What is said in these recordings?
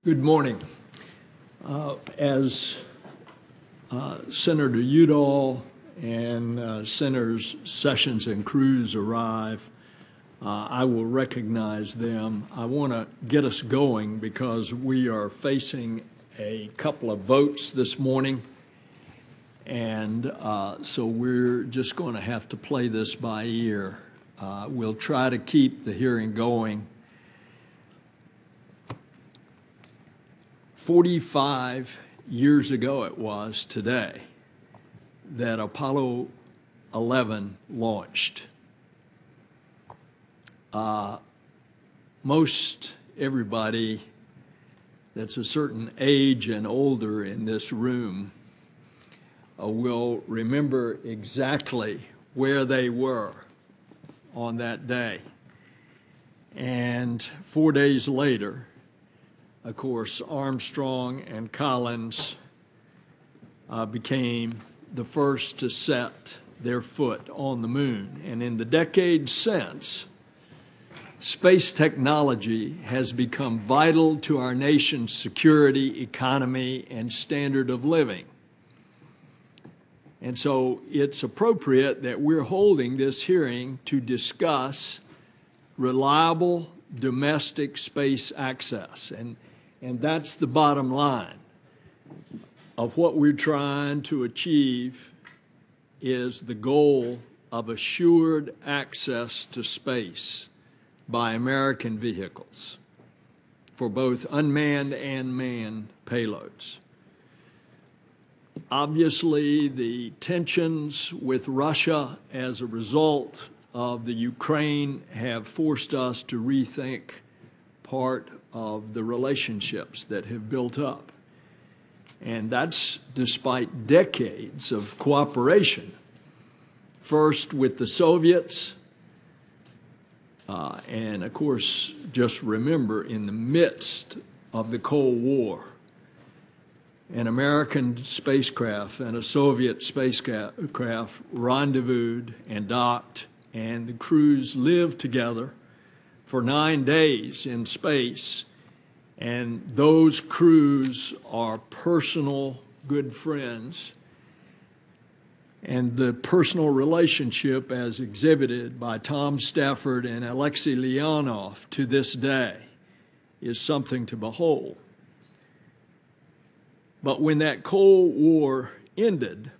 Good morning. As Senator Udall and Senators Sessions and Cruz arrive, I will recognize them. I want to get us going because we are facing a couple of votes this morning, and so we're just going to have to play this by ear. We'll try to keep the hearing going. 45 years ago it was today that Apollo 11 launched. Most everybody that's a certain age and older in this room will remember exactly where they were on that day. And 4 days later, of course, Armstrong and Collins became the first to set their foot on the moon. And in the decades since, space technology has become vital to our nation's security, economy, and standard of living. And so it's appropriate that we're holding this hearing to discuss reliable domestic space access. And that's the bottom line of what we're trying to achieve is the goal of assured access to space by American vehicles for both unmanned and manned payloads. Obviously, the tensions with Russia as a result of the Ukraine have forced us to rethink part of the relationships that have built up. And that's despite decades of cooperation, first with the Soviets, and of course, just remember, in the midst of the Cold War, an American spacecraft and a Soviet spacecraft rendezvoused and docked, and the crews lived together for 9 days in space, and those crews are personal good friends. And the personal relationship as exhibited by Tom Stafford and Alexei Leonov to this day is something to behold. But when that Cold War ended,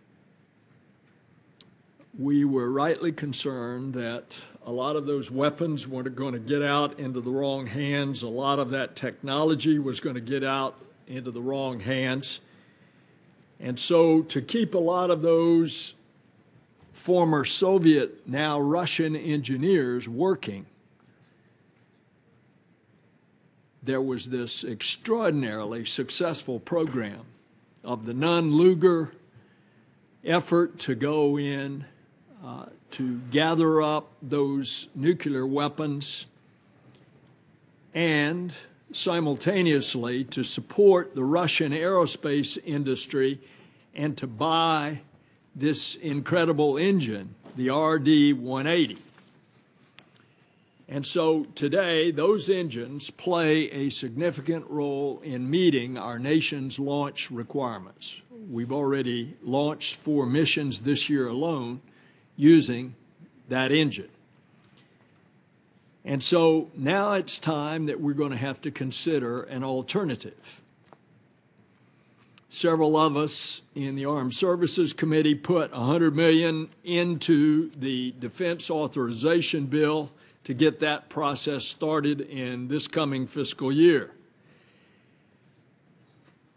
we were rightly concerned that a lot of those weapons were going to get out into the wrong hands. A lot of that technology was going to get out into the wrong hands. And so to keep a lot of those former Soviet, now Russian engineers working, there was this extraordinarily successful program of the Nunn-Lugar effort to go in to gather up those nuclear weapons and simultaneously to support the Russian aerospace industry and to buy this incredible engine, the RD-180. And so today, those engines play a significant role in meeting our nation's launch requirements. We've already launched 4 missions this year alone using that engine. And so now it's time that we're going to have to consider an alternative. Several of us in the Armed Services Committee put $100 million into the Defense Authorization Bill to get that process started in this coming fiscal year.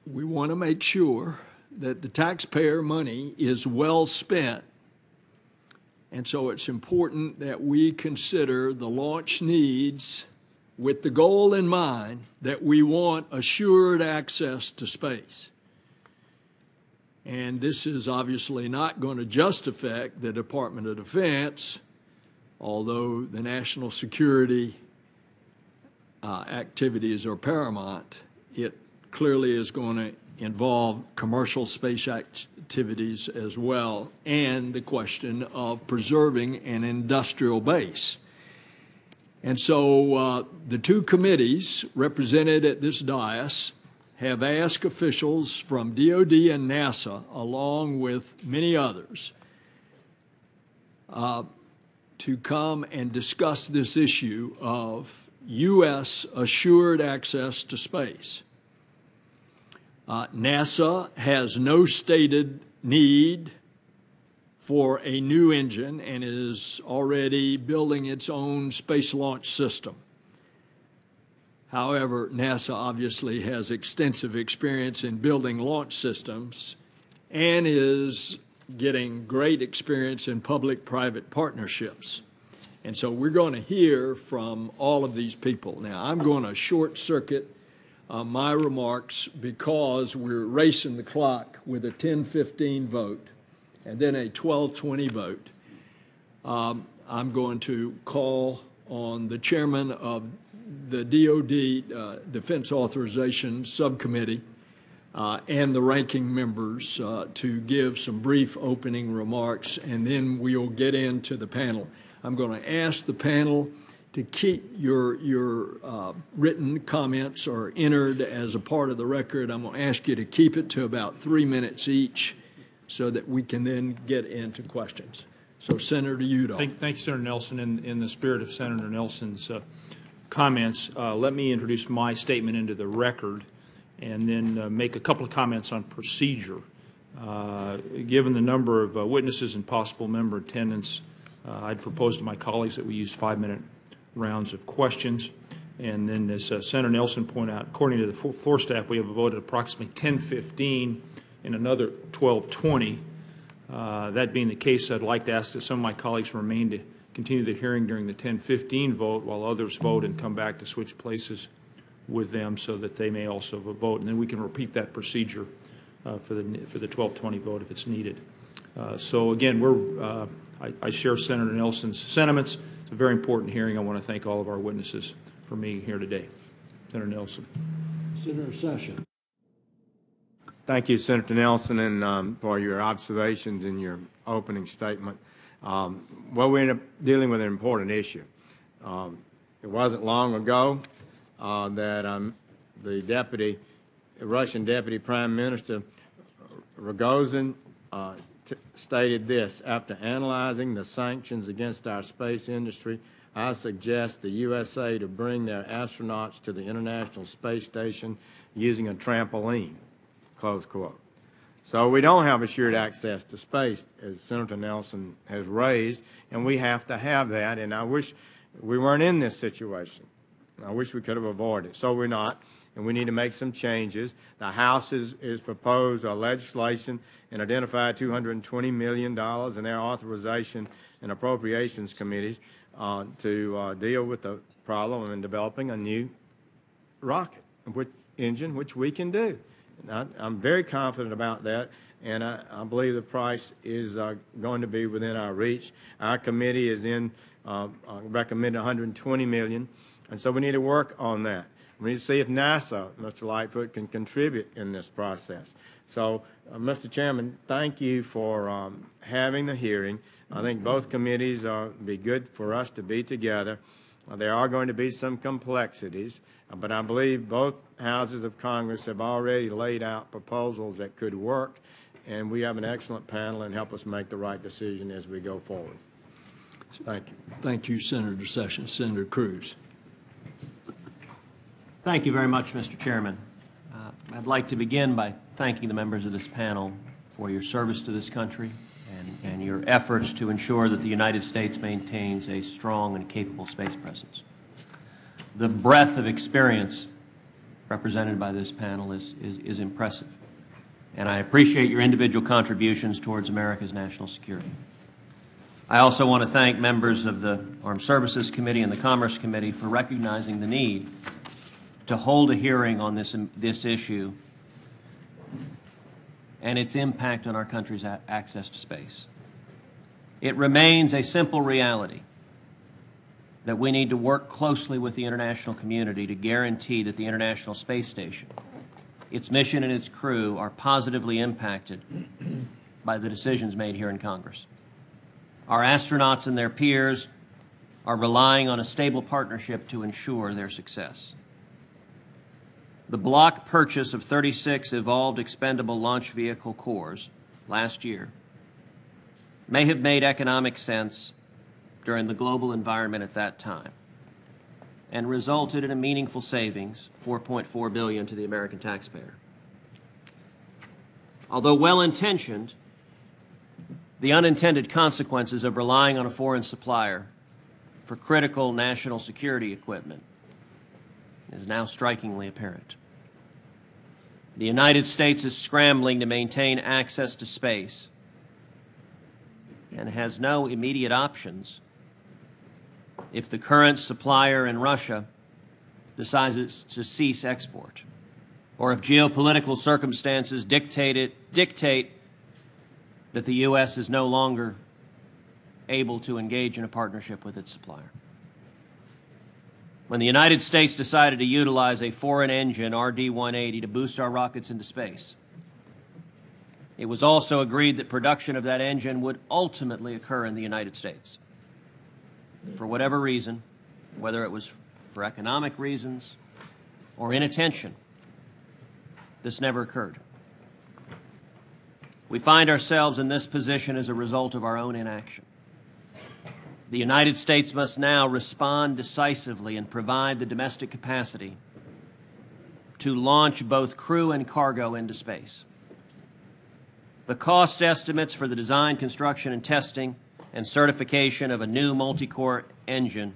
We want to make sure that the taxpayer money is well spent. And so it's important that we consider the launch needs with the goal in mind that we want assured access to space. And this is obviously not going to just affect the Department of Defense, although the national security activities are paramount. It clearly is going to involve commercial space activities as well, and the question of preserving an industrial base. And so the two committees represented at this dais have asked officials from DOD and NASA, along with many others, to come and discuss this issue of U.S. assured access to space. NASA has no stated need for a new engine and is already building its own space launch system. However, NASA obviously has extensive experience in building launch systems and is getting great experience in public-private partnerships. And so we're going to hear from all of these people. Now, I'm going to short-circuit my remarks because we're racing the clock with a 10:15 vote and then a 12:20 vote. I'm going to call on the chairman of the DOD Defense Authorization Subcommittee and the ranking members to give some brief opening remarks, and then we'll get into the panel. I'm going to ask the panel to keep your written comments or entered as a part of the record. I'm going to ask you to keep it to about 3 minutes each so that we can then get into questions. So, Senator Udall. Thank you, Senator Nelson. In the spirit of Senator Nelson's comments, let me introduce my statement into the record and then make a couple of comments on procedure. Given the number of witnesses and possible member attendance, I'd propose to my colleagues that we use 5-minute rounds of questions. And then, as Senator Nelson pointed out, according to the floor staff, we have voted approximately 10:15 and another 12:20. That being the case, I'd like to ask that some of my colleagues remain to continue the hearing during the 10:15 vote while others vote and come back to switch places with them so that they may also vote. And then we can repeat that procedure for the 12:20 vote if it's needed. So again, I share Senator Nelson's sentiments. It's a very important hearing. I want to thank all of our witnesses for being here today. Senator Nelson. Senator Sessions. Thank you, Senator Nelson, and for your observations in your opening statement. Well, we ended up dealing with an important issue. It wasn't long ago that the Russian Deputy Prime Minister Rogozin stated this: after analyzing the sanctions against our space industry, I suggest the USA to bring their astronauts to the International Space Station using a trampoline, close quote. So we don't have assured access to space, as Senator Nelson has raised, and we have to have that, and I wish we weren't in this situation. I wish we could have avoided it. So we're not, and we need to make some changes. The House is proposed legislation and identified $220 million in their authorization and appropriations committees to deal with the problem in developing a new rocket engine, which we can do. I'm very confident about that, and I believe the price is going to be within our reach. Our committee is recommended $120 million, and so we need to work on that. We need to see if NASA, Mr. Lightfoot, can contribute in this process. So, Mr. Chairman, thank you for having the hearing. I think both committees would be good for us to be together. There are going to be some complexities, but I believe both houses of Congress have already laid out proposals that could work, and we have an excellent panel and help us make the right decision as we go forward. Thank you. Thank you, Senator Sessions. Senator Cruz. Thank you very much, Mr. Chairman. I'd like to begin by thanking the members of this panel for your service to this country and your efforts to ensure that the United States maintains a strong and capable space presence. The breadth of experience represented by this panel is impressive, and I appreciate your individual contributions towards America's national security. I also want to thank members of the Armed Services Committee and the Commerce Committee for recognizing the need to hold a hearing on this issue and its impact on our country's access to space. It remains a simple reality that we need to work closely with the international community to guarantee that the International Space Station, its mission and its crew are positively impacted by the decisions made here in Congress. Our astronauts and their peers are relying on a stable partnership to ensure their success. The block purchase of 36 Evolved Expendable Launch Vehicle cores last year may have made economic sense during the global environment at that time and resulted in a meaningful savings, $4.4 billion to the American taxpayer. Although well-intentioned, the unintended consequences of relying on a foreign supplier for critical national security equipment is now strikingly apparent. The United States is scrambling to maintain access to space and has no immediate options if the current supplier in Russia decides to cease export, or if geopolitical circumstances dictate that the U.S. is no longer able to engage in a partnership with its supplier. When the United States decided to utilize a foreign engine, RD-180, to boost our rockets into space, it was also agreed that production of that engine would ultimately occur in the United States. For whatever reason, whether it was for economic reasons or inattention, this never occurred. We find ourselves in this position as a result of our own inaction. The United States must now respond decisively and provide the domestic capacity to launch both crew and cargo into space. The cost estimates for the design, construction, and testing and certification of a new multi-core engine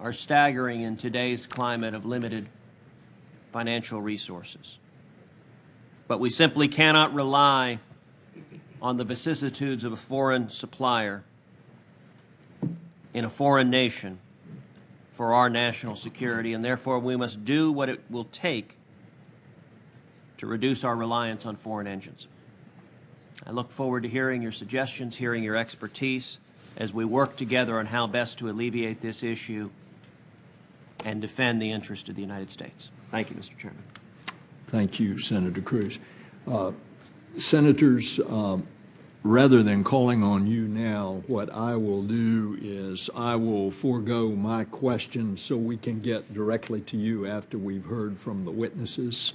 are staggering in today's climate of limited financial resources. But we simply cannot rely on the vicissitudes of a foreign supplier in a foreign nation for our national security, and therefore we must do what it will take to reduce our reliance on foreign engines. I look forward to hearing your suggestions, hearing your expertise as we work together on how best to alleviate this issue and defend the interest of the United States. Thank you, Mr. Chairman. Thank you, Senator Cruz. Senators, rather than calling on you now, what I will do is I will forego my questions so we can get directly to you after we've heard from the witnesses.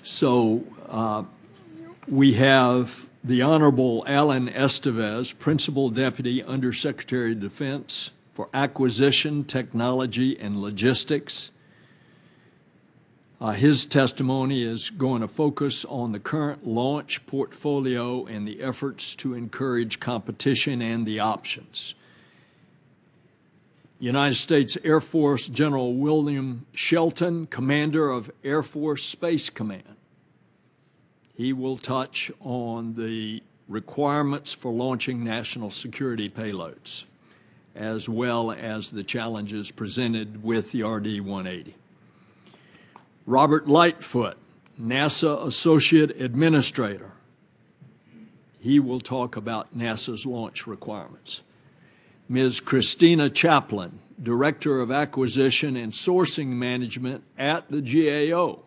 So we have the Honorable Alan Estevez, Principal Deputy Undersecretary of Defense for Acquisition, Technology, and Logistics. His testimony is going to focus on the current launch portfolio and the efforts to encourage competition and the options. United States Air Force General William Shelton, Commander of Air Force Space Command. He will touch on the requirements for launching national security payloads, as well as the challenges presented with the RD-180. Robert Lightfoot, NASA Associate Administrator. He will talk about NASA's launch requirements. Ms. Christina Chaplin, Director of Acquisition and Sourcing Management at the GAO,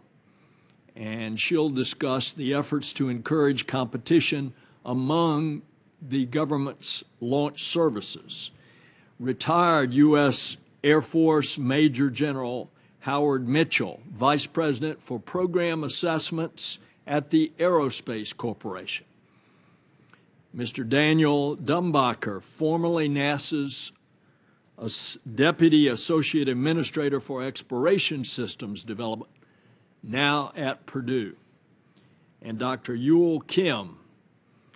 and she'll discuss the efforts to encourage competition among the government's launch services. Retired U.S. Air Force Major General Howard Mitchell, Vice President for Program Assessments at the Aerospace Corporation. Mr. Daniel Dumbacher, formerly NASA's Deputy Associate Administrator for Exploration Systems Development, now at Purdue. And Dr. Yul Kim,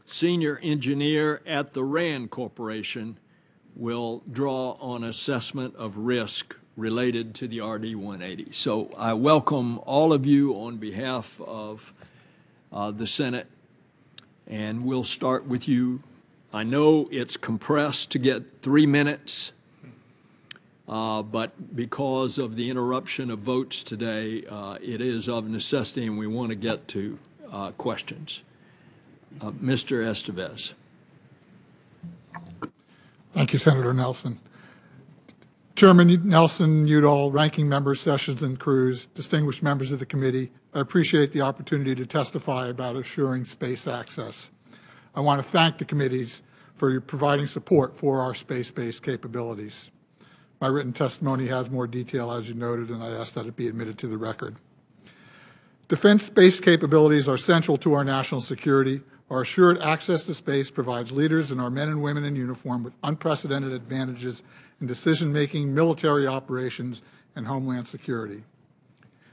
Senior Engineer at the RAND Corporation, will draw on assessment of risk related to the RD-180. So I welcome all of you on behalf of the Senate, and we'll start with you. I know it's compressed to get 3 minutes, but because of the interruption of votes today, it is of necessity, and we want to get to questions. Mr. Estevez. Thank you, Senator Nelson. Chairman Nelson, Udall, ranking members Sessions and Cruz, distinguished members of the committee, I appreciate the opportunity to testify about assuring space access. I want to thank the committees for for providing support for our space-based capabilities. My written testimony has more detail, as you noted, and I ask that it be admitted to the record. Defense space capabilities are central to our national security. Our assured access to space provides leaders and our men and women in uniform with unprecedented advantages in decision-making, military operations, and homeland security.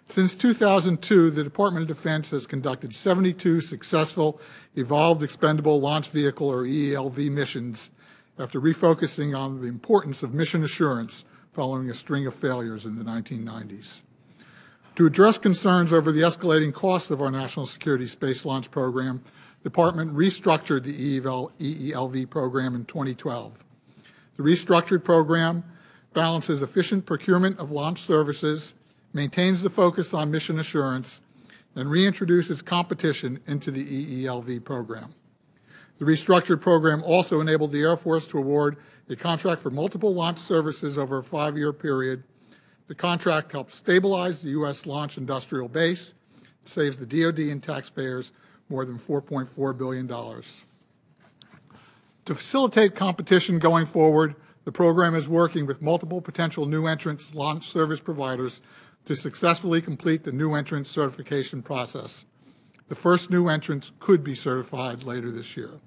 Since 2002, the Department of Defense has conducted 72 successful Evolved Expendable Launch Vehicle, or EELV, missions after refocusing on the importance of mission assurance following a string of failures in the 1990s. To address concerns over the escalating costs of our national security space launch program, the Department restructured the EELV program in 2012. The restructured program balances efficient procurement of launch services, maintains the focus on mission assurance, and reintroduces competition into the EELV program. The restructured program also enabled the Air Force to award a contract for multiple launch services over a 5-year period. The contract helps stabilize the U.S. launch industrial base, saves the DoD and taxpayers more than $4.4 billion. To facilitate competition going forward, the program is working with multiple potential new entrant launch service providers to successfully complete the new entrant certification process. The first new entrants could be certified later this year.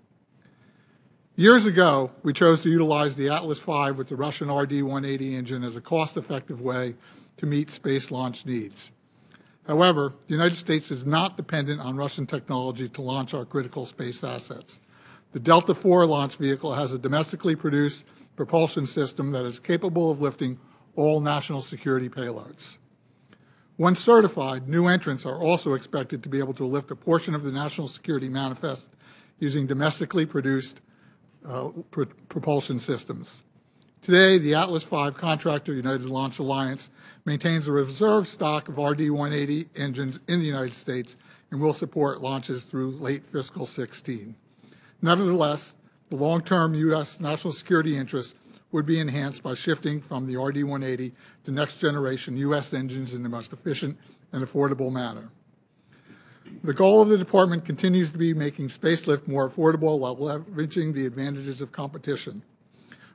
Years ago, we chose to utilize the Atlas V with the Russian RD-180 engine as a cost-effective way to meet space launch needs. However, the United States is not dependent on Russian technology to launch our critical space assets. The Delta IV launch vehicle has a domestically produced propulsion system that is capable of lifting all national security payloads. Once certified, new entrants are also expected to be able to lift a portion of the national security manifest using domestically produced propulsion systems. Today, the Atlas V contractor, United Launch Alliance, maintains a reserve stock of RD-180 engines in the United States and will support launches through late fiscal 16. Nevertheless, the long-term U.S. national security interests would be enhanced by shifting from the RD-180 to next-generation U.S. engines in the most efficient and affordable manner. The goal of the Department continues to be making spacelift more affordable while leveraging the advantages of competition.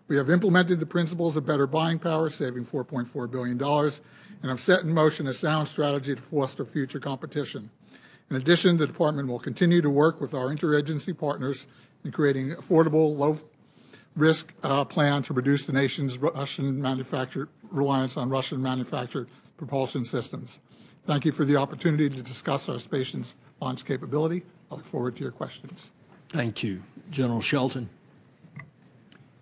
We have implemented the principles of better buying power, saving $4.4 billion, and have set in motion a sound strategy to foster future competition. In addition, the Department will continue to work with our interagency partners in creating affordable, low-risk plan to reduce the nation's reliance on Russian-manufactured propulsion systems. Thank you for the opportunity to discuss our space launch capability. I look forward to your questions. Thank you. General Shelton.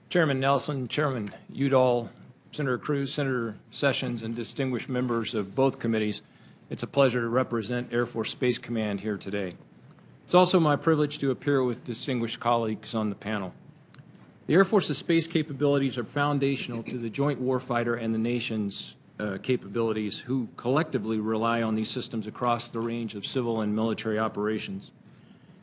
Chairman Nelson, Chairman Udall, Senator Cruz, Senator Sessions, and distinguished members of both committees, it's a pleasure to represent Air Force Space Command here today. It's also my privilege to appear with distinguished colleagues on the panel. The Air Force's space capabilities are foundational to the joint warfighter and the nation's capabilities, who collectively rely on these systems across the range of civil and military operations.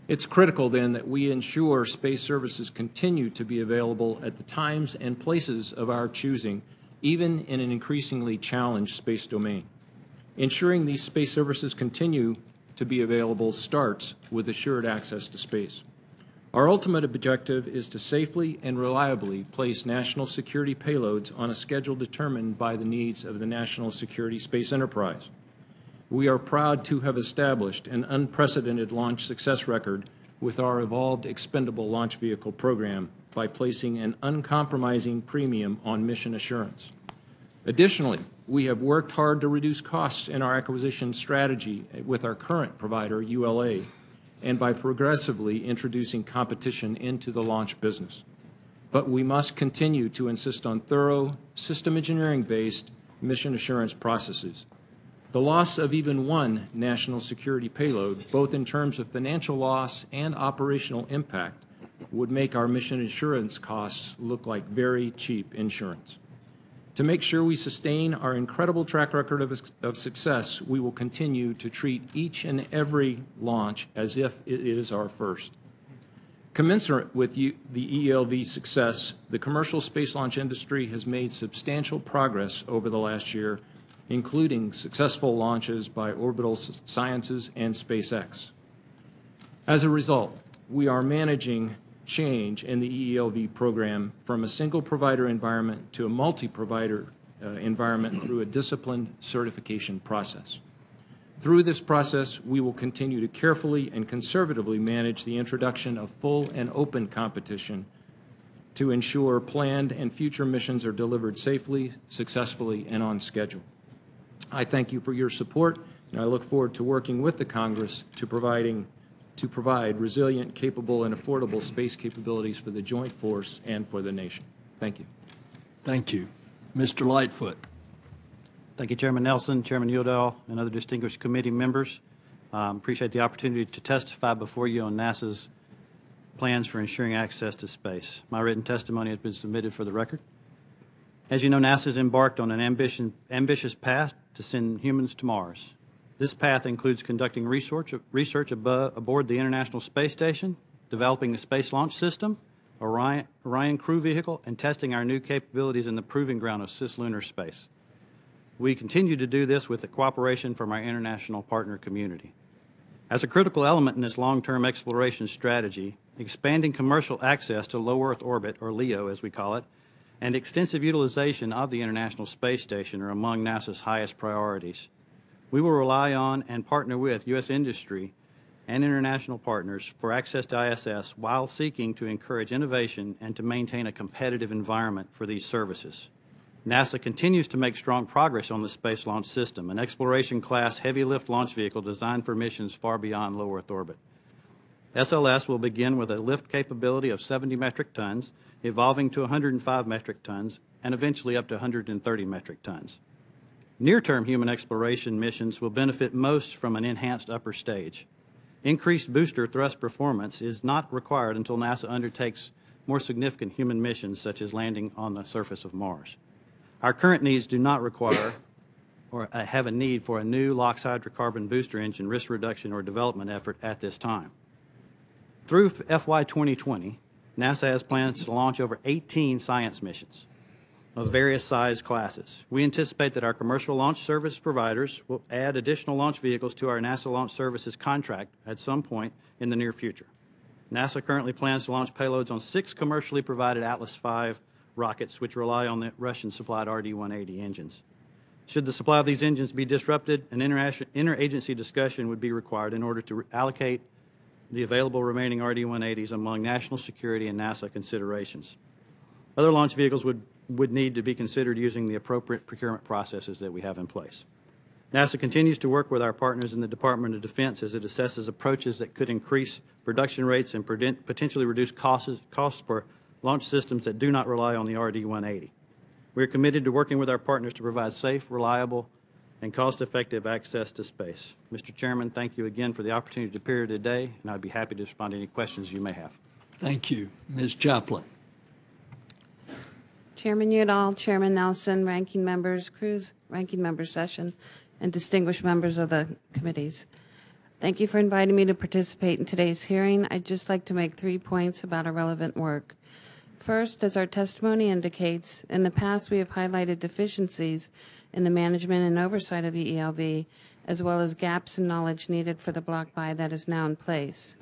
It's critical, then, that we ensure space services continue to be available at the times and places of our choosing, even in an increasingly challenged space domain. Ensuring these space services continue to be available starts with assured access to space. Our ultimate objective is to safely and reliably place national security payloads on a schedule determined by the needs of the national security space enterprise. We are proud to have established an unprecedented launch success record with our Evolved Expendable Launch Vehicle program by placing an uncompromising premium on mission assurance. Additionally, we have worked hard to reduce costs in our acquisition strategy with our current provider, ULA, and by progressively introducing competition into the launch business. But we must continue to insist on thorough, system engineering-based mission assurance processes. The loss of even one national security payload, both in terms of financial loss and operational impact, would make our mission assurance costs look like very cheap insurance. To make sure we sustain our incredible track record of success, we will continue to treat each and every launch as if it is our first. Commensurate with the ELV success, the commercial space launch industry has made substantial progress over the last year, including successful launches by Orbital Sciences and SpaceX. As a result, we are managing change in the EELV program from a single provider environment to a multi-provider environment through a disciplined certification process. Through this process, we will continue to carefully and conservatively manage the introduction of full and open competition to ensure planned and future missions are delivered safely, successfully, and on schedule. I thank you for your support, and I look forward to working with the Congress to provide resilient, capable, and affordable space capabilities for the Joint Force and for the nation. Thank you. Thank you. Mr. Lightfoot. Thank you, Chairman Nelson, Chairman Udall, and other distinguished committee members. Appreciate the opportunity to testify before you on NASA's plans for ensuring access to space. My written testimony has been submitted for the record. As you know, NASA has embarked on an ambitious path to send humans to Mars. This path includes conducting research aboard the International Space Station, developing the Space Launch System, Orion crew vehicle, and testing our new capabilities in the proving ground of cislunar space. We continue to do this with the cooperation from our international partner community. As a critical element in this long-term exploration strategy, expanding commercial access to low Earth orbit, or LEO as we call it, and extensive utilization of the International Space Station are among NASA's highest priorities. We will rely on and partner with U.S. industry and international partners for access to ISS while seeking to encourage innovation and to maintain a competitive environment for these services. NASA continues to make strong progress on the Space Launch System, an exploration-class heavy-lift launch vehicle designed for missions far beyond low Earth orbit. SLS will begin with a lift capability of 70 metric tons, evolving to 105 metric tons, and eventually up to 130 metric tons. Near-term human exploration missions will benefit most from an enhanced upper stage. Increased booster thrust performance is not required until NASA undertakes more significant human missions, such as landing on the surface of Mars. Our current needs do not require or have a need for a new LOX hydrocarbon booster engine risk reduction or development effort at this time. Through FY 2020, NASA has plans to launch over 18 science missions of various size classes. We anticipate that our commercial launch service providers will add additional launch vehicles to our NASA Launch Services contract at some point in the near future. NASA currently plans to launch payloads on 6 commercially provided Atlas V rockets, which rely on the Russian-supplied RD-180 engines. Should the supply of these engines be disrupted, an interagency discussion would be required in order to allocate the available remaining RD-180s among national security and NASA considerations. Other launch vehicles would need to be considered using the appropriate procurement processes that we have in place. NASA continues to work with our partners in the Department of Defense as it assesses approaches that could increase production rates and potentially reduce costs for launch systems that do not rely on the RD-180. We are committed to working with our partners to provide safe, reliable, and cost-effective access to space. Mr. Chairman, thank you again for the opportunity to appear today, and I'd be happy to respond to any questions you may have. Thank you. Ms. Chaplin. Chairman Udall, Chairman Nelson, Ranking Members Cruz, Ranking Member Session, and distinguished members of the committees. Thank you for inviting me to participate in today's hearing. I'd just like to make 3 points about our relevant work. First, as our testimony indicates, in the past we have highlighted deficiencies in the management and oversight of EELV, as well as gaps in knowledge needed for the block buy that is now in place.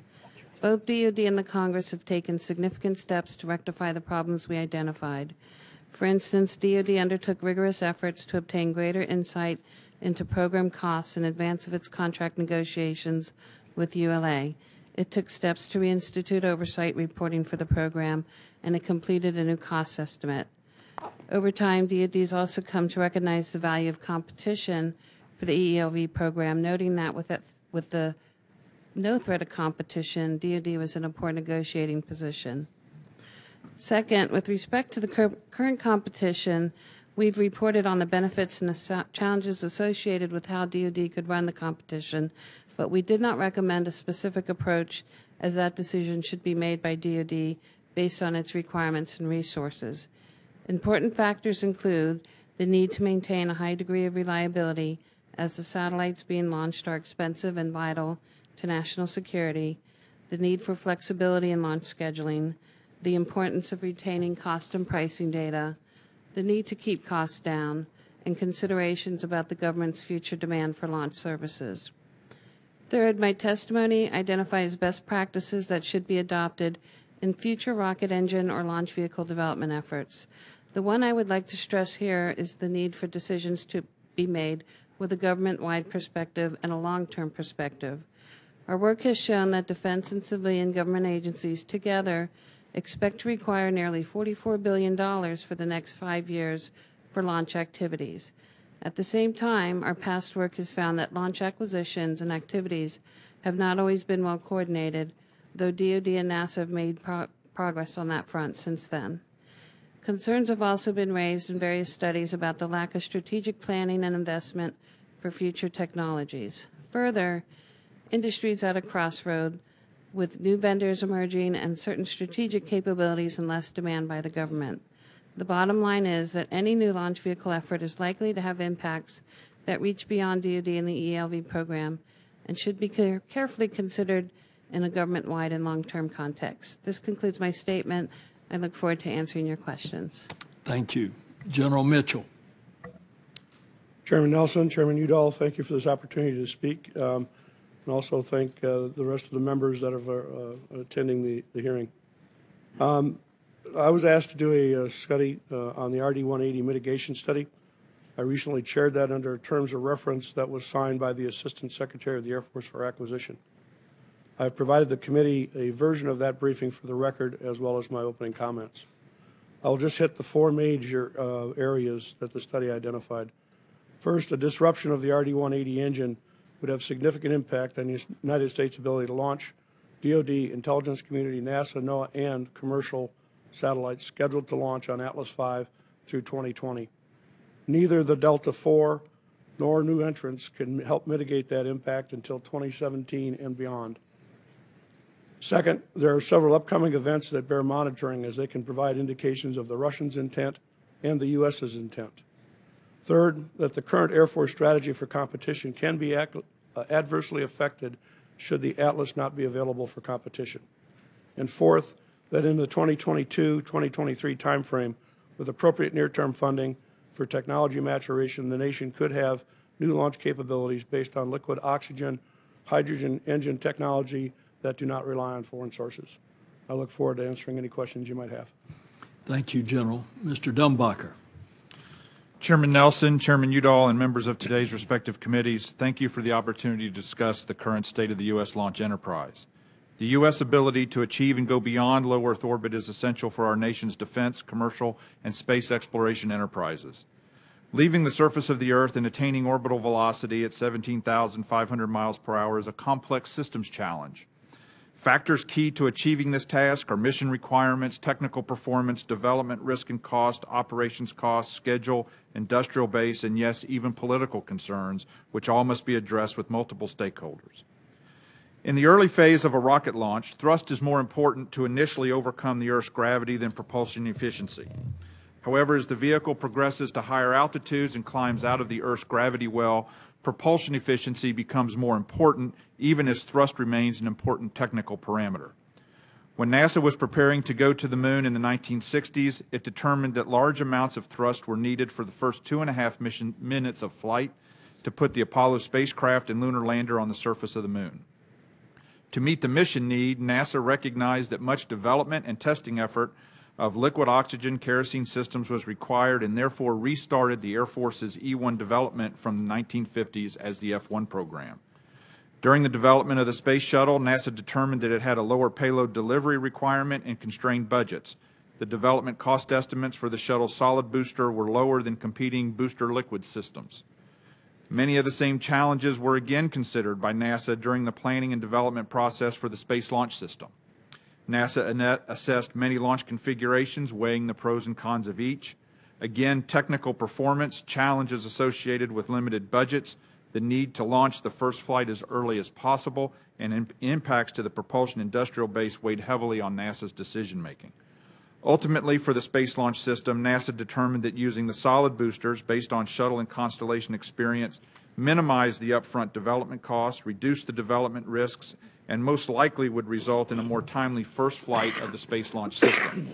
Both DoD and the Congress have taken significant steps to rectify the problems we identified. For instance, DoD undertook rigorous efforts to obtain greater insight into program costs in advance of its contract negotiations with ULA. It took steps to reinstitute oversight reporting for the program, and it completed a new cost estimate. Over time, DoD has also come to recognize the value of competition for the EELV program, noting that with the no threat of competition, DoD was in a poor negotiating position. Second, with respect to the current competition, we've reported on the benefits and the challenges associated with how DoD could run the competition, but we did not recommend a specific approach, as that decision should be made by DoD based on its requirements and resources. Important factors include the need to maintain a high degree of reliability, as the satellites being launched are expensive and vital to national security, the need for flexibility in launch scheduling, the importance of retaining cost and pricing data, the need to keep costs down, and considerations about the government's future demand for launch services. Third, my testimony identifies best practices that should be adopted in future rocket engine or launch vehicle development efforts. The one I would like to stress here is the need for decisions to be made with a government-wide perspective and a long-term perspective. Our work has shown that defense and civilian government agencies together expect to require nearly $44 billion for the next 5 years for launch activities. At the same time, our past work has found that launch acquisitions and activities have not always been well coordinated, though DoD and NASA have made progress on that front since then. Concerns have also been raised in various studies about the lack of strategic planning and investment for future technologies. Further, industry is at a crossroad with new vendors emerging and certain strategic capabilities and less demand by the government. The bottom line is that any new launch vehicle effort is likely to have impacts that reach beyond DoD and the ELV program and should be carefully considered in a government-wide and long-term context. This concludes my statement. I look forward to answering your questions. Thank you. General Mitchell. Chairman Nelson, Chairman Udall, thank you for this opportunity to speak. And also thank the rest of the members that are attending the hearing. I was asked to do a study on the RD-180 mitigation study. I recently chaired that under terms of reference that was signed by the Assistant Secretary of the Air Force for Acquisition. I've provided the committee a version of that briefing for the record as well as my opening comments. I'll just hit the four major areas that the study identified. First, a disruption of the RD-180 engine would have significant impact on the United States' ability to launch DoD, intelligence community, NASA, NOAA, and commercial satellites scheduled to launch on Atlas V through 2020. Neither the Delta IV nor new entrants can help mitigate that impact until 2017 and beyond. Second, there are several upcoming events that bear monitoring as they can provide indications of the Russians' intent and the U.S.'s intent. Third, that the current Air Force strategy for competition can be adversely affected should the Atlas not be available for competition. And fourth, that in the 2022-2023 timeframe, with appropriate near-term funding for technology maturation, the nation could have new launch capabilities based on liquid oxygen, hydrogen engine technology that do not rely on foreign sources. I look forward to answering any questions you might have. Thank you, General. Mr. Dumbacher. Chairman Nelson, Chairman Udall, and members of today's respective committees, thank you for the opportunity to discuss the current state of the U.S. launch enterprise. The U.S. ability to achieve and go beyond low Earth orbit is essential for our nation's defense, commercial, and space exploration enterprises. Leaving the surface of the Earth and attaining orbital velocity at 17,500 miles per hour is a complex systems challenge. Factors key to achieving this task are mission requirements, technical performance, development risk and cost, operations cost, schedule, industrial base, and yes, even political concerns, which all must be addressed with multiple stakeholders. In the early phase of a rocket launch, thrust is more important to initially overcome the Earth's gravity than propulsion efficiency. However, as the vehicle progresses to higher altitudes and climbs out of the Earth's gravity well, propulsion efficiency becomes more important, even as thrust remains an important technical parameter. When NASA was preparing to go to the moon in the 1960s, it determined that large amounts of thrust were needed for the first 2.5 minutes of flight to put the Apollo spacecraft and lunar lander on the surface of the moon. To meet the mission need, NASA recognized that much development and testing effort of liquid oxygen kerosene systems was required and therefore restarted the Air Force's E-1 development from the 1950s as the F-1 program. During the development of the space shuttle, NASA determined that it had a lower payload delivery requirement and constrained budgets. The development cost estimates for the shuttle's solid booster were lower than competing booster liquid systems. Many of the same challenges were again considered by NASA during the planning and development process for the Space Launch System. NASA assessed many launch configurations, weighing the pros and cons of each. Again, technical performance, challenges associated with limited budgets, the need to launch the first flight as early as possible, and impacts to the propulsion industrial base weighed heavily on NASA's decision-making. Ultimately, for the Space Launch System, NASA determined that using the solid boosters based on shuttle and constellation experience minimized the upfront development costs, reduced the development risks, and most likely would result in a more timely first flight of the Space Launch System.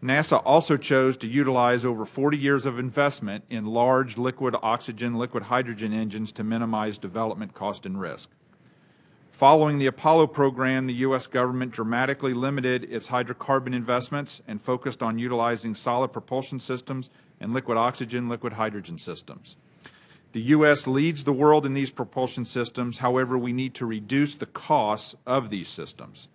NASA also chose to utilize over 40 years of investment in large liquid oxygen, liquid hydrogen engines to minimize development cost and risk. Following the Apollo program, the U.S. government dramatically limited its hydrocarbon investments and focused on utilizing solid propulsion systems and liquid oxygen, liquid hydrogen systems. The U.S. leads the world in these propulsion systems. However, we need to reduce the costs of these systems.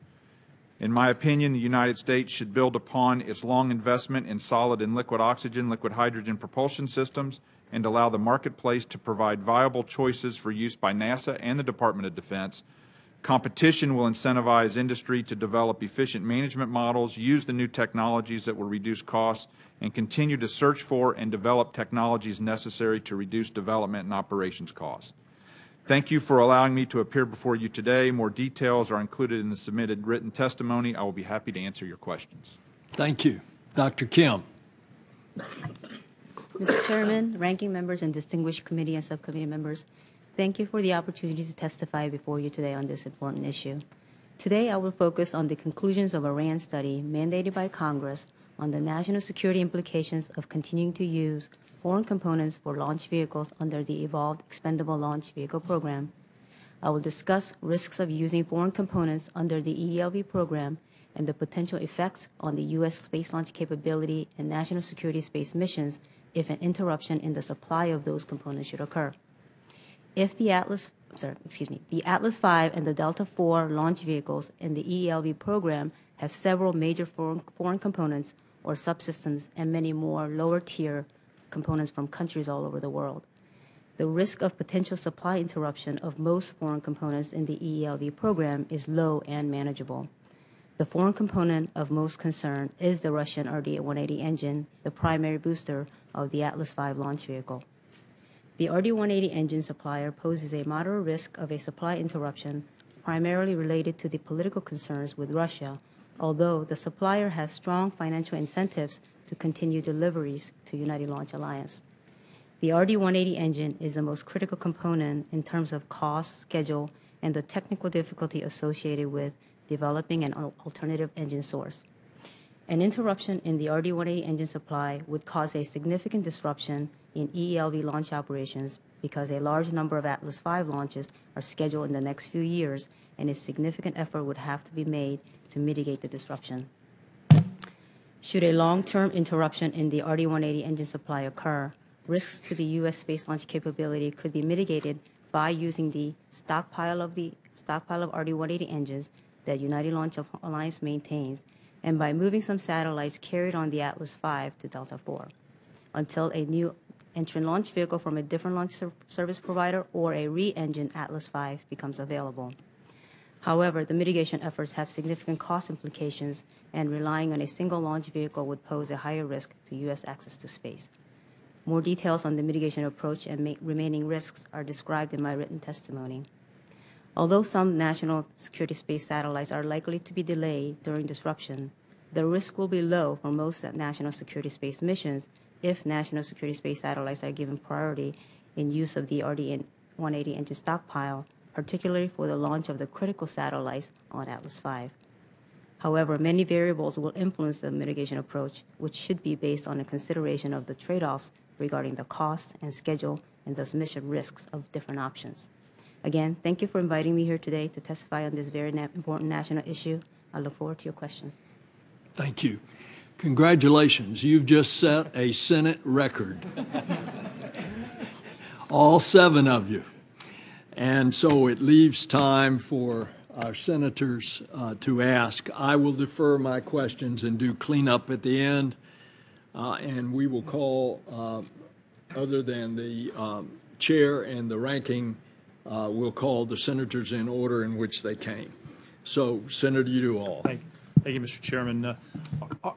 In my opinion, the United States should build upon its long investment in solid and liquid oxygen, liquid hydrogen propulsion systems and allow the marketplace to provide viable choices for use by NASA and the Department of Defense. Competition will incentivize industry to develop efficient management models, use the new technologies that will reduce costs, and continue to search for and develop technologies necessary to reduce development and operations costs. Thank you for allowing me to appear before you today. More details are included in the submitted written testimony. I will be happy to answer your questions. Thank you. Dr. Kim. Mr. Chairman, ranking members, and distinguished committee and subcommittee members, thank you for the opportunity to testify before you today on this important issue. Today, I will focus on the conclusions of a RAND study mandated by Congress on the national security implications of continuing to use foreign components for launch vehicles under the Evolved Expendable Launch Vehicle Program. I will discuss risks of using foreign components under the EELV program and the potential effects on the U.S. space launch capability and national security space missions if an interruption in the supply of those components should occur. If the Atlas V and the Delta IV launch vehicles in the EELV program have several major foreign components or subsystems and many more lower-tier components from countries all over the world. The risk of potential supply interruption of most foreign components in the EELV program is low and manageable. The foreign component of most concern is the Russian RD-180 engine, the primary booster of the Atlas V launch vehicle. The RD-180 engine supplier poses a moderate risk of a supply interruption primarily related to the political concerns with Russia, although the supplier has strong financial incentives to continue deliveries to United Launch Alliance. The RD-180 engine is the most critical component in terms of cost, schedule, and the technical difficulty associated with developing an alternative engine source. An interruption in the RD-180 engine supply would cause a significant disruption in EELV launch operations because a large number of Atlas V launches are scheduled in the next few years, and a significant effort would have to be made to mitigate the disruption. Should a long-term interruption in the RD-180 engine supply occur, risks to the U.S. space launch capability could be mitigated by using the stockpile of RD-180 engines that United Launch Alliance maintains, and by moving some satellites carried on the Atlas V to Delta IV until a new entrant launch vehicle from a different launch service provider or a re-engined Atlas V becomes available. However, the mitigation efforts have significant cost implications, and relying on a single launch vehicle would pose a higher risk to U.S. access to space. More details on the mitigation approach and remaining risks are described in my written testimony. Although some national security space satellites are likely to be delayed during disruption, the risk will be low for most national security space missions if national security space satellites are given priority in use of the RD-180 engine stockpile, particularly for the launch of the critical satellites on Atlas V. However, many variables will influence the mitigation approach, which should be based on a consideration of the trade-offs regarding the cost and schedule and thus mission risks of different options. Again, thank you for inviting me here today to testify on this very important national issue. I look forward to your questions. Thank you. Congratulations. You've just set a Senate record. All 7 of you. And so it leaves time for our senators to ask. I will defer my questions and do cleanup at the end. And we will call, other than the chair and the ranking, we'll call the senators in order in which they came. So, Senator Udall. Thank you, Mr. Chairman.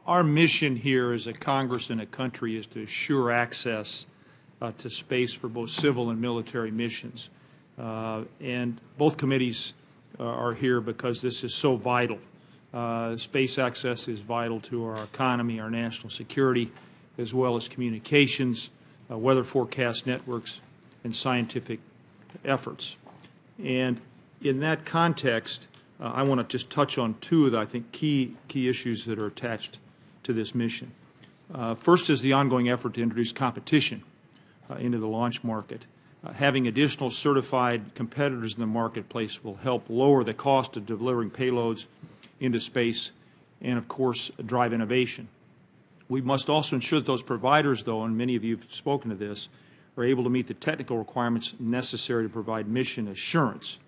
Our mission here as a Congress and a country is to assure access to space for both civil and military missions. And both committees are here because this is so vital. Space access is vital to our economy, our national security, as well as communications, weather forecast networks, and scientific efforts. And in that context, I want to just touch on 2 of the, I think, key issues that are attached to this mission. First is the ongoing effort to introduce competition into the launch market. Having additional certified competitors in the marketplace will help lower the cost of delivering payloads into space and, of course, drive innovation. We must also ensure that those providers, though, and many of you have spoken to this, are able to meet the technical requirements necessary to provide mission assurance.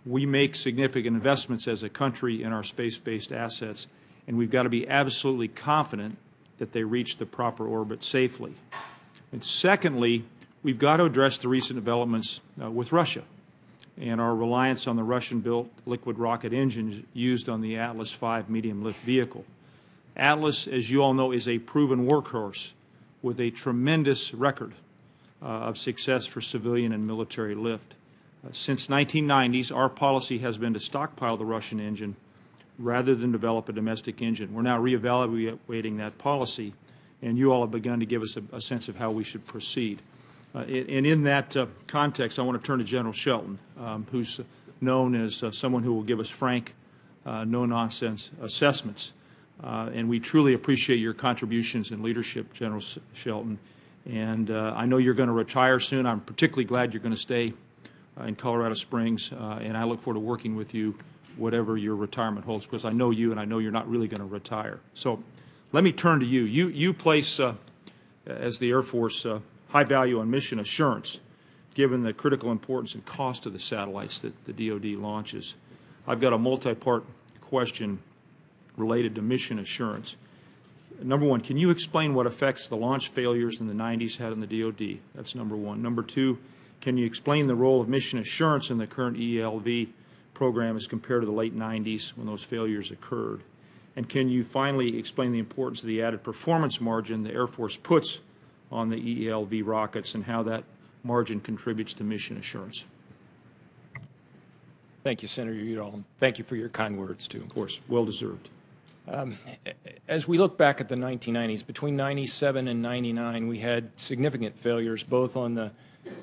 We make significant investments as a country in our space-based assets, and we've got to be absolutely confident that they reach the proper orbit safely. And secondly, we've got to address the recent developments with Russia and our reliance on the Russian-built liquid rocket engines used on the Atlas V medium-lift vehicle. Atlas, as you all know, is a proven workhorse with a tremendous record of success for civilian and military lift. Since 1990s, our policy has been to stockpile the Russian engine rather than develop a domestic engine. We're now reevaluating that policy, and you all have begun to give us a sense of how we should proceed. And in that context, I want to turn to General Shelton, who's known as someone who will give us frank, no-nonsense assessments. And we truly appreciate your contributions and leadership, General Shelton. And I know you're going to retire soon. I'm particularly glad you're going to stay in Colorado Springs, and I look forward to working with you whatever your retirement holds, because I know you and I know you're not really going to retire. So let me turn to you. You place, as the Air Force, high value on mission assurance, given the critical importance and cost of the satellites that the DoD launches. I've got a multi-part question related to mission assurance. Number one, can you explain what effects the launch failures in the 90s had on the DoD? That's number one. Number two, can you explain the role of mission assurance in the current ELV program as compared to the late 90s when those failures occurred? And can you finally explain the importance of the added performance margin the Air Force puts on the ELV rockets and how that margin contributes to mission assurance? Thank you, Senator Udall. Thank you for your kind words, too. Of course, well deserved. As we look back at the 1990s, between 97 and 99, we had significant failures both on the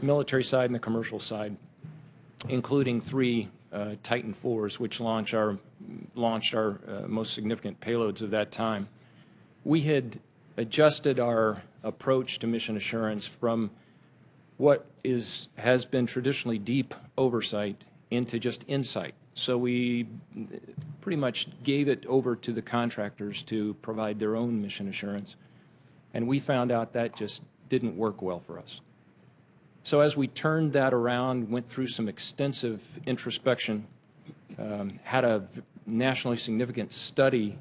military side and the commercial side, including 3 Titan IVs, which launched our most significant payloads of that time. We had adjusted our approach to mission assurance from what has been traditionally deep oversight into just insight. So we pretty much gave it over to the contractors to provide their own mission assurance, and we found out that just didn't work well for us. So as we turned that around, went through some extensive introspection, had a nationally significant study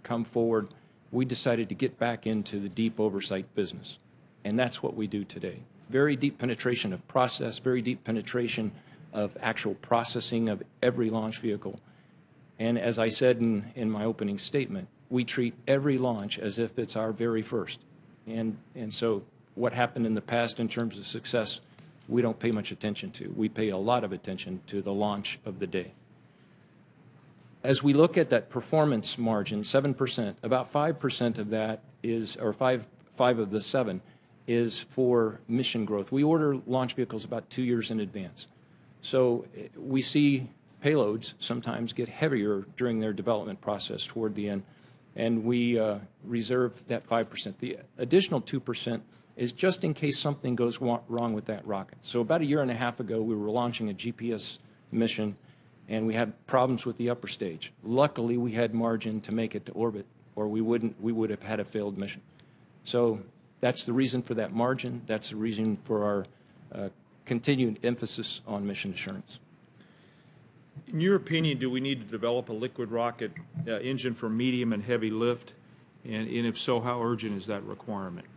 come forward, we decided to get back into the deep oversight business, and that's what we do today. Very deep penetration of process, very deep penetration of actual processing of every launch vehicle. And as I said in my opening statement, we treat every launch as if it's our very first. And so what happened in the past in terms of success, we don't pay much attention to. We pay a lot of attention to the launch of the day. As we look at that performance margin, 7%, about 5% of that is, or five of the 7, is for mission growth. We order launch vehicles about 2 years in advance. So we see payloads sometimes get heavier during their development process toward the end, and we reserve that 5%. The additional 2% is just in case something goes wrong with that rocket. So about 1.5 years ago, we were launching a GPS mission, and we had problems with the upper stage. Luckily, we had margin to make it to orbit, or we would have had a failed mission. So that's the reason for that margin. That's the reason for our continued emphasis on mission assurance. In your opinion, do we need to develop a liquid rocket engine for medium and heavy lift? And if so, how urgent is that requirement?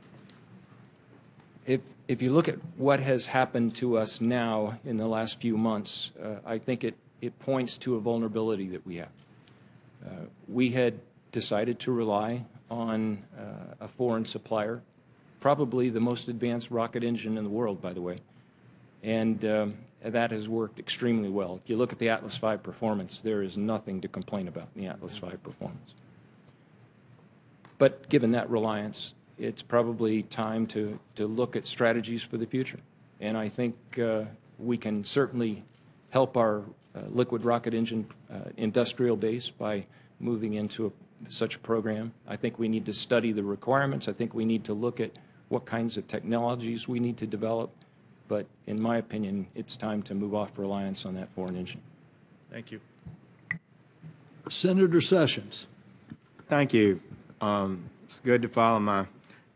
If you look at what has happened to us now in the last few months, I think it points to a vulnerability that we have. We had decided to rely on a foreign supplier, probably the most advanced rocket engine in the world, by the way. And that has worked extremely well. If you look at the Atlas V performance, there is nothing to complain about in the Atlas V performance. But given that reliance, it's probably time to look at strategies for the future. And I think we can certainly help our liquid rocket engine industrial base by moving into such a program. I think we need to study the requirements. I think we need to look at what kinds of technologies we need to develop. but in my opinion, it's time to move off reliance on that foreign engine. Thank you. Senator Sessions. Thank you. It's good to follow my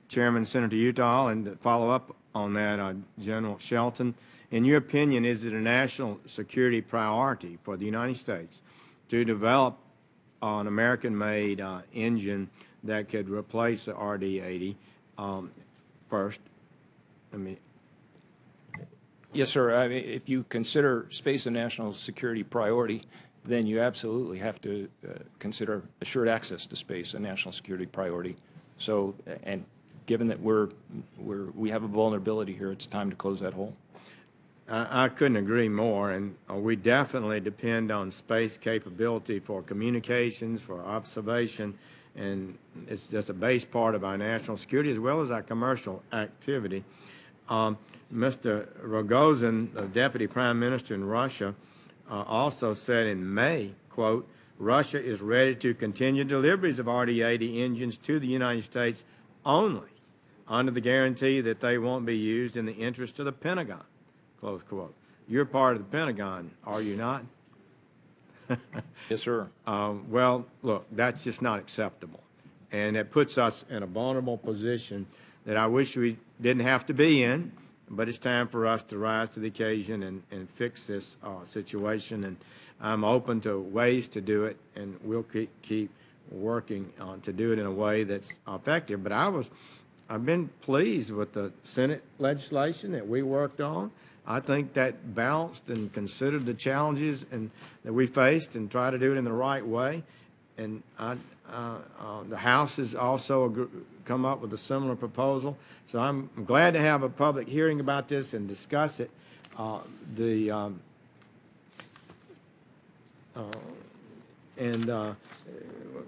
chairman, Senator Udall, and to follow up on that, General Shelton. In your opinion, is it a national security priority for the United States to develop an American-made engine that could replace the RD-80 first? I mean, yes, sir. I mean, if you consider space a national security priority, then you absolutely have to consider assured access to space a national security priority. So, and given that we have a vulnerability here, it's time to close that hole. I couldn't agree more, and we definitely depend on space capability for communications, for observation, and it's just a base part of our national security as well as our commercial activity. Mr. Rogozin, the Deputy Prime Minister in Russia, also said in May, quote, Russia is ready to continue deliveries of RD-80 engines to the United States only under the guarantee that they won't be used in the interest of the Pentagon, close quote. You're part of the Pentagon, are you not? Yes, sir. Well, look, that's just not acceptable. And it puts us in a vulnerable position that I wish we didn't have to be in, but it's time for us to rise to the occasion and fix this situation. And I'm open to ways to do it, and we'll keep working to do it in a way that's effective. But I've been pleased with the Senate legislation that we worked on. I think that balanced and considered the challenges that we faced and tried to do it in the right way. And the House has also come up with a similar proposal. So I'm glad to have a public hearing about this and discuss it.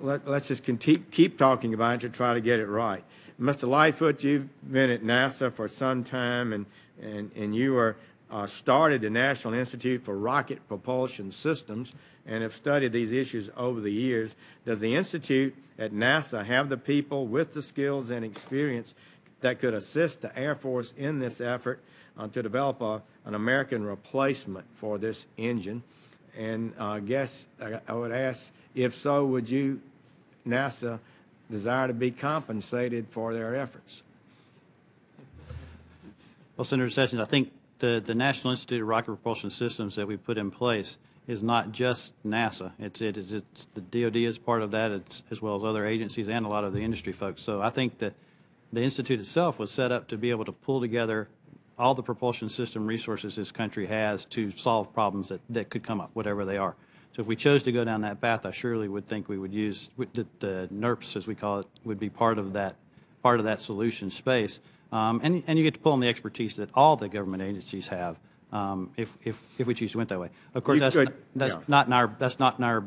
Let's just keep talking about it to try to get it right. Mr. Lightfoot, you've been at NASA for some time, and you are started the National Institute for Rocket Propulsion Systems and have studied these issues over the years. Does the Institute at NASA have the people with the skills and experience that could assist the Air Force in this effort to develop an American replacement for this engine? And I guess I would ask, if so, would you, NASA, desire to be compensated for their efforts? Well, Senator Sessions, I think the National Institute of Rocket Propulsion Systems that we put in place is not just NASA. It's the DoD is part of that, as well as other agencies and a lot of the industry folks. So I think that the Institute itself was set up to be able to pull together all the propulsion system resources this country has to solve problems that could come up, whatever they are. So if we chose to go down that path, I surely would think we would use the NERPS, as we call it, would be part of that solution space. And you get to pull on the expertise that all the government agencies have if we choose to went that way. Of course, that's not in our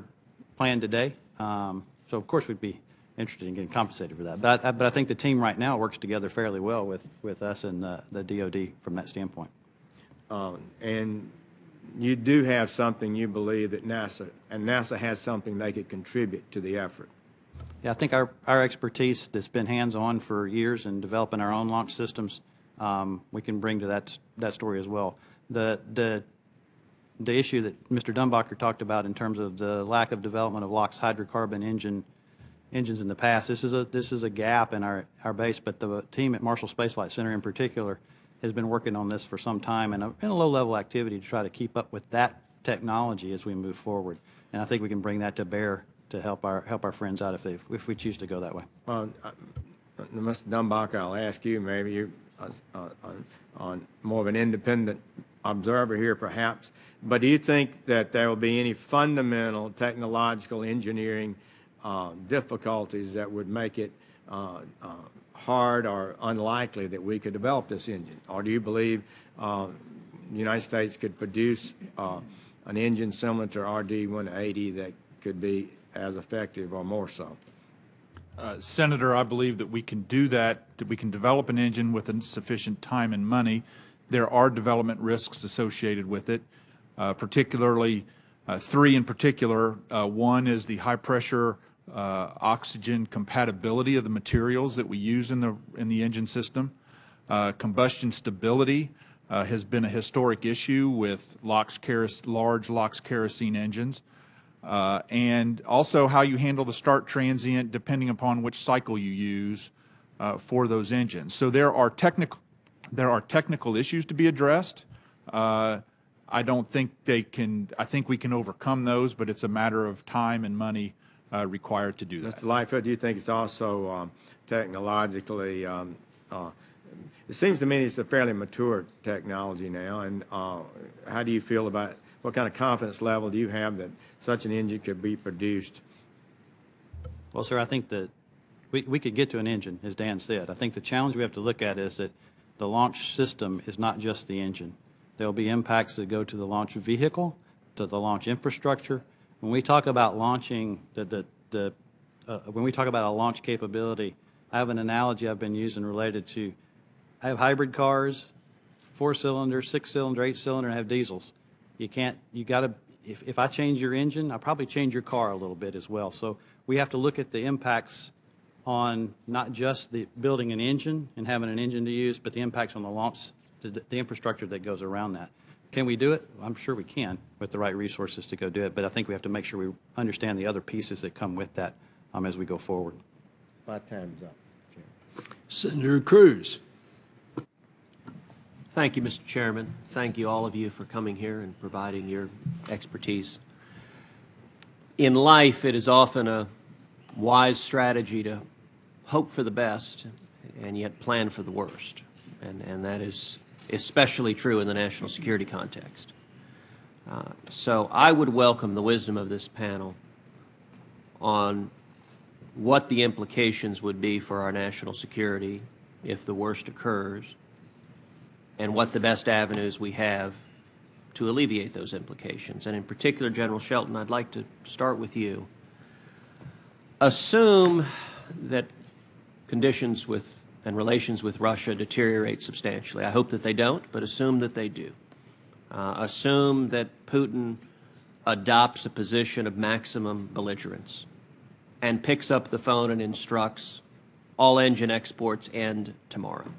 plan today. So of course we'd be interested in getting compensated for that. But I think the team right now works together fairly well with us and the DoD from that standpoint. And you do have something you believe that NASA has something they could contribute to the effort. Yeah, I think our expertise that's been hands-on for years in developing our own launch systems, we can bring to that story as well. The issue that Mr. Dumbacher talked about in terms of the lack of development of LOX hydrocarbon engines in the past, this is a gap in our base, but the team at Marshall Space Flight Center in particular has been working on this for some time in a low-level activity to try to keep up with that technology as we move forward. And I think we can bring that to bear to help our friends out if we choose to go that way. Well, Mr. Dumbacher, I'll ask you, maybe you on more of an independent observer here perhaps, but do you think that there will be any fundamental technological engineering difficulties that would make it hard or unlikely that we could develop this engine? Or do you believe the United States could produce an engine similar to RD-180 that could be as effective or more so? Senator, I believe that we can do that we can develop an engine with sufficient time and money. There are development risks associated with it, particularly three in particular. One is the high-pressure oxygen compatibility of the materials that we use in the engine system, combustion stability, has been a historic issue with large LOX kerosene engines, and also how you handle the start transient depending upon which cycle you use for those engines. So there are technical issues to be addressed. I don't think I think we can overcome those, but it's a matter of time and money required to do that. Mr. Lightfoot, do you think it's also technologically, it seems to me it's a fairly mature technology now, and how do you feel about it? What kind of confidence level do you have that such an engine could be produced? Well, sir, I think that we could get to an engine, as Dan said. I think the challenge we have to look at is that the launch system is not just the engine. There will be impacts that go to the launch vehicle, to the launch infrastructure. When we talk about launching, when we talk about a launch capability, I have an analogy I've been using related to, I have hybrid cars, 4-cylinder, 6-cylinder, 8-cylinder, and I have diesels. If I change your engine, I'll probably change your car a little bit as well. So we have to look at the impacts on not just the building an engine and having an engine to use, but the impacts on the launch, the infrastructure that goes around that. Can we do it? I'm sure we can with the right resources to go do it, but I think we have to make sure we understand the other pieces that come with that as we go forward. My time's up. Senator Cruz. Thank you, Mr. Chairman. Thank you, all of you, for coming here and providing your expertise. In life, it is often a wise strategy to hope for the best and yet plan for the worst, and that is especially true in the national security context. So I would welcome the wisdom of this panel on what the implications would be for our national security if the worst occurs, and what the best avenues we have to alleviate those implications. And in particular, General Shelton, I'd like to start with you. Assume that conditions with and relations with Russia deteriorate substantially. I hope that they don't, but assume that they do. Assume that Putin adopts a position of maximum belligerence and picks up the phone and instructs all engine exports end tomorrow.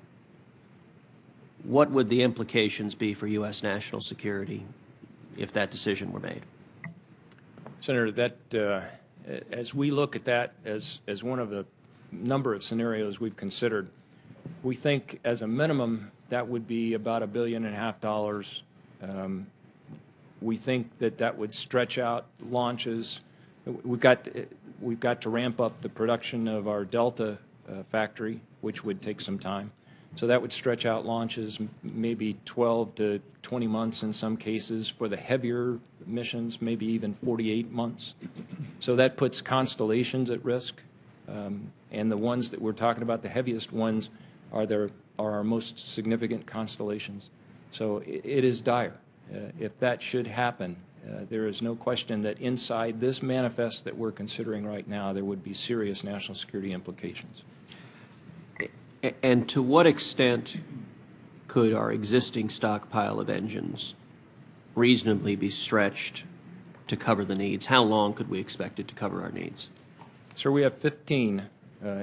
What would the implications be for U.S. national security if that decision were made? Senator, that as we look at that as one of the number of scenarios we've considered, we think as a minimum that would be about $1.5 billion. We think that would stretch out launches. We've got to ramp up the production of our Delta factory, which would take some time. So that would stretch out launches maybe 12 to 20 months in some cases. For the heavier missions, maybe even 48 months. So that puts constellations at risk. And the ones that we're talking about, the heaviest ones, are our most significant constellations. So it is dire. If that should happen, there is no question that inside this manifest that we're considering right now, there would be serious national security implications. And to what extent could our existing stockpile of engines reasonably be stretched to cover the needs? How long could we expect it to cover our needs? Sir, we have 15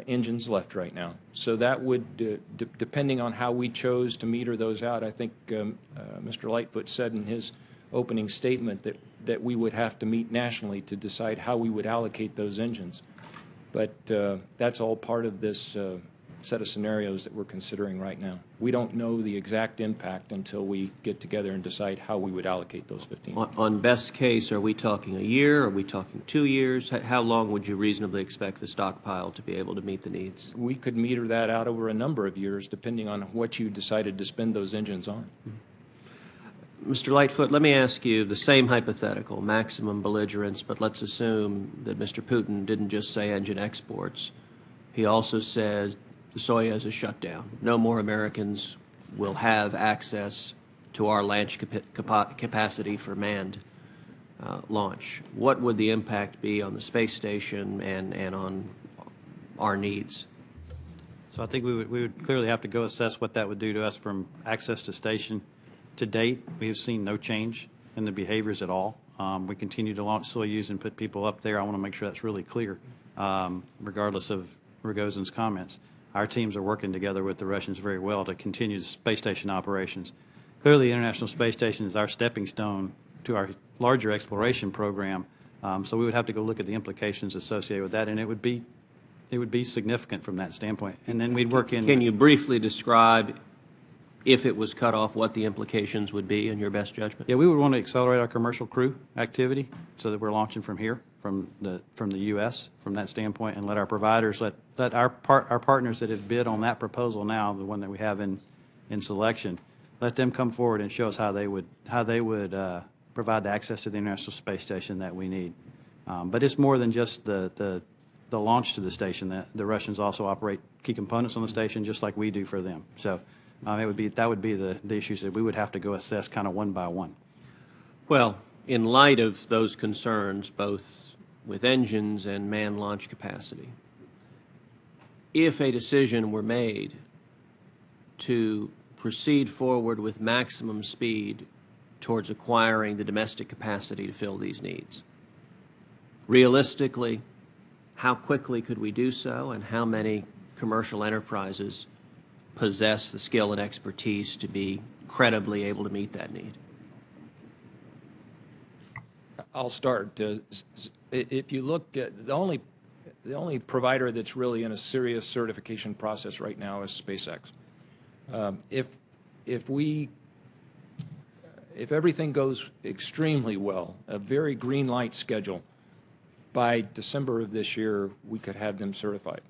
engines left right now. So that would, depending on how we chose to meter those out, I think Mr. Lightfoot said in his opening statement that we would have to meet nationally to decide how we would allocate those engines. But that's all part of this set of scenarios that we're considering right now. We don't know the exact impact until we get together and decide how we would allocate those 15. On best case, are we talking a year? Are we talking 2 years? How long would you reasonably expect the stockpile to be able to meet the needs? We could meter that out over a number of years, depending on what you decided to spend those engines on. Mr. Lightfoot, let me ask you the same hypothetical, maximum belligerence, but let's assume that Mr. Putin didn't just say engine exports. He also said the Soyuz is shut down. No more Americans will have access to our launch capacity for manned launch. What would the impact be on the space station and on our needs? So I think we would clearly have to go assess what that would do to us from access to station. To date, we have seen no change in the behaviors at all. We continue to launch Soyuz and put people up there. I want to make sure that's really clear, regardless of Rogozin's comments. Our teams are working together with the Russians very well to continue the space station operations. clearly the International Space Station is our stepping stone to our larger exploration program. So we would have to go look at the implications associated with that, and it would be significant from that standpoint. And then we'd work in. Can you briefly describe, if it was cut off, what the implications would be in your best judgment? Yeah, we would want to accelerate our commercial crew activity so that we're launching from here, from the U.S. from that standpoint, and let our providers, let our partners that have bid on that proposal now, the one that we have in selection, let them come forward and show us how they would provide the access to the International Space Station that we need. But it's more than just the launch to the station. The Russians also operate key components on the station just like we do for them. So that would be the issues that we would have to go assess kind of one by one. Well, in light of those concerns, both with engines and manned launch capacity, if a decision were made to proceed forward with maximum speed towards acquiring the domestic capacity to fill these needs, realistically, how quickly could we do so, and how many commercial enterprises possess the skill and expertise to be credibly able to meet that need? I'll start. If you look at the only provider that's really in a serious certification process right now is SpaceX. If everything goes extremely well, a very green light schedule, by December of this year, we could have them certified.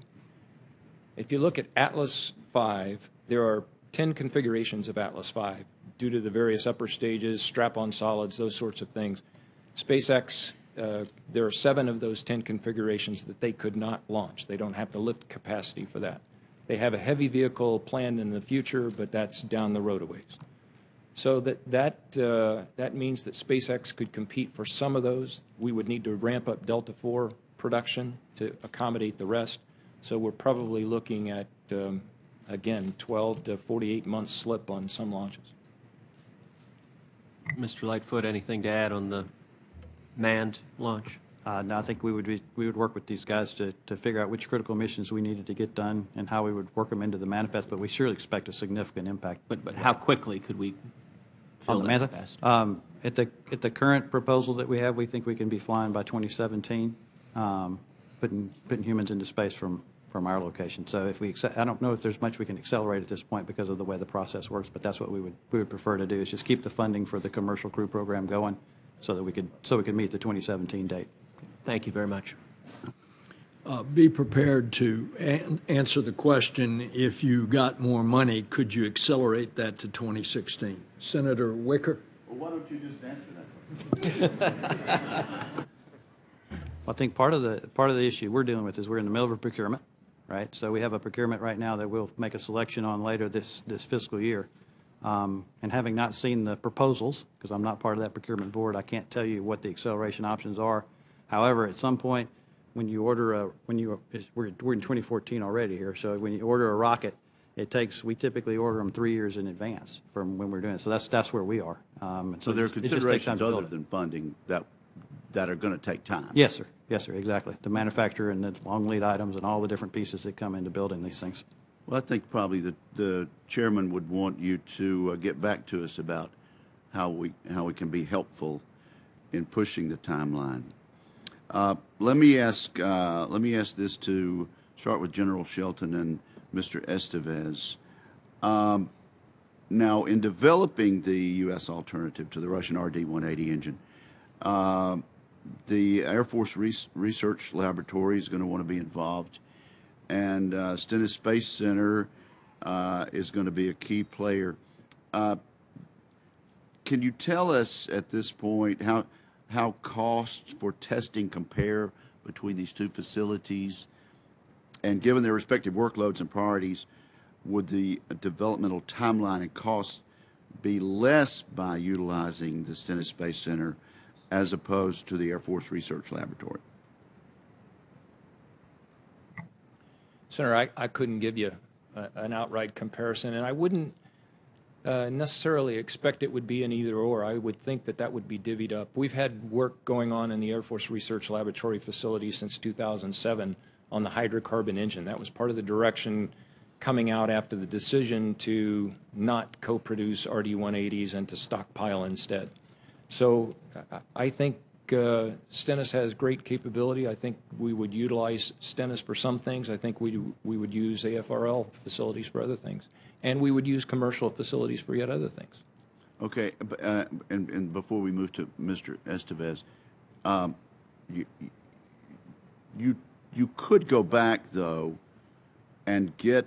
If you look at Atlas V, there are 10 configurations of Atlas V due to the various upper stages, strap-on solids, those sorts of things. SpaceX, there are 7 of those 10 configurations that they could not launch. They don't have the lift capacity for that. They have a heavy vehicle planned in the future, but that's down the road a ways. So that means that SpaceX could compete for some of those. We would need to ramp up Delta IV production to accommodate the rest. So we're probably looking at, again, 12 to 48 months slip on some launches. Mr. Lightfoot, anything to add on the manned launch? No, I think we would work with these guys to figure out which critical missions we needed to get done and how we would work them into the manifest, but we surely expect a significant impact. But how quickly could we fill that capacity? At the current proposal that we have, we think we can be flying by 2017, putting humans into space from our location. So if I don't know if there's much we can accelerate at this point because of the way the process works, but that's what we would prefer to do, is just keep the funding for the commercial crew program going so that we could meet the 2017 date. Thank you very much. Be prepared to answer the question, if you got more money, could you accelerate that to 2016? Senator Wicker? Well, why don't you just answer that question? I think part of the issue we're dealing with is we're in the middle of a procurement, right? So we have a procurement right now that we'll make a selection on later this fiscal year. And having not seen the proposals, because I'm not part of that procurement board, I can't tell you what the acceleration options are. However, at some point, when you order we're in 2014 already here, so when you order a rocket, we typically order them 3 years in advance from when we're doing it. So that's where we are. So there are considerations other than funding that are going to take time. Yes, sir. Yes, sir. Exactly. The manufacturer and the long lead items and all the different pieces that come into building these things. Well, I think probably the chairman would want you to get back to us about how we can be helpful in pushing the timeline. Let me ask this to start with General Shelton and Mr. Estevez. Now, in developing the U.S. alternative to the Russian RD-180 engine, the Air Force Research Laboratory is going to want to be involved, and Stennis Space Center is going to be a key player. Can you tell us at this point how costs for testing compare between these two facilities? And given their respective workloads and priorities, would the developmental timeline and costs be less by utilizing the Stennis Space Center as opposed to the Air Force Research Laboratory? Senator, I couldn't give you an outright comparison, and I wouldn't necessarily expect it would be an either or. I would think that would be divvied up. We've had work going on in the Air Force Research Laboratory facility since 2007 on the hydrocarbon engine. That was part of the direction coming out after the decision to not co-produce RD-180s and to stockpile instead. So I think Stennis has great capability. I think we would utilize Stennis for some things. I think we would use AFRL facilities for other things. And we would use commercial facilities for yet other things. Okay, and before we move to Mr. Estevez, you could go back, though, and get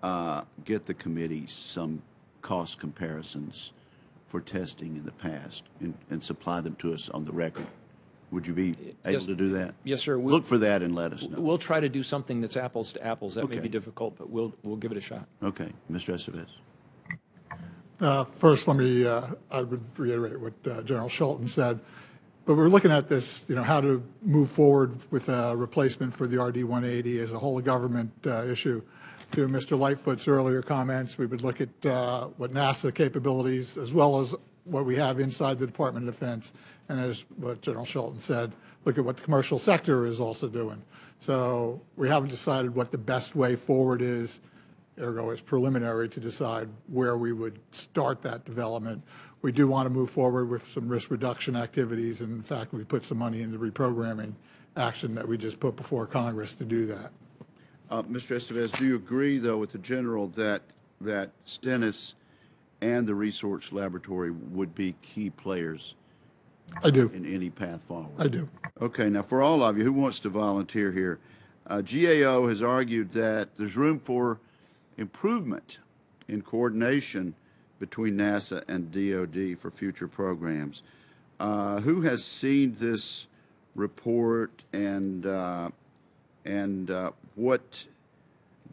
the committee some cost comparisons for testing in the past and supply them to us on the record. Would you be able to do that? Yes, sir. Look for that and let us know. We'll try to do something that's apples to apples. That may Okay. be difficult, but we'll give it a shot. Okay, Mr. Estevez. First, let me, I would reiterate what General Shelton said. But we're looking at this, how to move forward with a replacement for the RD-180 as a whole of government issue. To Mr. Lightfoot's earlier comments, we would look at what NASA capabilities, as well as what we have inside the Department of Defense, and as what General Shelton said, look at what the commercial sector is also doing. So we haven't decided what the best way forward is. Ergo, it's preliminary to decide where we would start that development. We do want to move forward with some risk reduction activities, and in fact, we put some money into reprogramming action that we just put before Congress to do that. Mr. Estevez, do you agree, though, with the General that Stennis and the Research Laboratory would be key players? I do. In any path forward? I do. Okay, now for all of you, who wants to volunteer here? GAO has argued that there's room for improvement in coordination between NASA and DoD for future programs. Who has seen this report, and what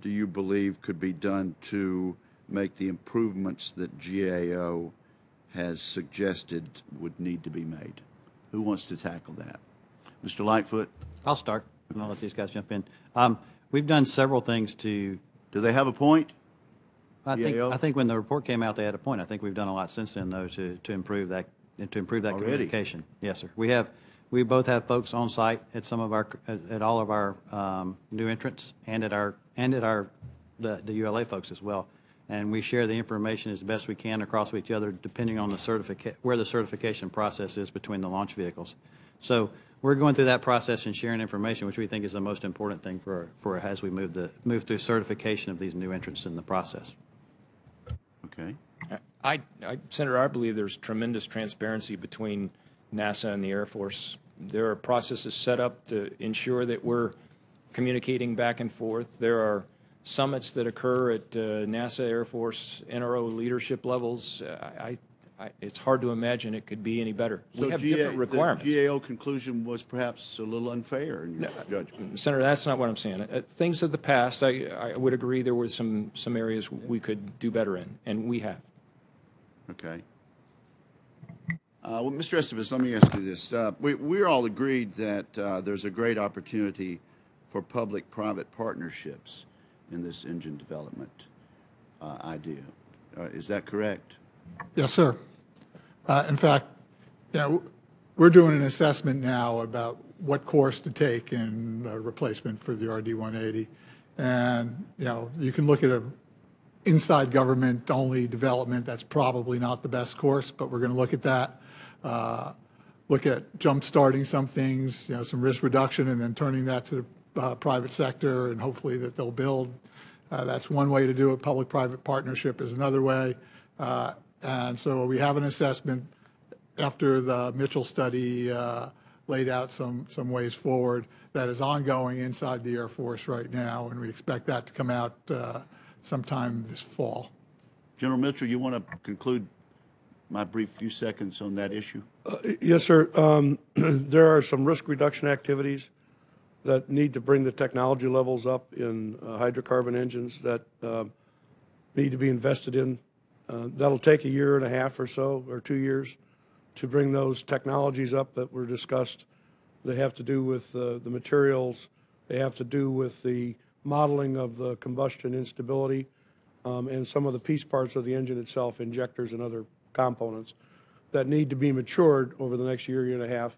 do you believe could be done to make the improvements that GAO has suggested would need to be made? Who wants to tackle that? Mr. Lightfoot? I'll start, and I'll let these guys jump in. We've done several things to... Do they have a point? I think when the report came out, they had a point. I think we've done a lot since then, though, to improve that communication. Yes, sir. We both have folks on site at all of our new entrants and at the ULA folks as well, and we share the information as best we can across each other, depending on where the certification process is between the launch vehicles. So we're going through that process and sharing information, which we think is the most important thing for as we move through certification of these new entrants in the process. Okay. Senator, I believe there's tremendous transparency between NASA and the Air Force. There are processes set up to ensure that we're communicating back and forth. There are summits that occur at NASA, Air Force, NRO leadership levels. It's hard to imagine it could be any better. So we have different requirements. The GAO conclusion was perhaps a little unfair in your judgment. Senator, that's not what I'm saying. Things of the past, I would agree there were some areas we could do better in, and we have. Okay. Well, Mr. Estevez, let me ask you this. We're all agreed that there's a great opportunity for public-private partnerships in this engine development idea. Is that correct? Yes, sir. In fact, we're doing an assessment now about what course to take in replacement for the RD-180. And, you can look at a inside government only development. That's probably not the best course, but we're going to look at that. Look at jump-starting some things, some risk reduction, and then turning that to the private sector, and hopefully that they'll build. That's one way to do it. Public-private partnership is another way. And so we have an assessment after the Mitchell study laid out some ways forward that is ongoing inside the Air Force right now, and we expect that to come out sometime this fall. General Mitchell, you want to conclude my brief few seconds on that issue? Yes, sir. There are some risk reduction activities that need to bring the technology levels up in hydrocarbon engines that need to be invested in. That'll take a year and a half or so, or 2 years, to bring those technologies up that were discussed. They have to do with the materials. They have to do with the modeling of the combustion instability and some of the piece parts of the engine itself, injectors and other components that need to be matured over the next year and a half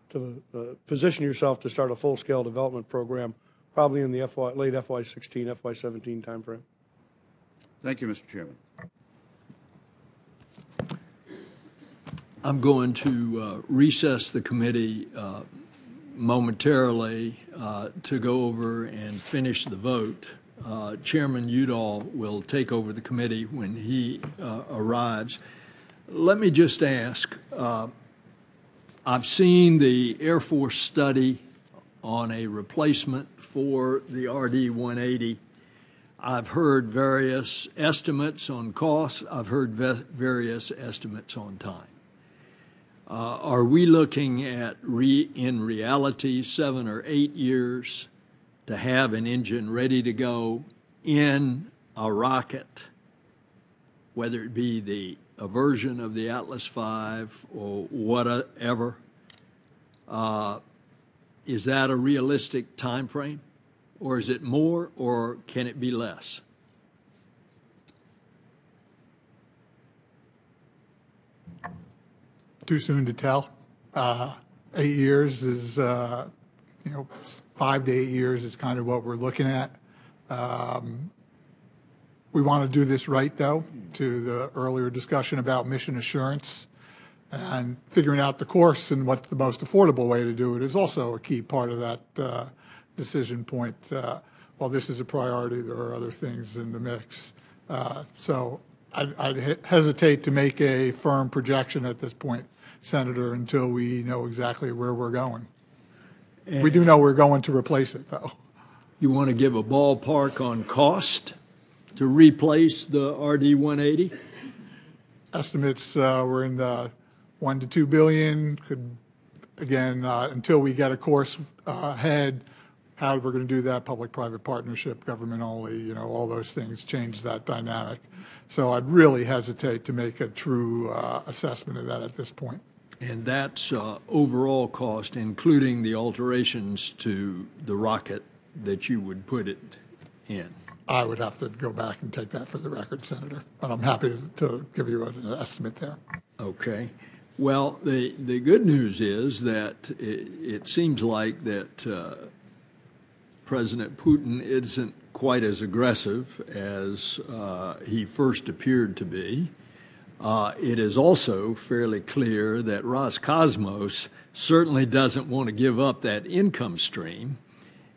to position yourself to start a full-scale development program, probably in the late FY16, FY17 timeframe. Thank you, Mr. Chairman. I'm going to recess the committee momentarily to go over and finish the vote. Chairman Udall will take over the committee when he arrives. Let me just ask, I've seen the Air Force study on a replacement for the RD-180. I've heard various estimates on costs. I've heard various estimates on time. Are we looking at, in reality, 7 or 8 years to have an engine ready to go in a rocket, whether it be a version of the Atlas V or whatever? Is that a realistic time frame? Or is it more, or can it be less? Too soon to tell. 8 years is, 5 to 8 years is kind of what we're looking at. We want to do this right, though, to the earlier discussion about mission assurance, and figuring out the course and what's the most affordable way to do it is also a key part of that decision point. While this is a priority, there are other things in the mix. So I'd hesitate to make a firm projection at this point, Senator, until we know exactly where we're going. We do know we're going to replace it, though. You want to give a ballpark on cost to replace the RD-180? Estimates were in the $1 to $2 billion. Could, again, until we get a course ahead, how we're going to do that, public-private partnership, government only, all those things change that dynamic. So I'd really hesitate to make a true assessment of that at this point. And that's overall cost, including the alterations to the rocket that you would put it in. I would have to go back and take that for the record, Senator, but I'm happy to give you an estimate there. Okay. Well, the good news is that it seems like that President Putin isn't quite as aggressive as he first appeared to be. It is also fairly clear that Roscosmos certainly doesn't want to give up that income stream,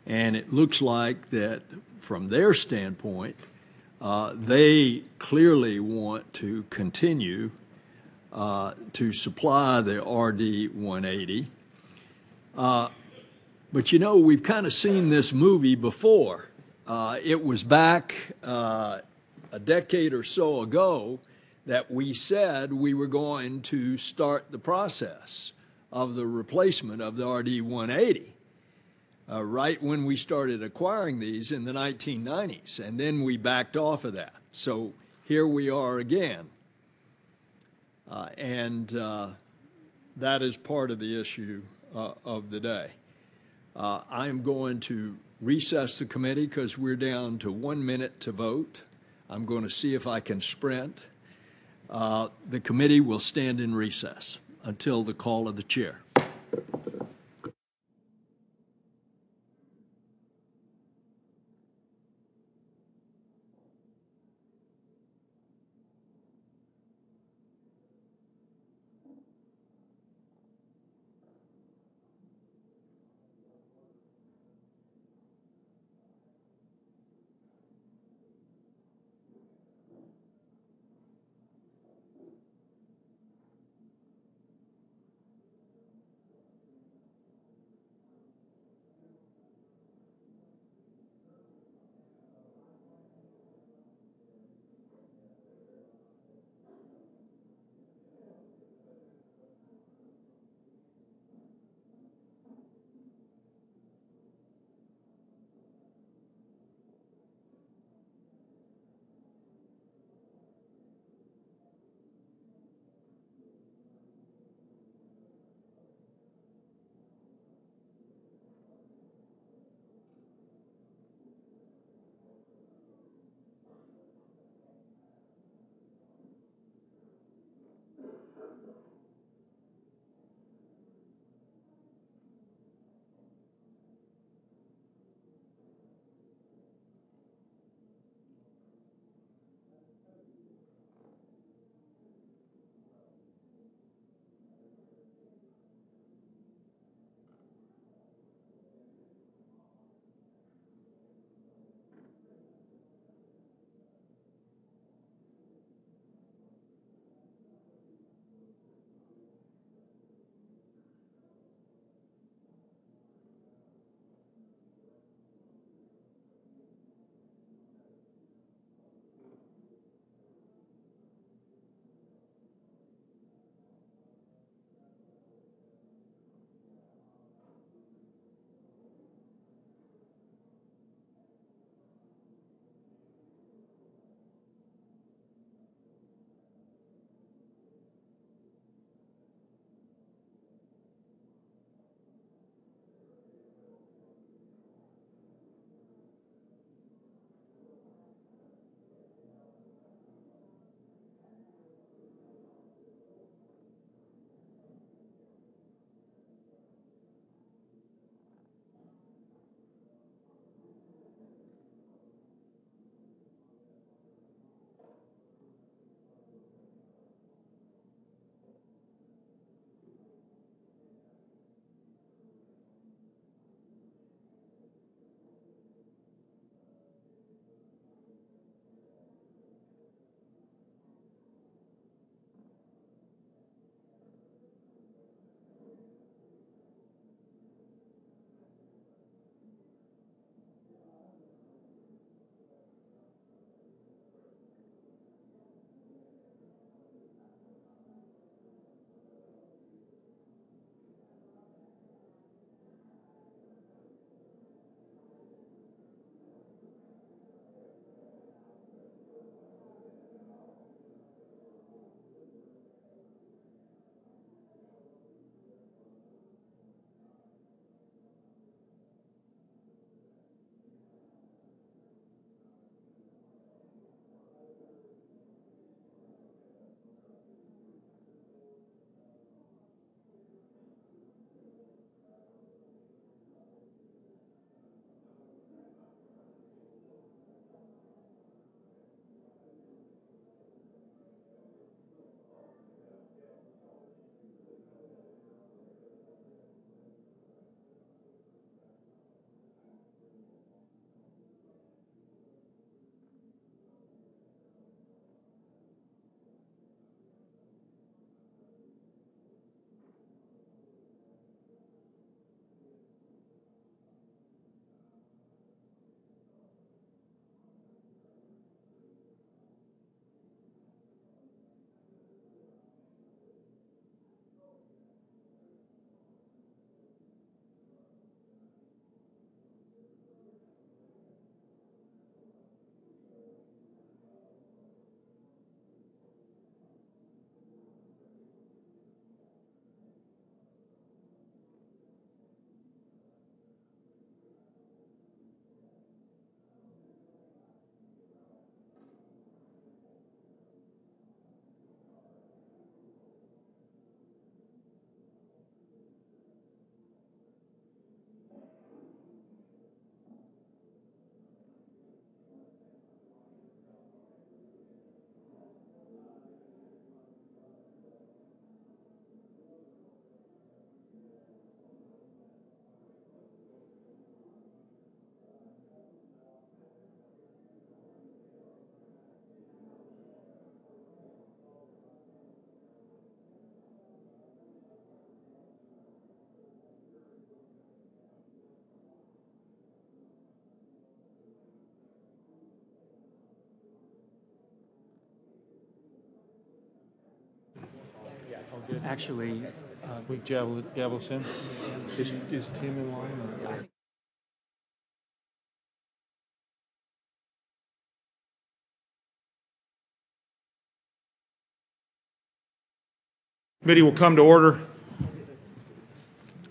and it looks like that from their standpoint, they clearly want to continue to supply the RD-180. But we've kind of seen this movie before. It was back a decade or so ago that we said we were going to start the process of the replacement of the RD-180 right when we started acquiring these in the 1990s, and then we backed off of that. So here we are again. And that is part of the issue of the day. I am going to recess the committee because we're down to 1 minute to vote. I'm going to see if I can sprint. The committee will stand in recess until the call of the chair. Actually, We gavel us in. Is Tim in line? Or? Committee will come to order.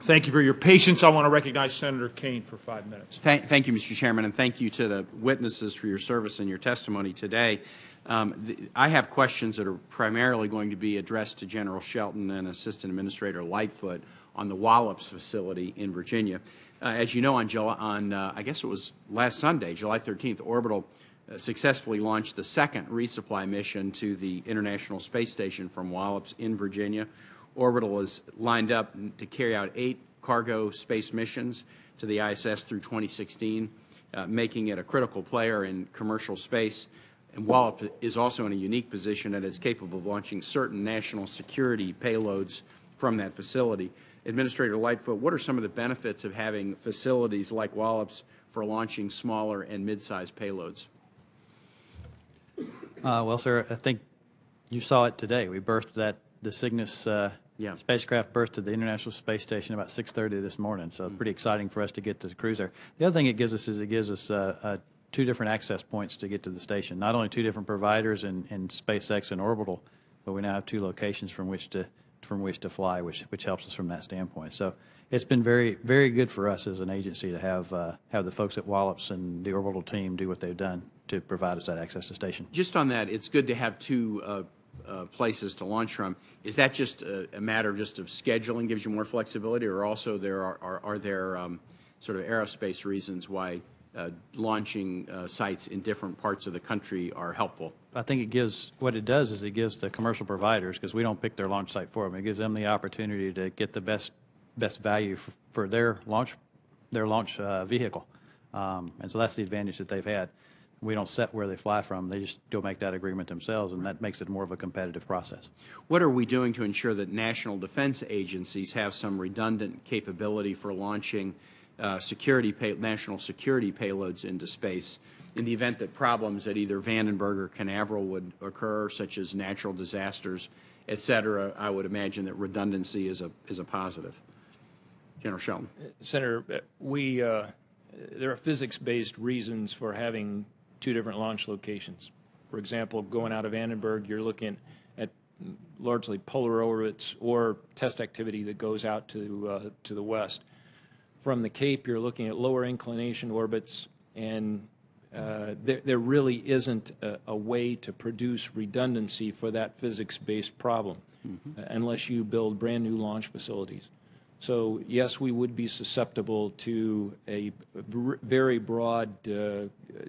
Thank you for your patience. I want to recognize Senator Kane for 5 minutes. thank you, Mr. Chairman, and thank you to the witnesses for your service and your testimony today. I have questions that are primarily going to be addressed to General Shelton and Assistant Administrator Lightfoot on the Wallops facility in Virginia. As you know, I guess it was last Sunday, July 13th, Orbital successfully launched the second resupply mission to the International Space Station from Wallops in Virginia. Orbital is lined up to carry out 8 cargo space missions to the ISS through 2016, making it a critical player in commercial space. And Wallops is also in a unique position that it's capable of launching certain national security payloads from that facility. Administrator Lightfoot, what are some of the benefits of having facilities like Wallops for launching smaller and mid-sized payloads? Well, sir, I think you saw it today. We berthed the Cygnus spacecraft berthed to the International Space Station about 6:30 this morning, so pretty exciting for us to get to the cruiser. The other thing it gives us is it gives us 2 different access points to get to the station. Not only 2 different providers in SpaceX and Orbital, but we now have 2 locations from which to fly, which helps us from that standpoint. So it's been very, very good for us as an agency to have the folks at Wallops and the Orbital team do what they've done to provide us that access to station. Just on that, it's good to have 2 places to launch from. Is that just a matter of scheduling gives you more flexibility, or also are there sort of aerospace reasons why launching sites in different parts of the country are helpful? I think it gives, what it does is it gives the commercial providers, because we don't pick their launch site for them, it gives them the opportunity to get the best value for their launch vehicle. And so that's the advantage that they've had. We don't set where they fly from. They just go make that agreement themselves, and that makes it more of a competitive process. What are we doing to ensure that national defense agencies have some redundant capability for launching national security payloads into space in the event that problems at either Vandenberg or Canaveral would occur, such as natural disasters, et cetera? I would imagine that redundancy is a positive. General Shelton. Senator, there are physics-based reasons for having 2 different launch locations. For example, going out of Vandenberg, you're looking at largely polar orbits or test activity that goes out to the west. From the Cape, you're looking at lower inclination orbits, and there really isn't a way to produce redundancy for that physics-based problem unless you build brand new launch facilities. So yes, we would be susceptible to a very broad,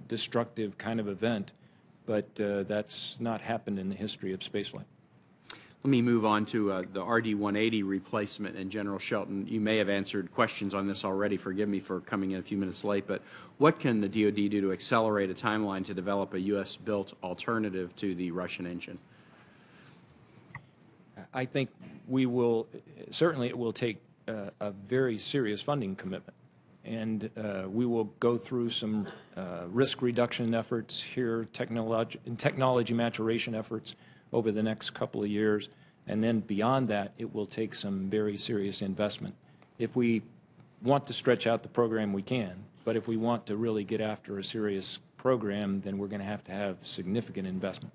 destructive kind of event, but that's not happened in the history of spaceflight. Let me move on to the RD-180 replacement. And General Shelton, you may have answered questions on this already. Forgive me for coming in a few minutes late, but what can the DoD do to accelerate a timeline to develop a U.S.-built alternative to the Russian engine? I think we will, certainly it will take a very serious funding commitment. And we will go through some risk reduction efforts here, technology maturation efforts over the next couple of years. And then beyond that, it will take some very serious investment. If we want to stretch out the program, we can. But if we want to really get after a serious program, then we're going to have significant investment.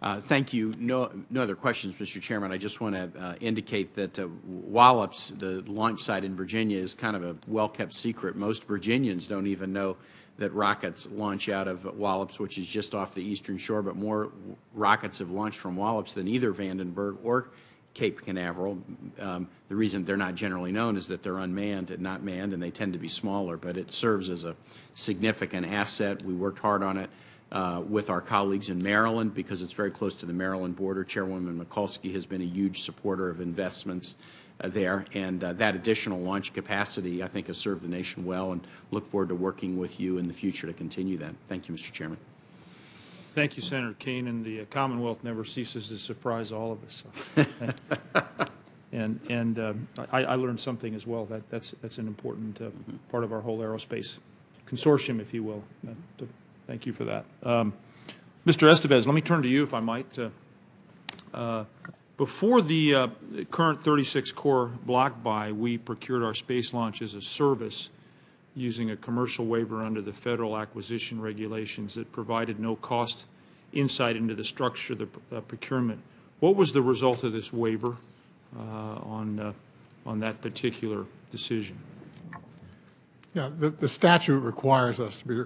Thank you. No other questions, Mr. Chairman. I just want to indicate that Wallops, the launch site in Virginia, is kind of a well-kept secret. Most Virginians don't even know that rockets launch out of Wallops, which is just off the eastern shore, but more rockets have launched from Wallops than either Vandenberg or Cape Canaveral. The reason they're not generally known is that they're unmanned and not manned, and they tend to be smaller, but it serves as a significant asset. We worked hard on it with our colleagues in Maryland because it's very close to the Maryland border. Chairwoman Mikulski has been a huge supporter of investments there, and that additional launch capacity, I think, has served the nation well, and look forward to working with you in the future to continue that. Thank you, Mr. Chairman. Thank you, Senator Kane, and the Commonwealth never ceases to surprise all of us. So. I learned something as well. That's an important part of our whole aerospace consortium, if you will. Thank you for that. Mr. Estevez, let me turn to you, if I might. Before the current 36-core block buy, we procured our space launch as a service using a commercial waiver under the federal acquisition regulations that provided no cost insight into the structure of the procurement. What was the result of this waiver on that particular decision? Yeah, the statute requires us to be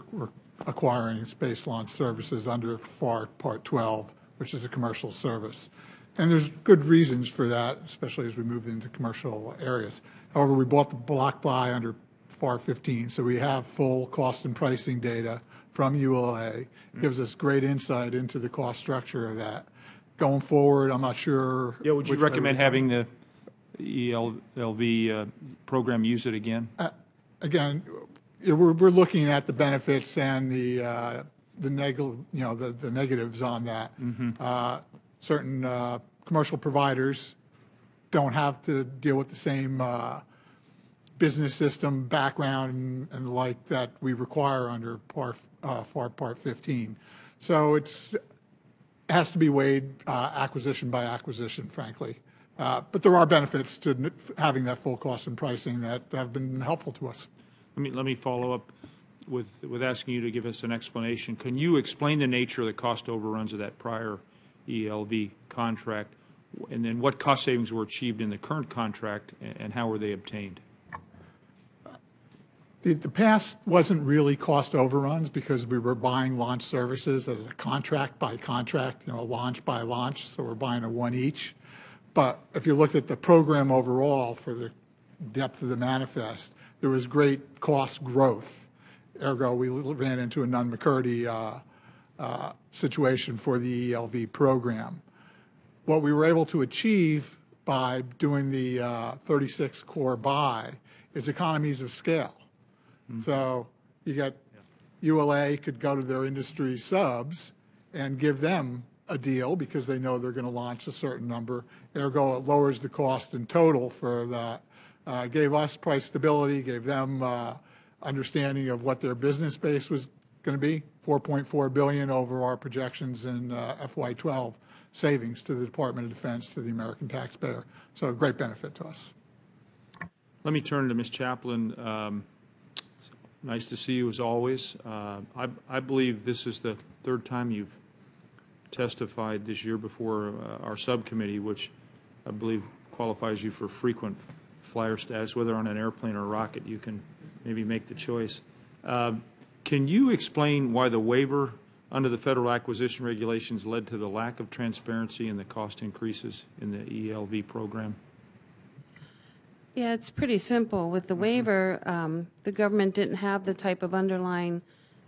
acquiring space launch services under FAR Part 12, which is a commercial service. And there's good reasons for that, especially as we move into commercial areas. However, we bought the block buy under FAR 15, so we have full cost and pricing data from ULA. Gives us great insight into the cost structure of that. Going forward, I'm not sure. Yeah, would you recommend having the ELV program use it again? Again, we're looking at the benefits and the negatives on that. Certain commercial providers don't have to deal with the same business system background and the like that we require under FAR Part 15. So it has to be weighed acquisition by acquisition, frankly. But there are benefits to having that full cost and pricing that have been helpful to us. Let me follow up with asking you to give us an explanation. Can you explain the nature of the cost overruns of that prior ELV contract, and then what cost savings were achieved in the current contract, and how were they obtained? The past wasn't really cost overruns because we were buying launch services as a contract by contract, launch by launch, so we're buying a one each. But if you look at the program overall for the depth of the manifest, there was great cost growth. Ergo, we ran into a Nunn-McCurdy situation for the ELV program. What we were able to achieve by doing the 36-core buy is economies of scale. So you got ULA could go to their industry subs and give them a deal because they know they're going to launch a certain number. Ergo, it lowers the cost in total for that. Gave us price stability, gave them understanding of what their business base was going to be, $4.4 billion over our projections in FY12 savings to the Department of Defense, to the American taxpayer. So a great benefit to us. Let me turn to Ms. Chaplin. Nice to see you as always. I believe this is the third time you've testified this year before our subcommittee, which I believe qualifies you for frequent flyer status, whether on an airplane or a rocket. You can maybe make the choice. Can you explain why the waiver under the federal acquisition regulations led to the lack of transparency and the cost increases in the ELV program? Yeah, it's pretty simple. With the waiver, the government didn't have the type of underlying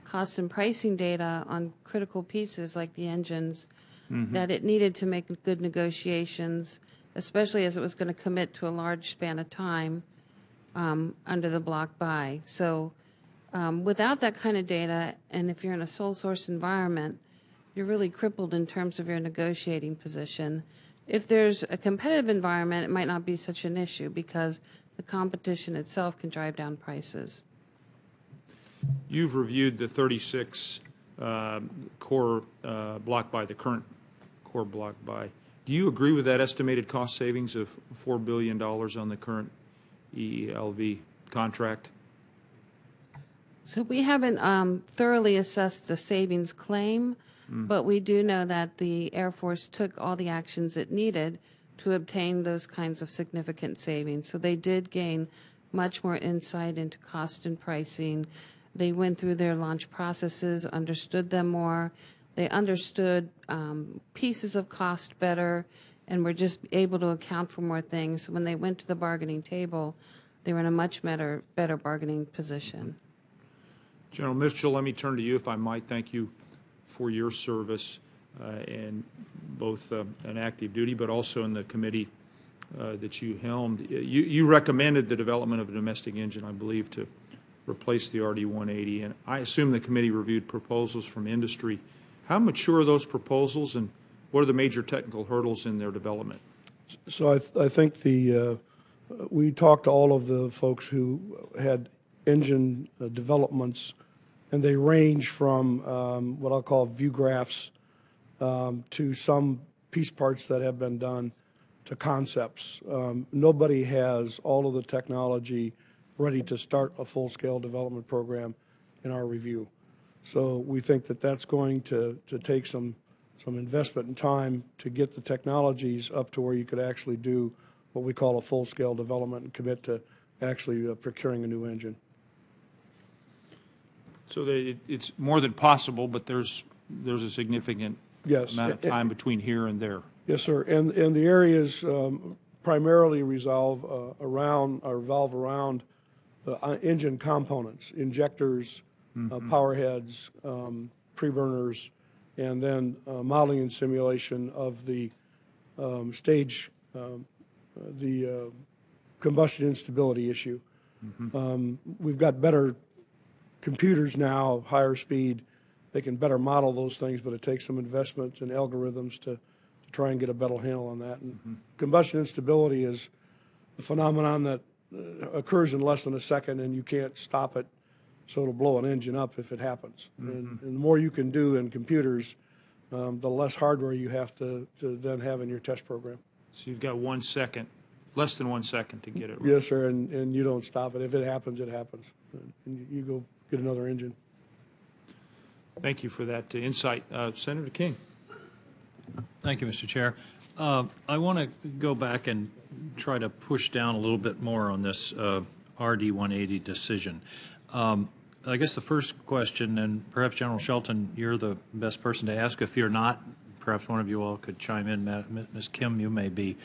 cost and pricing data on critical pieces like the engines that it needed to make good negotiations, especially as it was going to commit to a large span of time under the block buy. So without that kind of data, and if you're in a sole source environment, you're really crippled in terms of your negotiating position. If there's a competitive environment, it might not be such an issue because the competition itself can drive down prices. You've reviewed the 36 core block buy, the current core block buy. Do you agree with that estimated cost savings of $4 billion on the current ELV contract? So we haven't thoroughly assessed the savings claim, but we do know that the Air Force took all the actions it needed to obtain those kinds of significant savings. So they did gain much more insight into cost and pricing. They went through their launch processes, understood them more. They understood pieces of cost better and were just able to account for more things. So when they went to the bargaining table, they were in a much better bargaining position. General Mitchell, let me turn to you, if I might. Thank you for your service and both an active duty, but also in the committee that you helmed. You recommended the development of a domestic engine, I believe, to replace the RD-180, and I assume the committee reviewed proposals from industry. How mature are those proposals, and what are the major technical hurdles in their development? So I think we talked to all of the folks who had engine developments, and they range from what I'll call view graphs to some piece parts that have been done. to concepts. Nobody has all of the technology ready to start a full-scale development program in our review. So we think that that's going to take some investment and time to get the technologies up to where you could actually do what we call a full-scale development and commit to actually procuring a new engine. So it's more than possible, but there's a significant amount of time between here and there. Yes, sir. And the areas primarily revolve around the engine components, injectors, power heads, pre-burners, and then modeling and simulation of the the combustion instability issue. We've got better computers now, higher speed. They can better model those things, but it takes some investment in algorithms to try and get a better handle on that. And combustion instability is a phenomenon that occurs in less than a second, and you can't stop it, so it'll blow an engine up if it happens. And the more you can do in computers, the less hardware you have to then have in your test program. So you've got 1 second, less than 1 second to get it right. Yes, sir, and you don't stop it. If it happens, it happens. And you go get another engine. Thank you for that insight. Senator King. Thank you, Mr. Chair. I want to go back and try to push down a little bit more on this RD 180 decision. I guess the first question, and perhaps General Shelton, you're the best person to ask. If you're not, perhaps one of you all could chime in. Ms. Kim, you may be.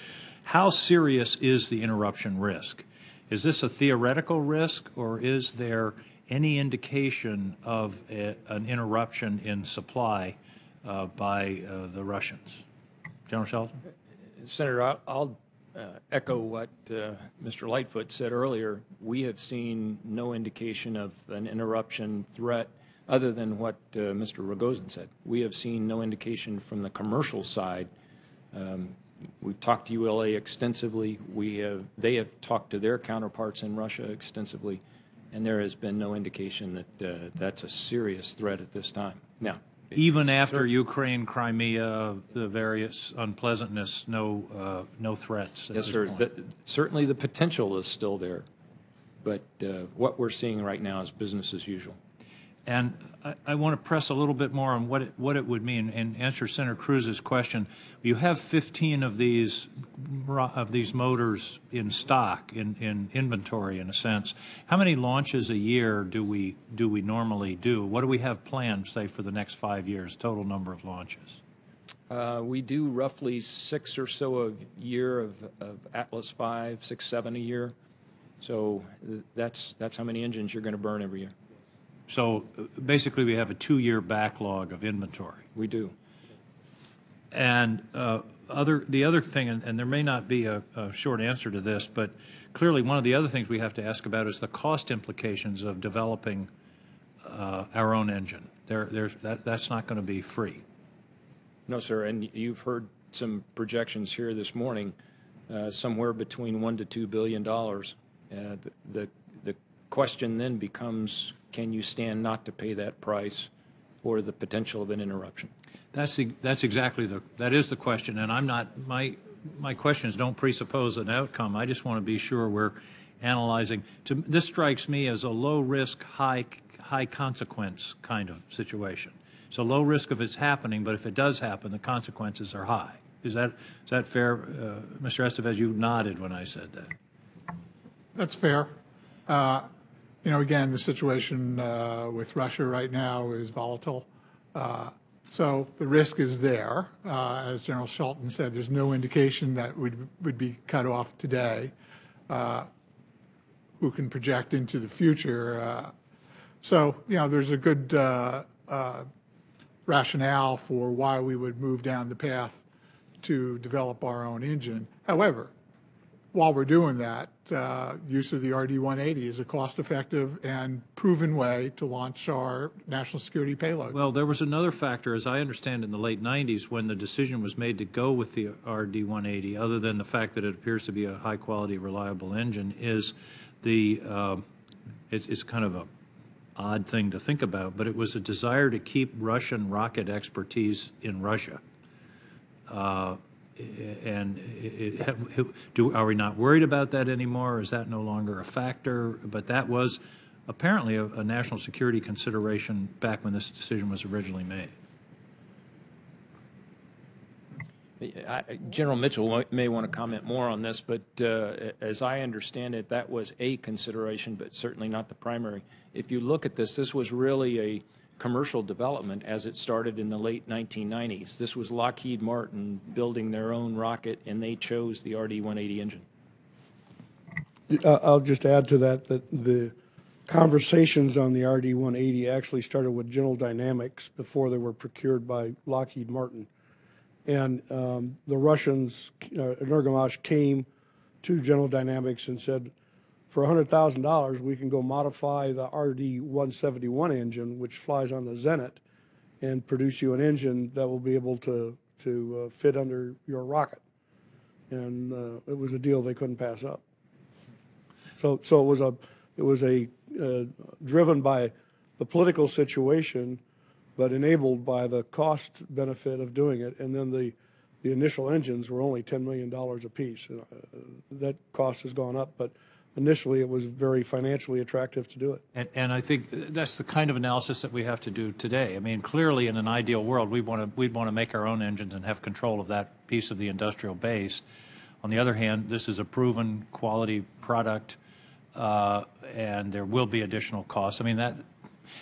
How serious is the interruption risk? Is this a theoretical risk, or is there any indication of an interruption in supply by the Russians? General Shelton? Senator, I'll echo what Mr. Lightfoot said earlier. We have seen no indication of an interruption threat other than what Mr. Rogozin said. We have seen no indication from the commercial side. We've talked to ULA extensively. They have talked to their counterparts in Russia extensively, and there has been no indication that that's a serious threat at this time. Now, even after Ukraine, Crimea, the various unpleasantness, no threats. Yes, sir. Certainly the potential is still there, but what we're seeing right now is business as usual. And I want to press a little bit more on what it would mean and answer Senator Cruz's question. You have 15 of these motors in stock, in inventory, in a sense. How many launches a year do we normally do? What do we have planned, say, for the next 5 years? Total number of launches. We do roughly 6 or so a year of Atlas V, 6, 7 a year. So that's how many engines you're going to burn every year. So basically we have a 2-year backlog of inventory. We do. And the other thing, and there may not be a short answer to this, but clearly one of the other things we have to ask about is the cost implications of developing our own engine. That's not going to be free. No, sir, and you've heard some projections here this morning, somewhere between $1 to $2 billion. The question then becomes, can you stand not to pay that price for the potential of an interruption? That is the question, and I'm not, my questions don't presuppose an outcome. I just want to be sure we're analyzing. This strikes me as a low risk, high consequence kind of situation. So low risk if it's happening, but if it does happen, the consequences are high. Is that fair? Mr. Estevez, you nodded when I said that. That's fair. Again, the situation with Russia right now is volatile. So the risk is there. As General Shelton said, there's no indication that would be cut off today. Who can project into the future? So, there's a good rationale for why we would move down the path to develop our own engine. However, while we're doing that, use of the RD-180 is a cost-effective and proven way to launch our national security payload. Well, there was another factor, as I understand, in the late 90s when the decision was made to go with the RD-180, other than the fact that it appears to be a high-quality, reliable engine, is it's kind of an odd thing to think about, but it was a desire to keep Russian rocket expertise in Russia. are we not worried about that anymore? Is that no longer a factor? But that was apparently a national security consideration back when this decision was originally made. General Mitchell may want to comment more on this, but as I understand it, that was a consideration, but certainly not the primary. If you look at this, this was really a commercial development as it started in the late 1990s. This was Lockheed Martin building their own rocket, and they chose the RD-180 engine. I'll just add to that the conversations on the RD-180 actually started with General Dynamics before they were procured by Lockheed Martin. And the Russians, Energomash, came to General Dynamics and said, for $100,000, we can go modify the RD-171 engine, which flies on the Zenit, and produce you an engine that will be able to fit under your rocket. And it was a deal they couldn't pass up. So it was a driven by the political situation, but enabled by the cost benefit of doing it. And then the initial engines were only $10 million a piece. That cost has gone up, but initially it was very financially attractive to do it. And I think that's the kind of analysis that we have to do today. I mean, clearly in an ideal world, we'd want to make our own engines and have control of that piece of the industrial base. On the other hand, this is a proven quality product, and there will be additional costs. I mean, that.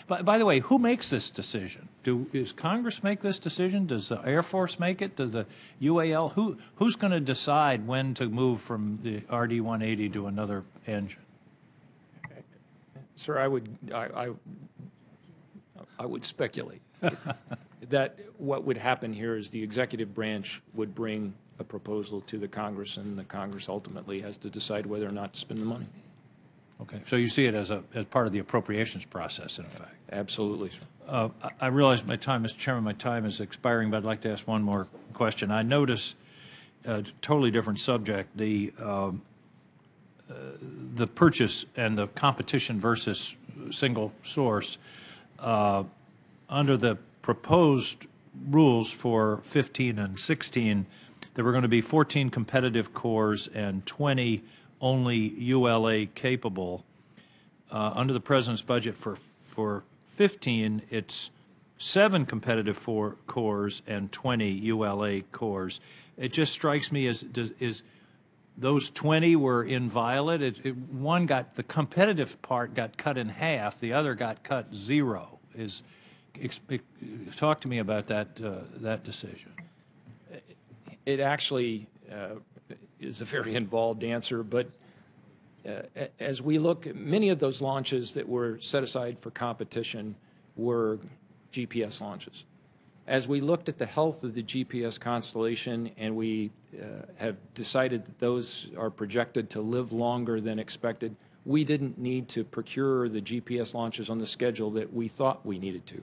By the way, who makes this decision? Does Congress make this decision? Does the Air Force make it? Does the UAL? Who's going to decide when to move from the RD-180 to another engine? Sir, I would speculate that what would happen here is the executive branch would bring a proposal to the Congress, and the Congress ultimately has to decide whether or not to spend the money. Okay, so you see it as part of the appropriations process, in effect. Absolutely, sir. I realize my time, Mr. Chairman, my time is expiring, but I'd like to ask one more question. I notice a totally different subject, the purchase and the competition versus single source. Under the proposed rules for 15 and 16, there were going to be 14 competitive cores and 20 only ULA capable. Under the President's budget for 15, it's 7 competitive cores and 20 ULA cores. It just strikes me as those 20 were inviolate. One got, the competitive part got cut in half, the other got cut 0. Talk to me about that decision. It actually is a very involved answer, but as we look, many of those launches that were set aside for competition were GPS launches. As we looked at the health of the GPS constellation and we have decided that those are projected to live longer than expected, we didn't need to procure the GPS launches on the schedule that we thought we needed to.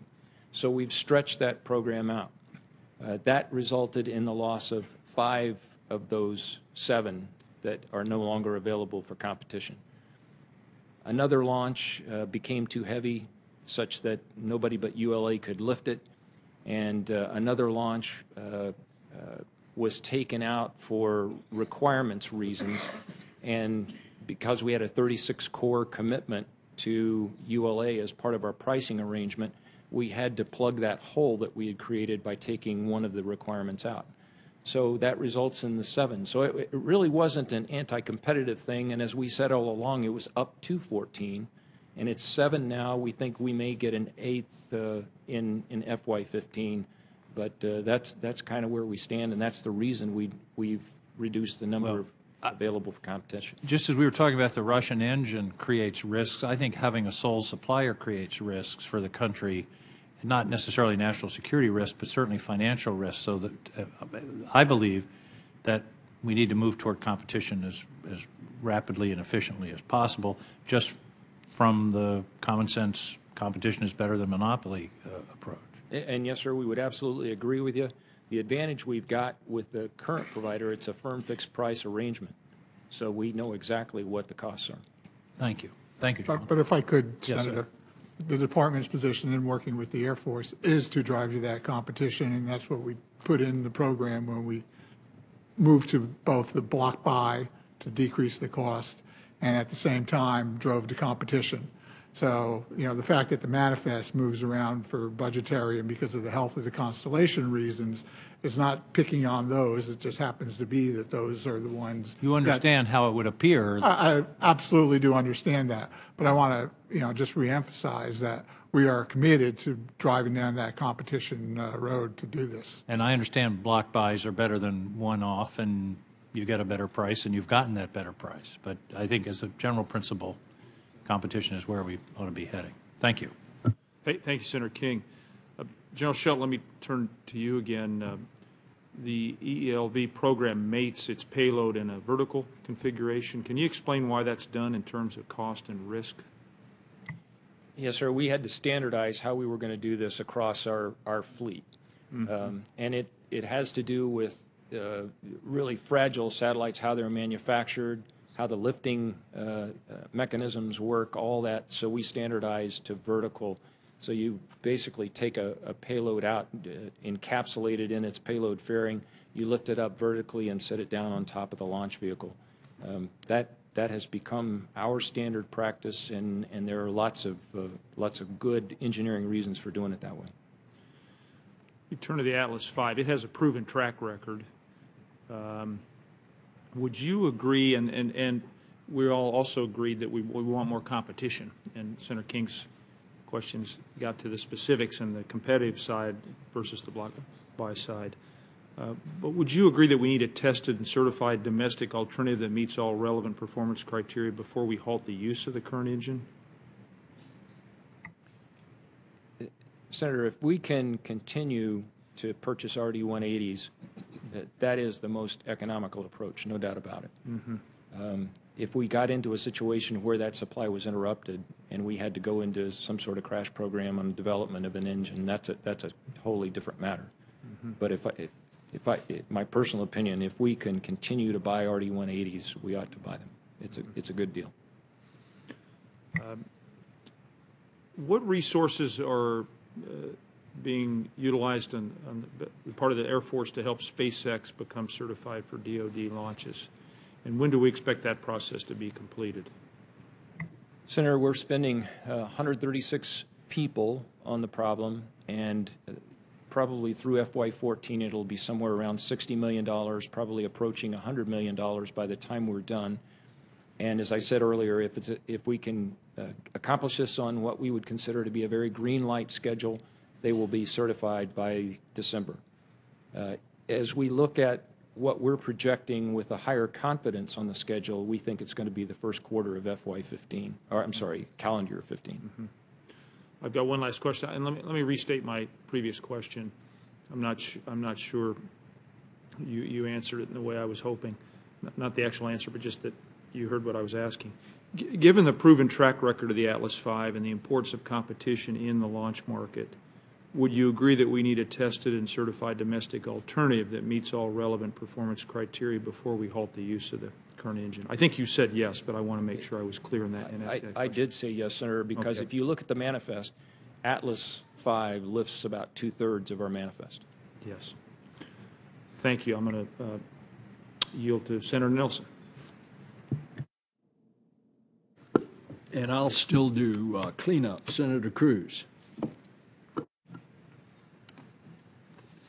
So we've stretched that program out. That resulted in the loss of 5 of those 7 that are no longer available for competition. Another launch became too heavy such that nobody but ULA could lift it, and another launch was taken out for requirements reasons, and because we had a 36-core commitment to ULA as part of our pricing arrangement, we had to plug that hole that we had created by taking one of the requirements out. So that results in the 7. So it really wasn't an anti-competitive thing, and as we said all along, it was up to 14, and it's 7 now. We think we may get an 8th in FY15, but that's kind of where we stand, and that's the reason we've reduced the number available for competition. Just as we were talking about the Russian engine creates risks, I think having a sole supplier creates risks for the country. Not necessarily national security risk, but certainly financial risk. So that I believe that we need to move toward competition as rapidly and efficiently as possible, just from the common sense competition is better than monopoly approach. And yes, sir, we would absolutely agree with you. The advantage we've got with the current provider, it's a firm fixed price arrangement. So we know exactly what the costs are. Thank you. Thank you, John. But if I could, Yes, Senator. sir. The Department's position in working with the Air Force is to drive to that competition, and that's what we put in the program when we moved to both the block buy to decrease the cost, and at the same time drove to competition. So, the fact that the manifest moves around for budgetary and because of the health of the constellation reasons is not picking on those. It just happens to be that those are the ones. You understand how it would appear. I absolutely do understand that. But I want to, just reemphasize that we are committed to driving down that competition road to do this. And I understand block buys are better than one-off, and you get a better price, and you've gotten that better price. But I think as a general principle, competition is where we ought to be heading. Thank you. Thank you, Senator King. General Shelton, let me turn to you again. The EELV program mates its payload in a vertical configuration. Can you explain why that's done in terms of cost and risk? Yes, sir. We had to standardize how we were going to do this across our fleet. Mm-hmm. And it has to do with really fragile satellites, how they're manufactured, how the lifting mechanisms work, all that. So we standardized to vertical. So you basically take a payload out, encapsulate it in its payload fairing, you lift it up vertically and set it down on top of the launch vehicle. That has become our standard practice, and there are lots of good engineering reasons for doing it that way. You turn to the Atlas V. It has a proven track record. Would you agree, and we all also agreed that we want more competition, and Senator King's questions got to the specifics and the competitive side versus the block buy side. But would you agree that we need a tested and certified domestic alternative that meets all relevant performance criteria before we halt the use of the current engine? Senator, if we can continue to purchase RD-180s, that is the most economical approach, no doubt about it. Mm-hmm. If we got into a situation where that supply was interrupted and we had to go into some sort of crash program on the development of an engine, that's a wholly different matter. Mm-hmm. But my personal opinion, if we can continue to buy RD-180s, we ought to buy them. It's a good deal. What resources are being utilized on the part of the Air Force to help SpaceX become certified for DoD launches? And when do we expect that process to be completed? Senator, we're spending 136 people on the problem, and probably through FY14 it'll be somewhere around $60 million, probably approaching $100 million by the time we're done. And as I said earlier, if we can accomplish this on what we would consider to be a very green light schedule, they will be certified by December. As we look at what we're projecting with a higher confidence on the schedule, we think it's going to be the first quarter of FY15, or I'm sorry, calendar year 15. Mm-hmm. I've got one last question, and let me restate my previous question. I'm not sure you answered it in the way I was hoping, not the actual answer, but just that you heard what I was asking. Given the proven track record of the Atlas V and the importance of competition in the launch market, would you agree that we need a tested and certified domestic alternative that meets all relevant performance criteria before we halt the use of the current engine? I think you said yes, but I want to make sure I was clear in that. I did say yes, Senator, because okay. If you look at the manifest, Atlas V lifts about 2/3 of our manifest. Yes. Thank you. I'm going to yield to Senator Nelson. And I'll still do cleanup. Senator Cruz.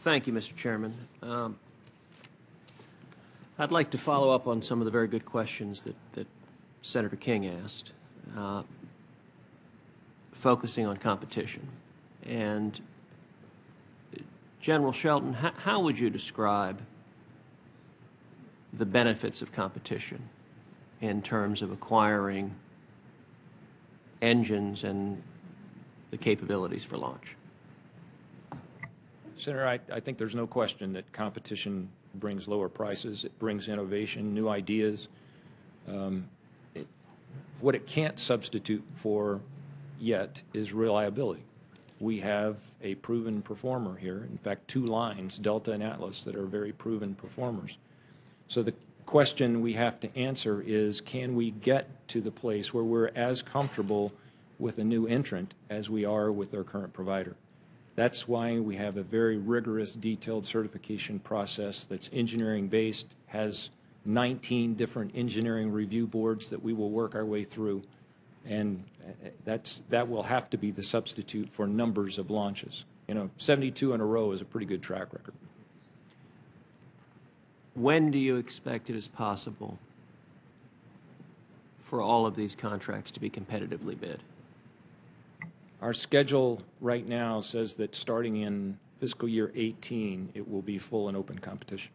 Thank you, Mr. Chairman. I'd like to follow up on some of the very good questions that Senator King asked, focusing on competition. And General Shelton, how would you describe the benefits of competition in terms of acquiring engines and the capabilities for launch? Senator, I think there's no question that competition brings lower prices. It brings innovation, new ideas. What it can't substitute for yet is reliability. We have a proven performer here. In fact, 2 lines, Delta and Atlas, that are very proven performers. So the question we have to answer is, can we get to the place where we're as comfortable with a new entrant as we are with our current provider? That's why we have a very rigorous, detailed certification process that's engineering-based, has 19 different engineering review boards that we will work our way through, and that will have to be the substitute for numbers of launches. 72 in a row is a pretty good track record. When do you expect it is possible for all of these contracts to be competitively bid? Our schedule right now says that starting in fiscal year 18, it will be full and open competition.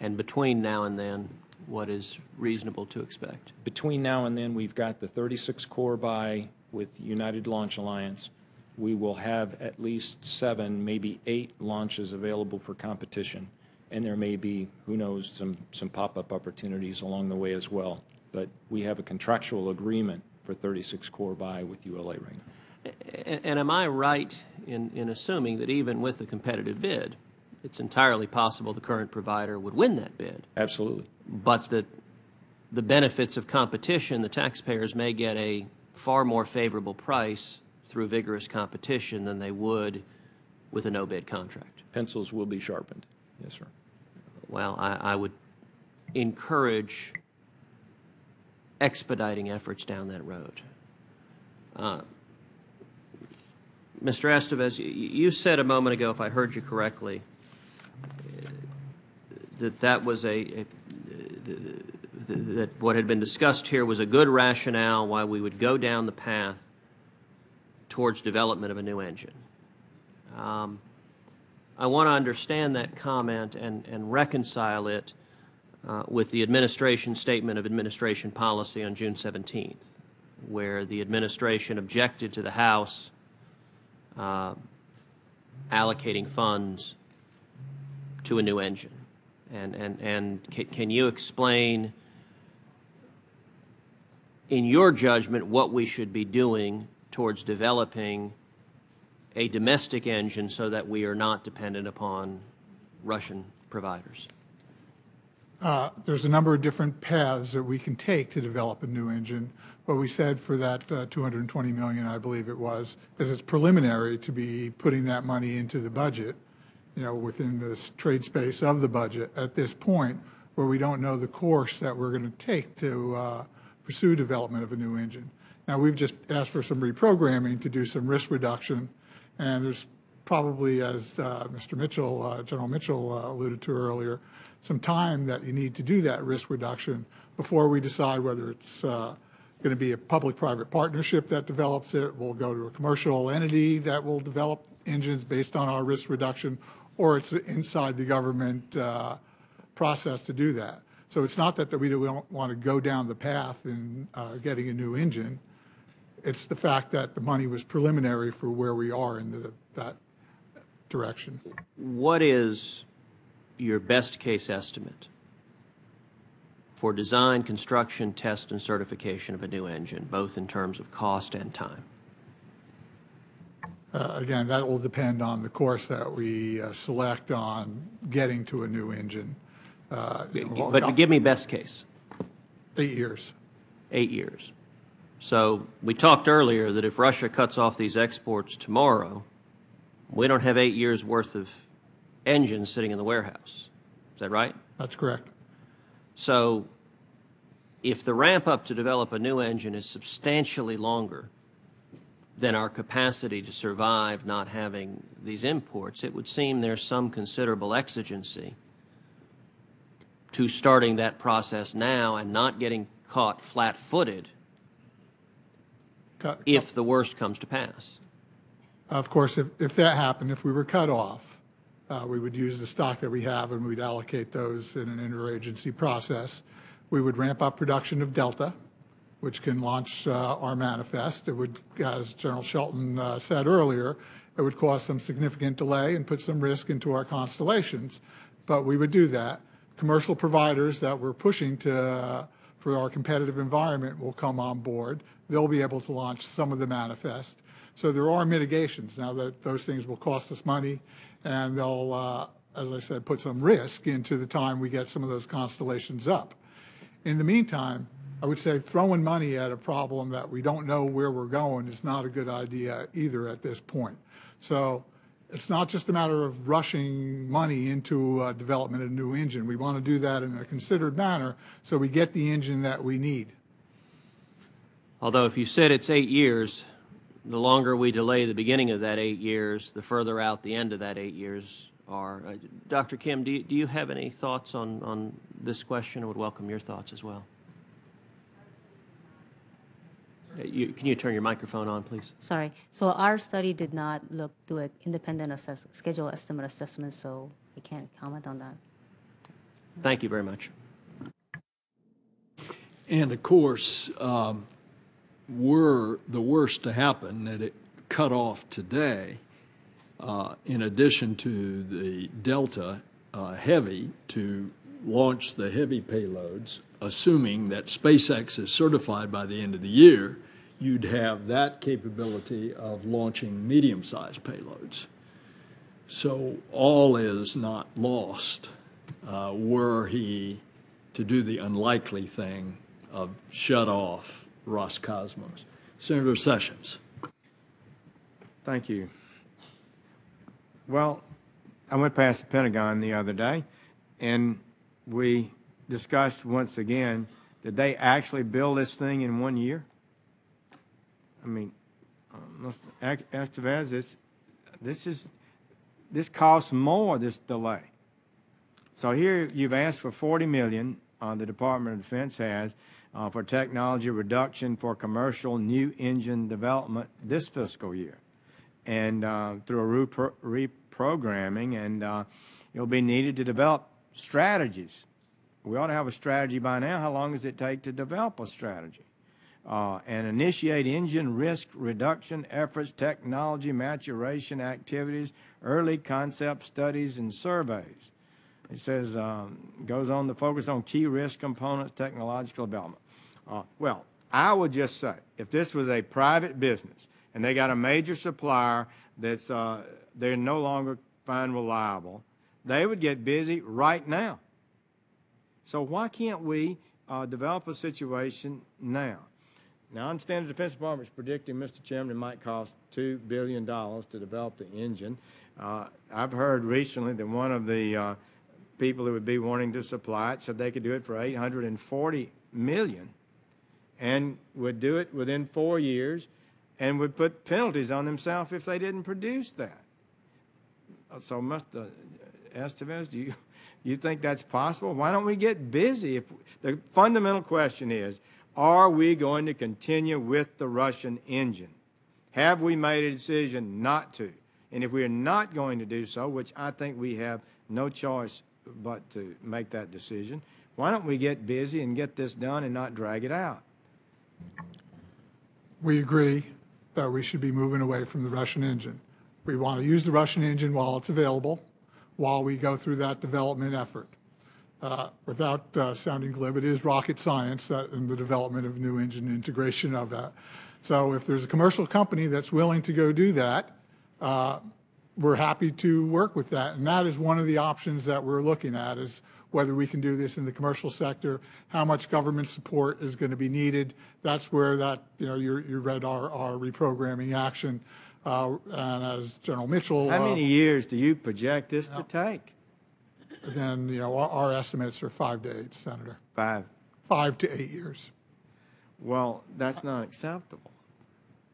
And between now and then, what is reasonable to expect? Between now and then, we've got the 36 core buy with United Launch Alliance. We will have at least 7, maybe 8 launches available for competition. And there may be, who knows, some pop-up opportunities along the way as well. But we have a contractual agreement for 36 core buy with ULA right now. And am I right in assuming that even with a competitive bid, it's entirely possible the current provider would win that bid? Absolutely. But that the benefits of competition, the taxpayers may get a far more favorable price through vigorous competition than they would with a no-bid contract? Pencils will be sharpened. Yes, sir. Well, I would encourage expediting efforts down that road. Mr. Estevez, you said a moment ago, if I heard you correctly, that was that what had been discussed here was a good rationale why we would go down the path towards development of a new engine. I want to understand that comment and reconcile it with the administration statement of administration policy on June 17th, where the administration objected to the House allocating funds to a new engine. And can you explain, in your judgment, what we should be doing towards developing a domestic engine so that we are not dependent upon Russian providers? There's a number of different paths that we can take to develop a new engine. What we said for that $220 million, I believe it was, is it's preliminary to be putting that money into the budget, within the trade space of the budget at this point, where we don't know the course that we're going to take to pursue development of a new engine. Now, we've just asked for some reprogramming to do some risk reduction, and there's probably, as Mr. Mitchell, General Mitchell alluded to earlier, some time that you need to do that risk reduction before we decide whether it's going to be a public-private partnership that develops it, we'll go to a commercial entity that will develop engines based on our risk reduction, or it's inside the government process to do that. So it's not that we don't want to go down the path in getting a new engine. It's the fact that the money was preliminary for where we are in that direction. What is your best case estimate for design, construction, test, and certification of a new engine, both in terms of cost and time? Again, that will depend on the course that we select on getting to a new engine. But give me best case. 8 years. 8 years. So we talked earlier that if Russia cuts off these exports tomorrow, we don't have 8 years worth of engines sitting in the warehouse. Is that right? That's correct. So if the ramp up to develop a new engine is substantially longer than our capacity to survive not having these imports, it would seem there's some considerable exigency to starting that process now and not getting caught flat-footed if the worst comes to pass. Of course, if that happened, if we were cut off, we would use the stock that we have and we'd allocate those in an interagency process. We would ramp up production of Delta, which can launch our manifest. It would, as General Shelton said earlier, it would cause some significant delay and put some risk into our constellations, but we would do that. Commercial providers that we're pushing to for our competitive environment will come on board. They'll be able to launch some of the manifest. So there are mitigations. Now that those things will cost us money, and they'll, as I said, put some risk into the time we get some of those constellations up. In the meantime, I would say throwing money at a problem that we don't know where we're going is not a good idea either at this point. So it's not just a matter of rushing money into development of a new engine. We want to do that in a considered manner so we get the engine that we need. Although if you said it's 8 years, the longer we delay the beginning of that 8 years, the further out the end of that 8 years are. Dr. Kim, do you have any thoughts on this question? I would welcome your thoughts as well. Can you turn your microphone on, please? Sorry. So our study did not do an independent schedule estimate assessment, so we can't comment on that. Thank you very much. And of course, were the worst to happen, that it cut off today, in addition to the Delta Heavy to launch the heavy payloads, assuming that SpaceX is certified by the end of the year, you'd have that capability of launching medium-sized payloads. So all is not lost were he to do the unlikely thing of shut off Roscosmos. Senator Sessions. Thank you. Well, I went past the Pentagon the other day, and we discussed once again, did they actually build this thing in 1 year? I mean, Mr. Estevez, this costs more, this delay. So here you've asked for $40 million, the Department of Defense has, for technology reduction for commercial new engine development this fiscal year, and through a reprogramming, and it'll be needed to develop strategies. We ought to have a strategy by now. How long does it take to develop a strategy? And initiate engine risk reduction efforts, technology maturation activities, early concept studies and surveys. It says, goes on to focus on key risk components, technological development. Well, I would just say, if this was a private business and they got a major supplier that's they're no longer find reliable, they would get busy right now. So why can't we develop a situation now? Now, I understand the Defense Department is predicting, Mr. Chairman, it might cost $2 billion to develop the engine. I've heard recently that one of the people who would be wanting to supply it said they could do it for $840 million and would do it within 4 years and would put penalties on themselves if they didn't produce that. So, Mr. Estevez, do you think that's possible? Why don't we get busy? The fundamental question is, are we going to continue with the Russian engine? Have we made a decision not to? And if we are not going to do so, which I think we have no choice but to make that decision, why don't we get busy and get this done and not drag it out? We agree that we should be moving away from the Russian engine. We want to use the Russian engine while it's available, while we go through that development effort. Without sounding glib, it is rocket science in the development of new engine integration of that. So if there's a commercial company that's willing to go do that, we're happy to work with that. And that is one of the options that we're looking at, is whether we can do this in the commercial sector, how much government support is going to be needed. That's where that, you read our reprogramming action. And as General Mitchell... How many years do you project this to take? Again, our estimates are 5 to 8, Senator. 5 to 8 years. Well, that's not acceptable.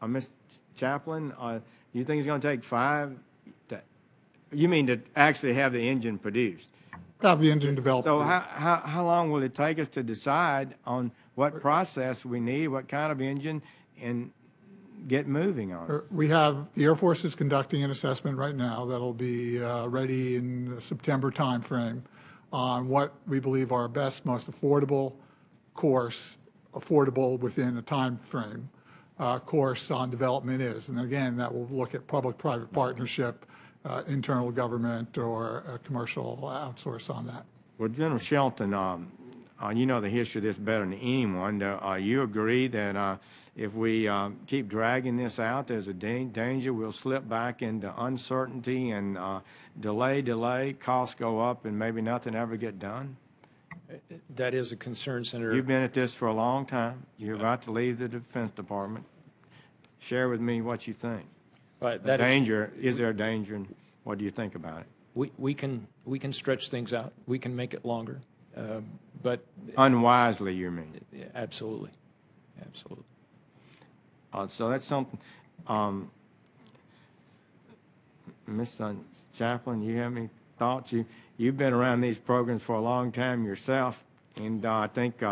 Mr. Chaplain, do you think it's going to take 5? You mean to actually have the engine produced? Have the engine developed. So how long will it take us to decide on what process we need, what kind of engine, and get moving on it? We have, the Air Force is conducting an assessment right now that'll be ready in the September timeframe on what we believe our best, most affordable course, affordable within a time frame course on development is. And again, that will look at public-private partnership, internal government, or a commercial outsource on that. Well, General Shelton, you know the history of this better than anyone. You agree that if we keep dragging this out, there's a danger we'll slip back into uncertainty and delay, costs go up, and maybe nothing ever get done? That is a concern, Senator. You've been at this for a long time. You're about to leave the Defense Department. Share with me what you think. But The that danger, is there a danger, and what do you think about it? we can stretch things out. We can make it longer, but Unwisely, you mean? absolutely, absolutely. So that's something, Ms. Chaplain, you have any thoughts? You've been around these programs for a long time yourself, and I think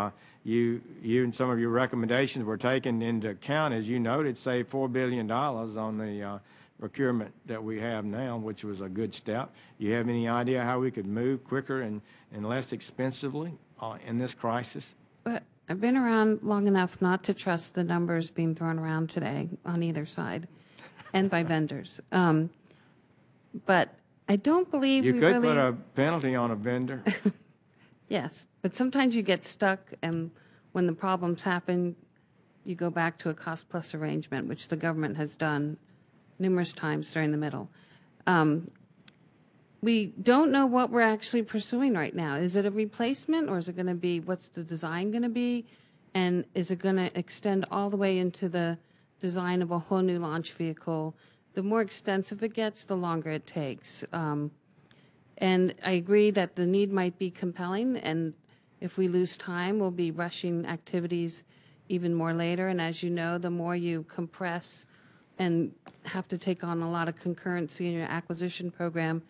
you and some of your recommendations were taken into account, as you noted, save $4 billion on the procurement that we have now, which was a good step. You have any idea how we could move quicker and less expensively in this crisis? But I've been around long enough not to trust the numbers being thrown around today on either side and by vendors. But I don't believe You we could really... put a penalty on a vendor. Yes, but sometimes you get stuck, and when the problems happen, you go back to a cost-plus arrangement, which the government has done numerous times during the middle. We don't know what we're actually pursuing right now. Is it a replacement, or is it going to be, what's the design going to be? And is it going to extend all the way into the design of a whole new launch vehicle? The more extensive it gets, the longer it takes. And I agree that the need might be compelling, and if we lose time, we'll be rushing activities even more later. And as you know, the more you compress and have to take on a lot of concurrency in your acquisition program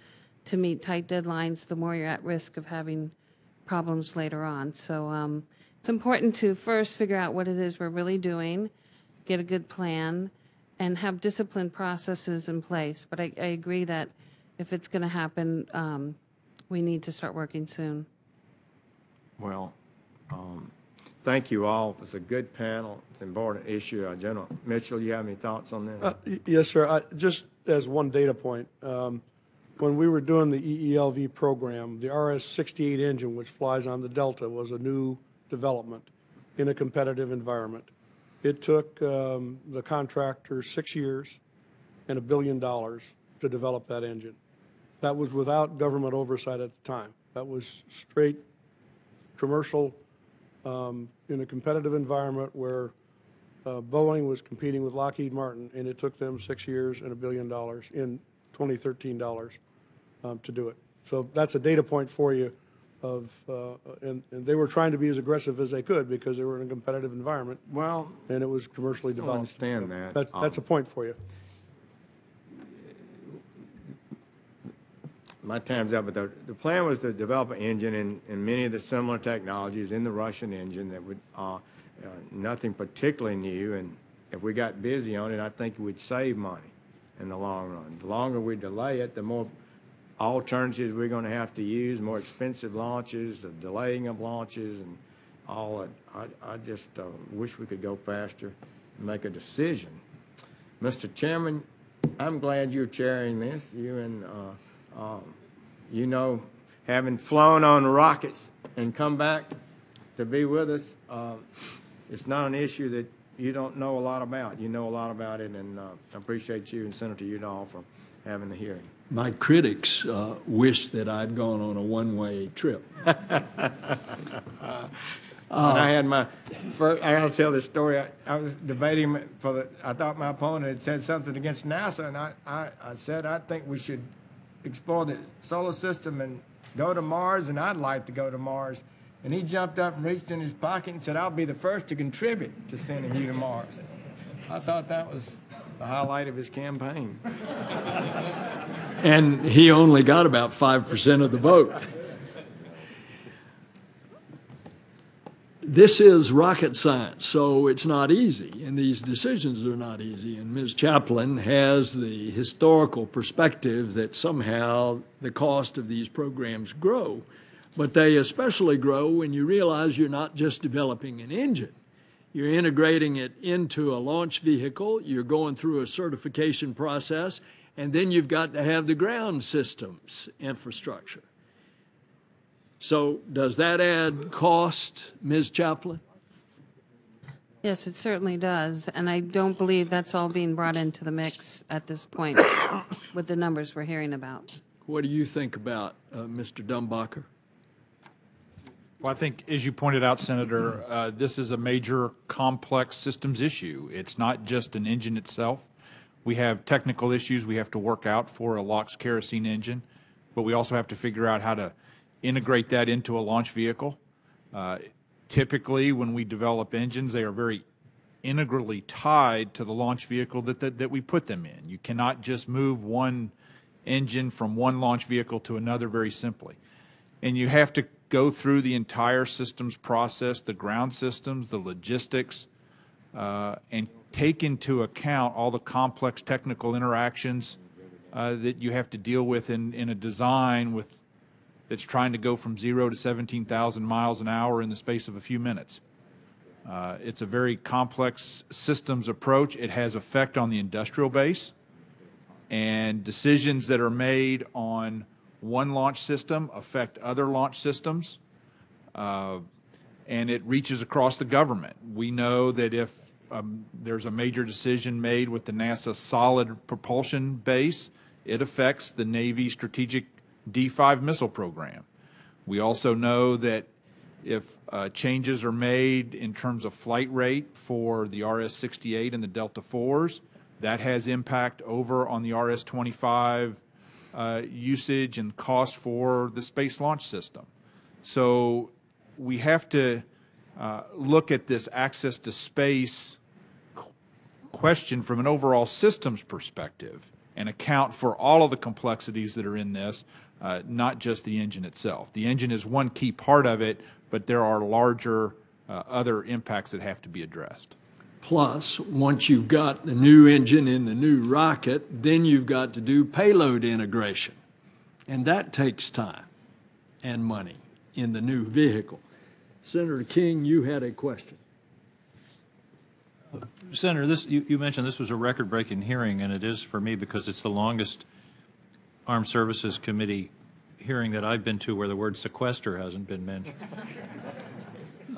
to meet tight deadlines, the more you're at risk of having problems later on. So it's important to first figure out what it is we're really doing, get a good plan, and have disciplined processes in place. But I agree that if it's going to happen, we need to start working soon. Well, thank you all. It's a good panel. It's an important issue. General Mitchell, you have any thoughts on this? Yes, sir. Just as one data point, when we were doing the EELV program, the RS-68 engine, which flies on the Delta, was a new development in a competitive environment. It took the contractor 6 years and $1 billion to develop that engine. That was without government oversight at the time. That was straight commercial in a competitive environment where Boeing was competing with Lockheed Martin, and it took them 6 years and $1 billion in 2013 dollars to do it. So that's a data point for you of, and they were trying to be as aggressive as they could because they were in a competitive environment. Well, and it was commercially I developed. understand that. That's a point for you. My time's up, but the plan was to develop an engine and many of the similar technologies in the Russian engine that would, nothing particularly new, and if we got busy on it, I think it would save money in the long run. The longer we delay it, the more alternatives we're going to have to use, more expensive launches, the delaying of launches, and all that. I just wish we could go faster and make a decision. Mr. Chairman, I'm glad you're chairing this. You and you know, having flown on rockets and come back to be with us, it's not an issue that you don't know a lot about. You know a lot about it, and I appreciate you and Senator Udall for having the hearing. My critics wish that I'd gone on a one-way trip. I had my first, I got to tell this story. I was debating I thought my opponent had said something against NASA, and I said, I think we should explore the solar system and go to Mars, and I'd like to go to Mars. And he jumped up and reached in his pocket and said, I'll be the first to contribute to sending you to Mars. I thought that was the highlight of his campaign. And he only got about 5% of the vote. This is rocket science, so it's not easy, and these decisions are not easy. And Ms. Chaplain has the historical perspective that somehow the cost of these programs grow, but they especially grow when you realize you're not just developing an engine. You're integrating it into a launch vehicle, you're going through a certification process, and then you've got to have the ground systems infrastructure. So does that add cost, Ms. Chaplain? Yes, it certainly does, and I don't believe that's all being brought into the mix at this point with the numbers we're hearing about. What do you think about Mr. Dumbacher? Well, I think, as you pointed out, Senator, this is a major complex systems issue. It's not just an engine itself. We have technical issues we have to work out for a LOX kerosene engine, but we also have to figure out how to integrate that into a launch vehicle. Typically, when we develop engines, they are very integrally tied to the launch vehicle that we put them in. You cannot just move one engine from one launch vehicle to another very simply. And you have to go through the entire systems process, the ground systems, the logistics, and take into account all the complex technical interactions that you have to deal with in a design that's trying to go from 0 to 17,000 miles an hour in the space of a few minutes. It's a very complex systems approach. It has effect on the industrial base, and decisions that are made on one launch system affect other launch systems, and it reaches across the government. We know that if there's a major decision made with the NASA solid propulsion base, it affects the Navy strategic D5 missile program. We also know that if changes are made in terms of flight rate for the RS-68 and the Delta IVs, that has impact over on the RS-25 usage and cost for the Space Launch System. So we have to look at this access to space question from an overall systems perspective and account for all of the complexities that are in this, not just the engine itself. The engine is one key part of it, but there are larger other impacts that have to be addressed. Plus, once you've got the new engine in the new rocket, then you've got to do payload integration. And that takes time and money in the new vehicle. Senator King, you had a question. Senator, you mentioned this was a record-breaking hearing, and it is for me because it's the longest Armed Services Committee hearing that I've been to where the word sequester hasn't been mentioned.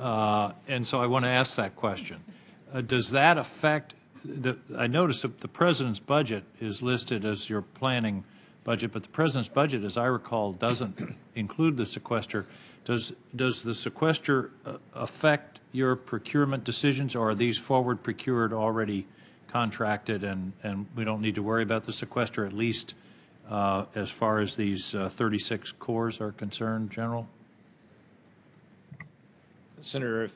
And so I want to ask that question. Does that affect, I noticed that the President's budget is listed as your planning budget, but the President's budget, as I recall, doesn't include the sequester. Does the sequester affect your procurement decisions, or are these forward procured already contracted and we don't need to worry about the sequester, at least as far as these 36 cores are concerned, General? Senator,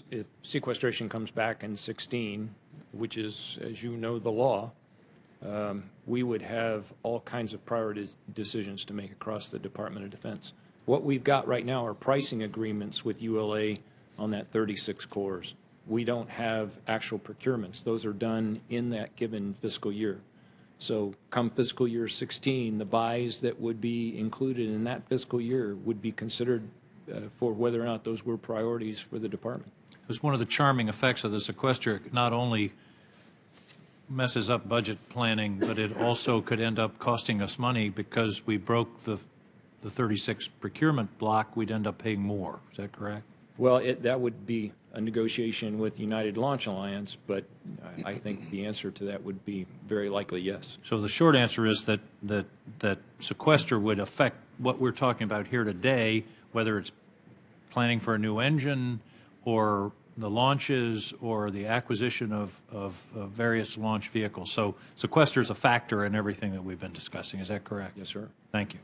if sequestration comes back in 16, which is, as you know, the law, we would have all kinds of priority decisions to make across the Department of Defense. What we've got right now are pricing agreements with ULA on that 36 cores. We don't have actual procurements. Those are done in that given fiscal year. So come fiscal year 16, the buys that would be included in that fiscal year would be considered for whether or not those were priorities for the department. It was one of the charming effects of the sequester. It not only messes up budget planning, but it also could end up costing us money because we broke the 36 procurement block. We'd end up paying more. Is that correct? Well, that would be a negotiation with United Launch Alliance, but I think the answer to that would be very likely yes. So the short answer is that sequester would affect what we're talking about here today, whether it's planning for a new engine or the launches or the acquisition of various launch vehicles. So sequester is a factor in everything that we've been discussing. Is that correct? Yes, sir. Thank you.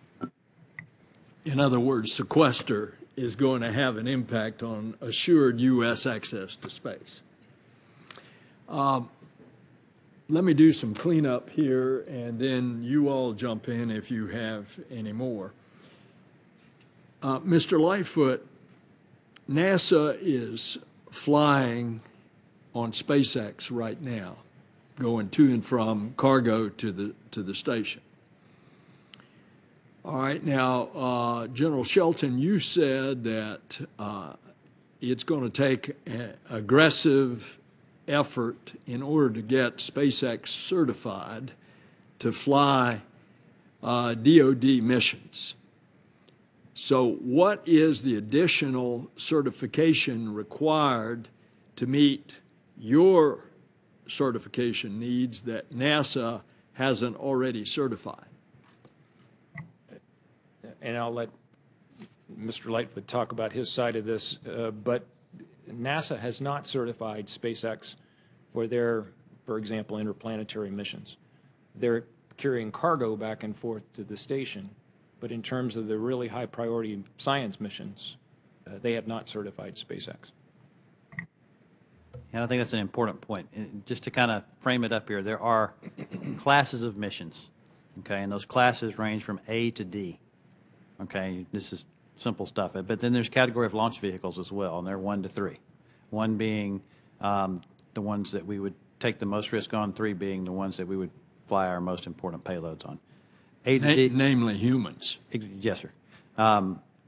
In other words, sequester is going to have an impact on assured U.S. access to space. Let me do some cleanup here, and then you all jump in if you have any more. Mr. Lightfoot, NASA is flying on SpaceX right now, going to and from cargo to the station. All right, now, General Shelton, you said that it's going to take aggressive effort in order to get SpaceX certified to fly DoD missions. So what is the additional certification required to meet your certification needs that NASA hasn't already certified? And I'll let Mr. Lightfoot talk about his side of this, but NASA has not certified SpaceX for their, for example, interplanetary missions. they're carrying cargo back and forth to the station. But in terms of the really high priority science missions, they have not certified SpaceX. And I think that's an important point. And just to kind of frame it up here, there are classes of missions, okay, and those classes range from A to D. Okay, this is simple stuff. But then there's a category of launch vehicles as well, and they're 1 to 3. 1 being the ones that we would take the most risk on, 3 being the ones that we would fly our most important payloads on. A to D, namely humans. Yes, sir.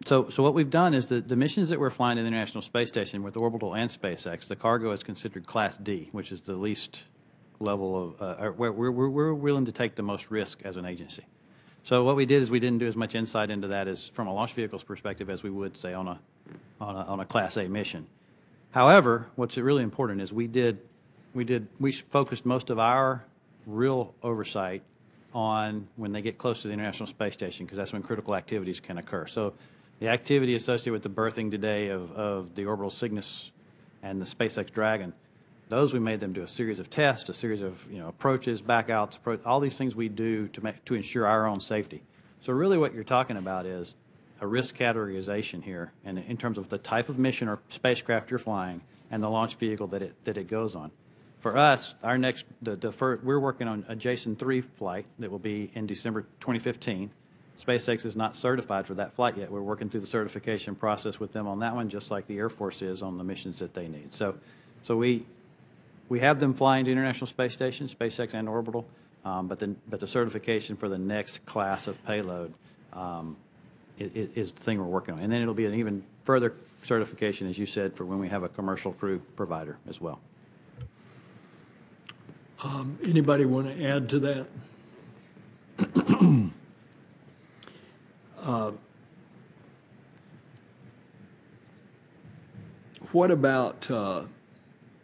So what we've done is the missions that we're flying to the International Space Station with Orbital and SpaceX, the cargo is considered Class D, which is the least level of where we're willing to take the most risk as an agency. So what we did is we didn't do as much insight into that as from a launch vehicle's perspective as we would say on a Class A mission. However, what's really important is we focused most of our real oversight on when they get close to the International Space Station, because that's when critical activities can occur. So the activity associated with the berthing today of the orbital Cygnus and the SpaceX Dragon, those we made them do a series of tests, a series of approaches, backouts, all these things we do to ensure our own safety. So really what you're talking about is a risk categorization here, and in terms of the type of mission or spacecraft you're flying and the launch vehicle that it goes on. For us, our next, we're working on a Jason 3 flight that will be in December 2015. SpaceX is not certified for that flight yet. We're working through the certification process with them on that one, just like the Air Force is on the missions that they need. So we have them flying to International Space Station, SpaceX and Orbital, but the certification for the next class of payload is the thing we're working on. And then it'll be an even further certification, as you said, for when we have a commercial crew provider as well. Anybody want to add to that? What about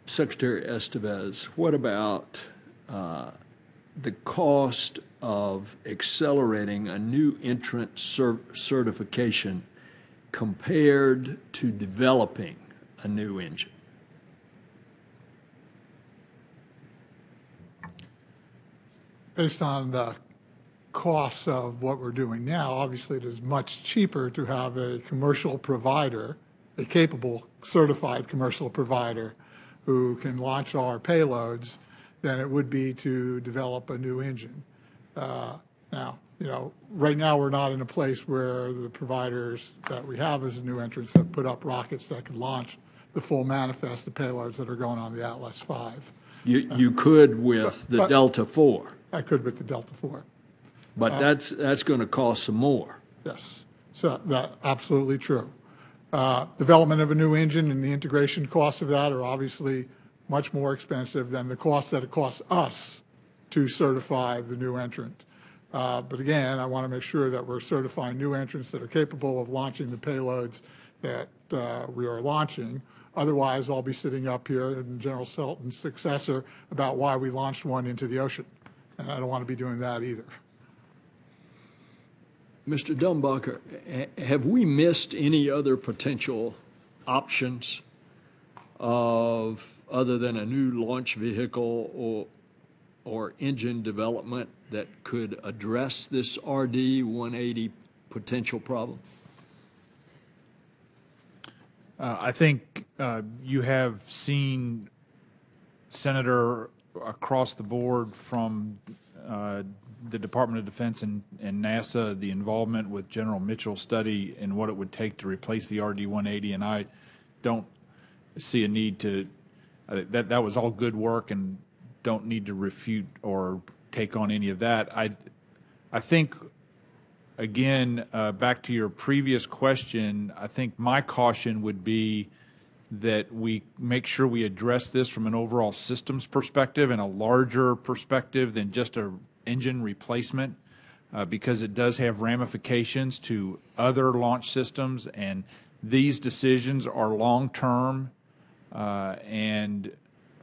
Secretary Estevez? What about the cost of accelerating a new entrant certification compared to developing a new engine? Based on the costs of what we're doing now, obviously it is much cheaper to have a commercial provider, a capable certified commercial provider who can launch our payloads than it would be to develop a new engine. Now, right now we're not in a place where the providers that we have as new entrants have put up rockets that can launch the full manifest of payloads that are going on the Atlas V. You could with the Delta IV. I could with the Delta IV. But that's going to cost some more. Yes, so that's absolutely true. Development of a new engine and the integration costs of that are obviously much more expensive than the cost that it costs us to certify the new entrant. But again, I want to make sure that we're certifying new entrants that are capable of launching the payloads that we are launching. Otherwise, I'll be sitting up here in General Selton's successor about why we launched one into the ocean. And I don't want to be doing that either. Mr. Dumbacher, have we missed any other potential options other than a new launch vehicle or engine development that could address this RD-180 potential problem? I think you have seen, Senator, across the board from the Department of Defense and NASA, the involvement with General Mitchell's study and what it would take to replace the RD-180, and I don't see a need to, that was all good work and don't need to refute or take on any of that. I think, again, back to your previous question, I think my caution would be that we make sure we address this from an overall systems perspective and a larger perspective than just an engine replacement, because it does have ramifications to other launch systems, and these decisions are long-term and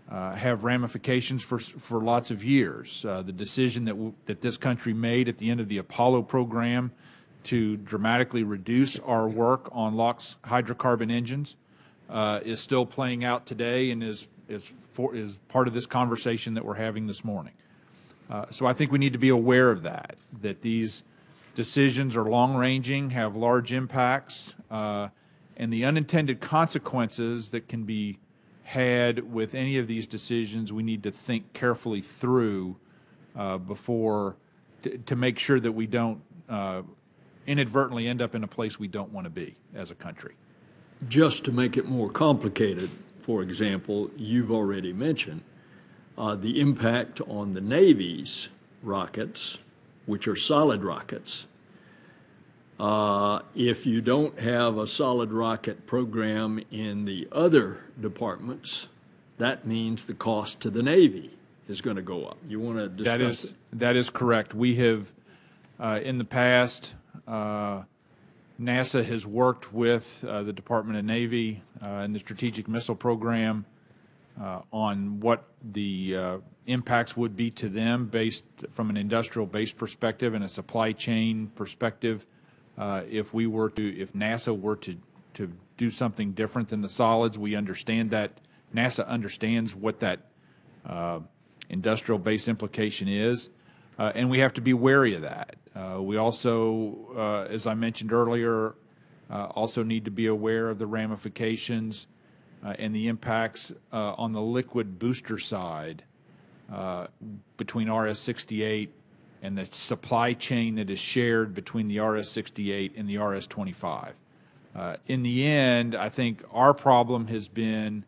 have ramifications for lots of years. The decision that this country made at the end of the Apollo program to dramatically reduce our work on LOX hydrocarbon engines is still playing out today and is part of this conversation that we're having this morning. So I think we need to be aware of that these decisions are long-ranging, have large impacts, and the unintended consequences that can be had with any of these decisions we need to think carefully through before to make sure that we don't inadvertently end up in a place we don't want to be as a country. Just to make it more complicated, for example, you've already mentioned the impact on the Navy's rockets, which are solid rockets. If you don't have a solid rocket program in the other departments, that means the cost to the Navy is going to go up. You want to discuss That is correct. We have, in the past, NASA has worked with the Department of Navy and the Strategic Missile Program on what the impacts would be to them based from an industrial base perspective and a supply chain perspective if NASA were to do something different than the solids. We understand that. NASA understands what that industrial base implication is, and we have to be wary of that. We also, as I mentioned earlier, also need to be aware of the ramifications and the impacts on the liquid booster side between RS-68 and the supply chain that is shared between the RS-68 and the RS-25. In the end, I think our problem has been,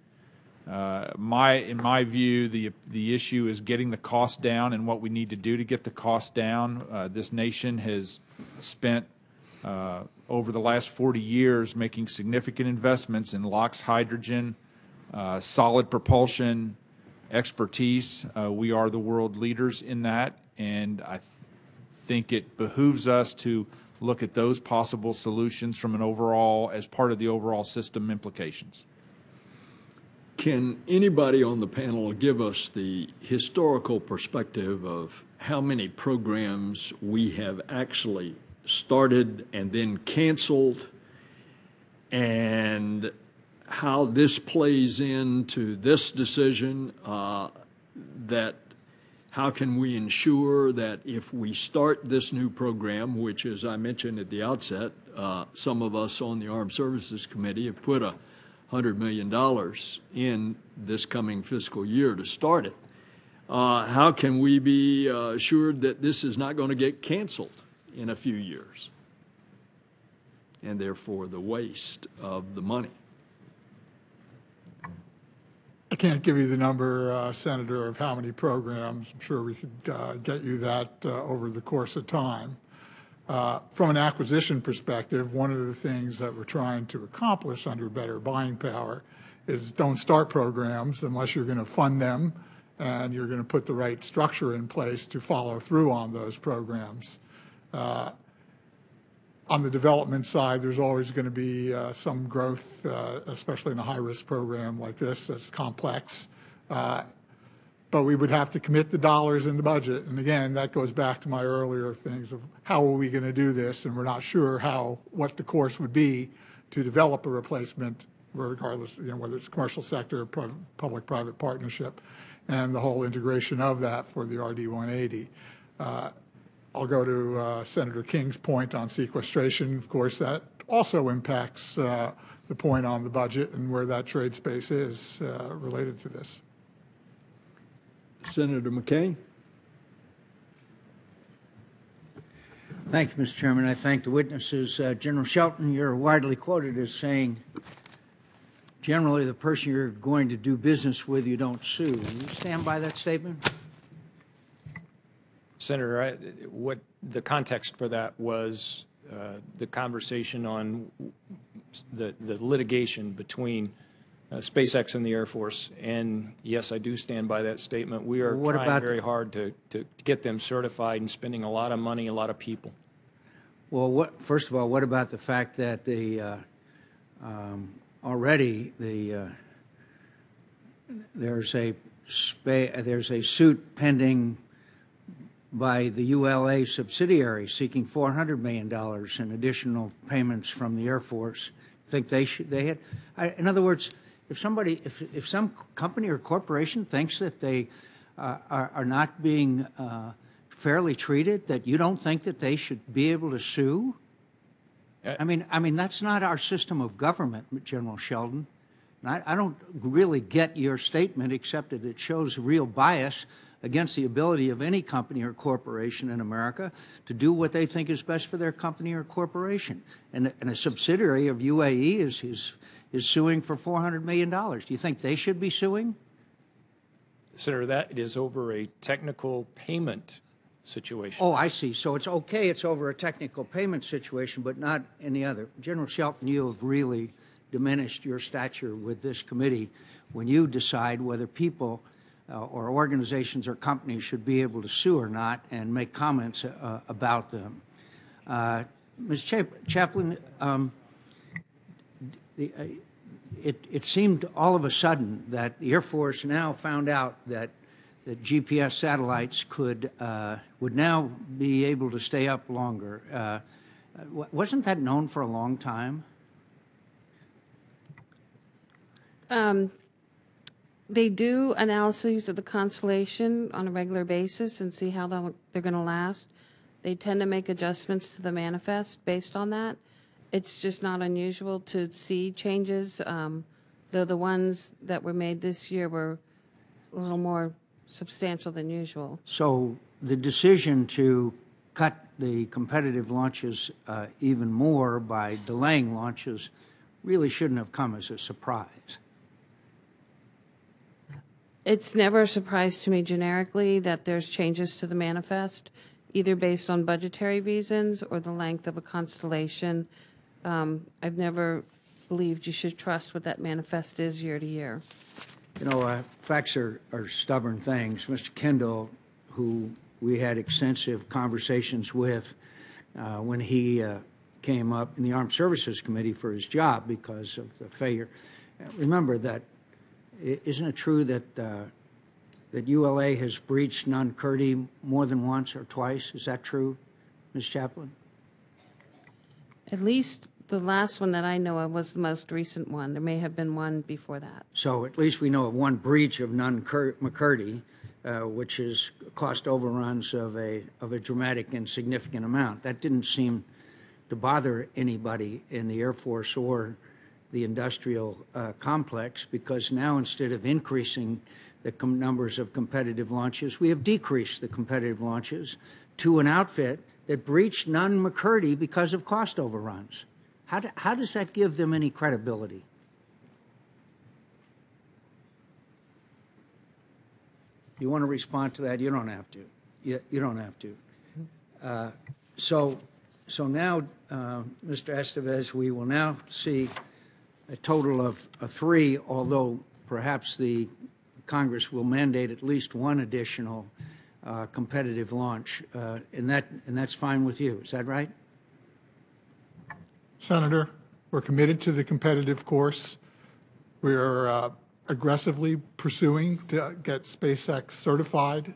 in my view, the issue is getting the cost down and what we need to do to get the cost down. This nation has spent over the last 40 years making significant investments in LOX hydrogen, solid propulsion, expertise. We are the world leaders in that, and I think it behooves us to look at those possible solutions from as part of the overall system implications. Can anybody on the panel give us the historical perspective of how many programs we have actually started and then canceled, and how this plays into this decision, that how can we ensure that if we start this new program, which, as I mentioned at the outset, some of us on the Armed Services Committee have put $100 million in this coming fiscal year to start it. How can we be assured that this is not going to get canceled in a few years, and therefore the waste of the money? I can't give you the number, Senator, of how many programs. I'm sure we could get you that over the course of time. From an acquisition perspective, one of the things that we're trying to accomplish under better buying power is don't start programs unless you're going to fund them and you're going to put the right structure in place to follow through on those programs. On the development side, there's always going to be some growth, especially in a high-risk program like this that's complex. But we would have to commit the dollars in the budget. And again, that goes back to my earlier things of how are we going to do this, and we're not sure what the course would be to develop a replacement, regardless, whether it's commercial sector, public-private partnership, and the whole integration of that for the RD-180. I'll go to Senator King's point on sequestration. Of course, that also impacts the point on the budget and where that trade space is related to this. Senator McCain. Thank you, Mr. Chairman. I thank the witnesses. General Shelton, you're widely quoted as saying, generally the person you're going to do business with, you don't sue. Do you stand by that statement? Senator, what the context for that was the conversation on the litigation between SpaceX and the Air Force, and yes, I do stand by that statement. We are trying very hard to get them certified and spending a lot of money, a lot of people. Well, first of all, what about the fact that already there's a suit pending by the ULA subsidiary seeking $400 million in additional payments from the Air Force? Think they had? In other words, if some company or corporation thinks that they are not being fairly treated, that you don't think that they should be able to sue? I mean, that's not our system of government, General Sheldon. And I don't really get your statement, except that it shows real bias against the ability of any company or corporation in America to do what they think is best for their company or corporation. And a subsidiary of UAE is suing for $400 million. Do you think they should be suing? Senator, that is over a technical payment situation. Oh, I see. So it's okay, it's over a technical payment situation, but not any other. General Shelton, you have really diminished your stature with this committee when you decide whether people or organizations or companies should be able to sue or not and make comments about them. Ms. Chaplain, it seemed all of a sudden that the Air Force now found out that GPS satellites would now be able to stay up longer. Wasn't that known for a long time? They do analyses of the constellation on a regular basis and see how long they're going to last. They tend to make adjustments to the manifest based on that. It's just not unusual to see changes, though the ones that were made this year were a little more substantial than usual. So the decision to cut the competitive launches even more by delaying launches really shouldn't have come as a surprise. It's never a surprise to me generically that there's changes to the manifest, either based on budgetary reasons or the length of a constellation. I've never believed you should trust what that manifest is year to year. You know, facts are stubborn things. Mr. Kendall, who we had extensive conversations with when he came up in the Armed Services Committee for his job because of the failure. Remember that, isn't it true that that ULA has breached non-CURDI more than once or twice? Is that true, Ms. Chaplain? At least the last one that I know of was the most recent one. There may have been one before that. So at least we know of one breach of non-CURDI, which is cost overruns of a dramatic and significant amount. That didn't seem to bother anybody in the Air Force or the industrial complex, because now instead of increasing the numbers of competitive launches, we have decreased the competitive launches to an outfit that breached non-McCurdy because of cost overruns. How does that give them any credibility? You want to respond to that? You don't have to. You don't have to. So now, Mr. Estevez, we will now see a total of 3, although perhaps the Congress will mandate at least one additional competitive launch, and that's fine with you. Is that right? Senator, we're committed to the competitive course. We are aggressively pursuing to get SpaceX certified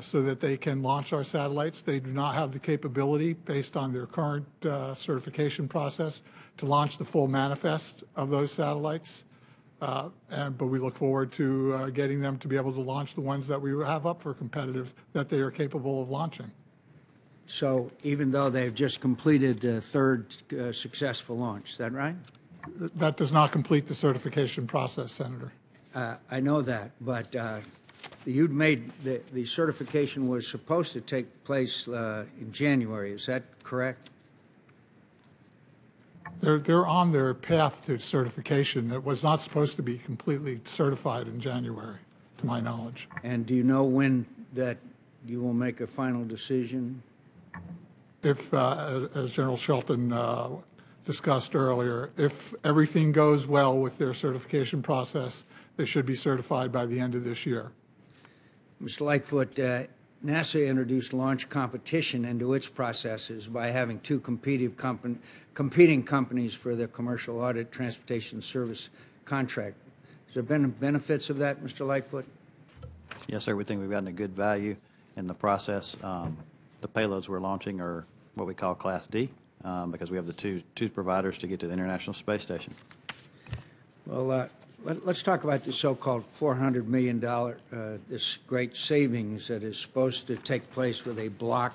so that they can launch our satellites. They do not have the capability, based on their current certification process, to launch the full manifest of those satellites. But we look forward to getting them to be able to launch the ones that we have up for competitive, that they are capable of launching. So even though they've just completed the 3rd successful launch, is that right? That does not complete the certification process, Senator. I know that, but you'd made the certification was supposed to take place in January. Is that correct? They're on their path to certification. It was not supposed to be completely certified in January, to my knowledge. And do you know when that you will make a final decision? If, as General Shelton discussed earlier, if everything goes well with their certification process, they should be certified by the end of this year. Mr. Lightfoot, NASA introduced launch competition into its processes by having 2 competing companies for the commercial audit transportation service contract. Has there been benefits of that, Mr. Lightfoot? Yes, sir. We think we've gotten a good value in the process. The payloads we're launching are what we call Class D because we have the two providers to get to the International Space Station. Well, let's talk about the so-called $400 million, this great savings that is supposed to take place with a block.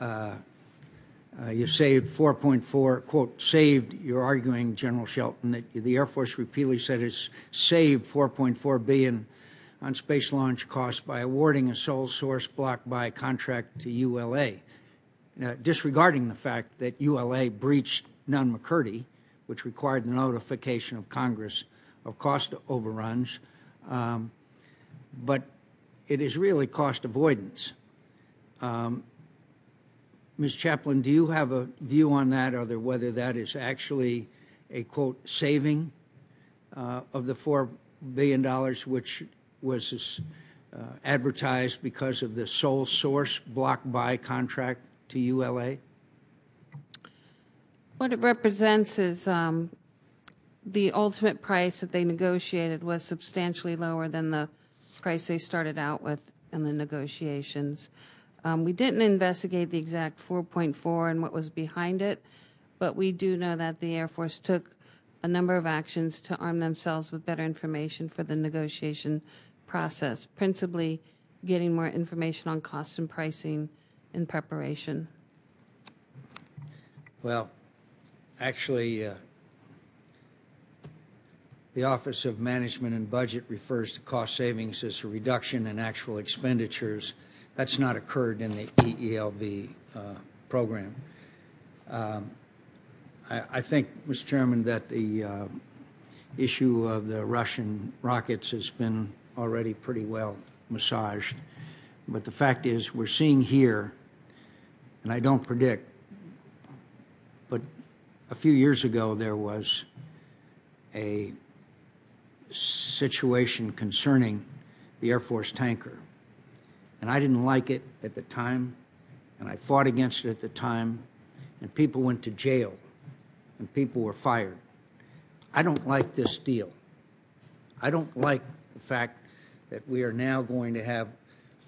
You saved 4.4, quote, saved, you're arguing, General Shelton, that the Air Force repeatedly said it's saved $4.4 billion on space launch costs by awarding a sole source block buy contract to ULA. Disregarding the fact that ULA breached Nunn-McCurdy, which required the notification of Congress of cost overruns, but it is really cost avoidance. Ms. Chaplain, do you have a view on that, or whether that is actually a, quote, saving of the $4 billion, which was advertised because of the sole source block buy contract to ULA? What it represents is the ultimate price that they negotiated was substantially lower than the price they started out with in the negotiations. We didn't investigate the exact 4.4 and what was behind it, but we do know that the Air Force took a number of actions to arm themselves with better information for the negotiation process, principally getting more information on costs and pricing in preparation. Well, actually, the Office of Management and Budget refers to cost savings as a reduction in actual expenditures. That's not occurred in the EELV program. I think, Mr. Chairman, that the issue of the Russian rockets has been already pretty well massaged. But the fact is, we're seeing here, and I don't predict, but a few years ago there was a situation concerning the Air Force tanker. And I didn't like it at the time, and I fought against it at the time, and people went to jail, and people were fired. I don't like this deal. I don't like the fact that we are now going to have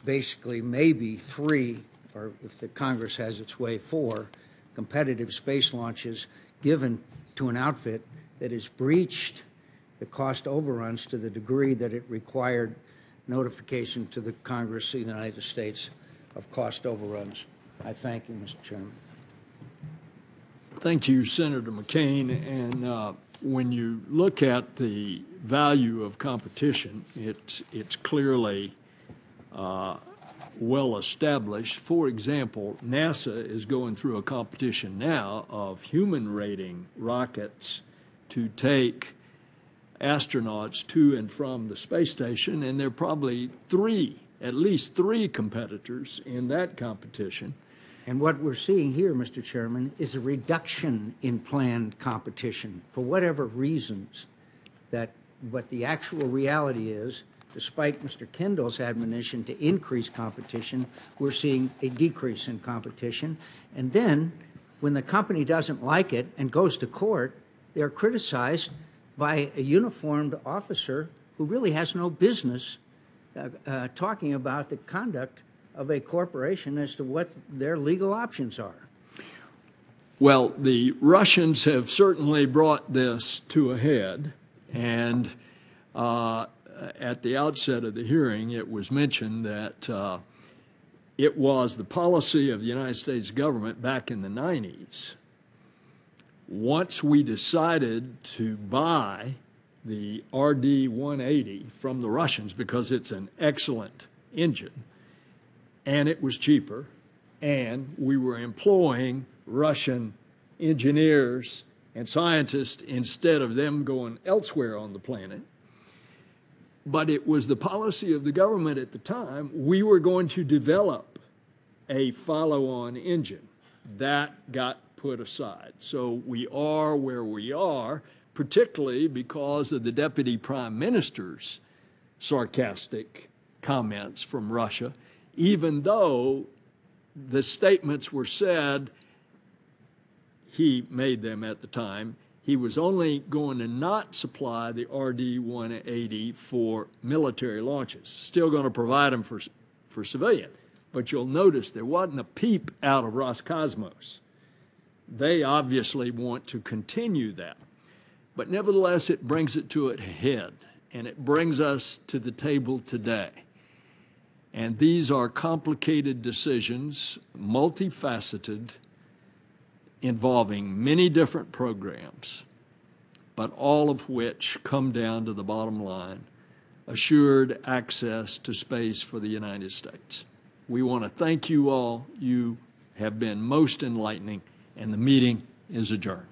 basically maybe 3, or if the Congress has its way, 4 competitive space launches given to an outfit that has breached the cost overruns to the degree that it required notification to the Congress of the United States of cost overruns. I thank you, Mr. Chairman. Thank you, Senator McCain. And when you look at the value of competition, it's clearly well established. For example, NASA is going through a competition now of human rating rockets to take astronauts to and from the space station, and there are probably at least three competitors in that competition. And what we're seeing here, Mr. Chairman, is a reduction in planned competition for whatever reasons. But the actual reality is, despite Mr. Kendall's admonition to increase competition, we're seeing a decrease in competition. And then, when the company doesn't like it and goes to court, they're criticized by a uniformed officer who really has no business talking about the conduct of a corporation as to what their legal options are. Well, the Russians have certainly brought this to a head, and at the outset of the hearing, it was mentioned that it was the policy of the United States government back in the 90s. Once we decided to buy the RD-180 from the Russians because it's an excellent engine, and it was cheaper, and we were employing Russian engineers and scientists instead of them going elsewhere on the planet. But it was the policy of the government at the time, we were going to develop a follow-on engine. That got put aside. So we are where we are, particularly because of the Deputy Prime Minister's sarcastic comments from Russia, even though the statements were said, he made them at the time, he was only going to not supply the RD-180 for military launches, still going to provide them for civilian. But you'll notice there wasn't a peep out of Roscosmos. They obviously want to continue that. But nevertheless, it brings it to a head, and it brings us to the table today. And these are complicated decisions, multifaceted, involving many different programs, but all of which come down to the bottom line: assured access to space for the United States. We want to thank you all. You have been most enlightening, and the meeting is adjourned.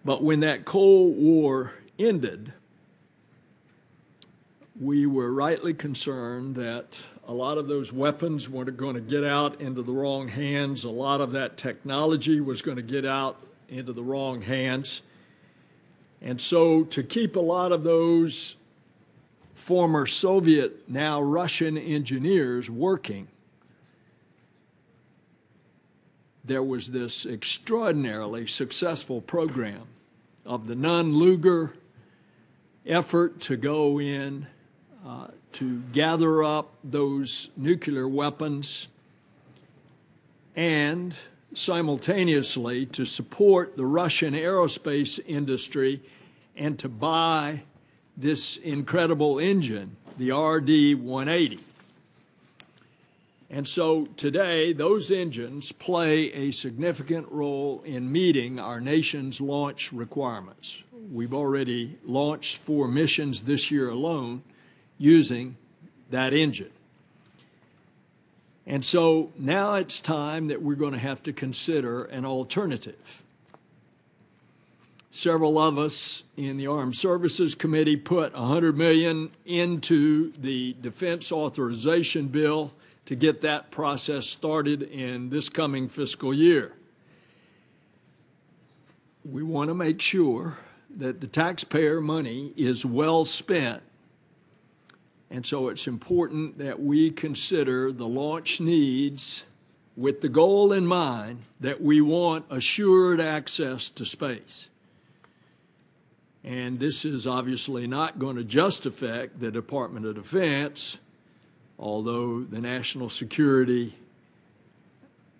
But when that Cold War ended, we were rightly concerned that a lot of those weapons were going to get out into the wrong hands. A lot of that technology was going to get out into the wrong hands. And so to keep a lot of those former Soviet, now Russian engineers working, there was this extraordinarily successful program of the Nunn-Lugar effort to go in to gather up those nuclear weapons and simultaneously to support the Russian aerospace industry and to buy this incredible engine, the RD-180. And so today, those engines play a significant role in meeting our nation's launch requirements. We've already launched 4 missions this year alone using that engine. And so now it's time that we're going to have to consider an alternative. Several of us in the Armed Services Committee put $100 million into the Defense Authorization Bill to get that process started in this coming fiscal year. We want to make sure that the taxpayer money is well spent. And so it's important that we consider the launch needs with the goal in mind that we want assured access to space. And this is obviously not going to just affect the Department of Defense, although the national security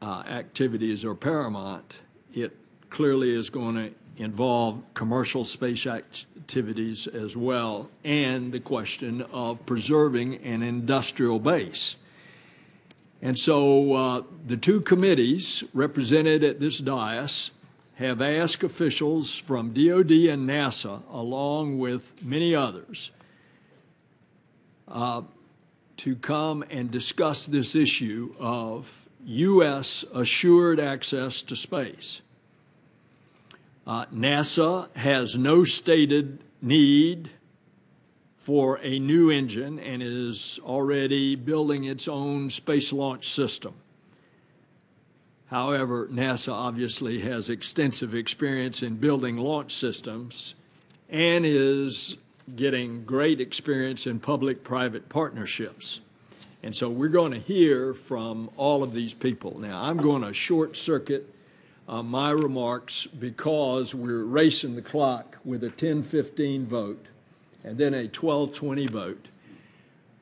activities are paramount. It clearly is going to involve commercial space activities as well, and the question of preserving an industrial base. And so the 2 committees represented at this dais have asked officials from DOD and NASA, along with many others, to come and discuss this issue of U.S. assured access to space. NASA has no stated need for a new engine and is already building its own space launch system. However, NASA obviously has extensive experience in building launch systems and is getting great experience in public-private partnerships. And so we're going to hear from all of these people. Now, I'm going to short-circuit my remarks because we're racing the clock with a 10:15 vote and then a 12:20 vote.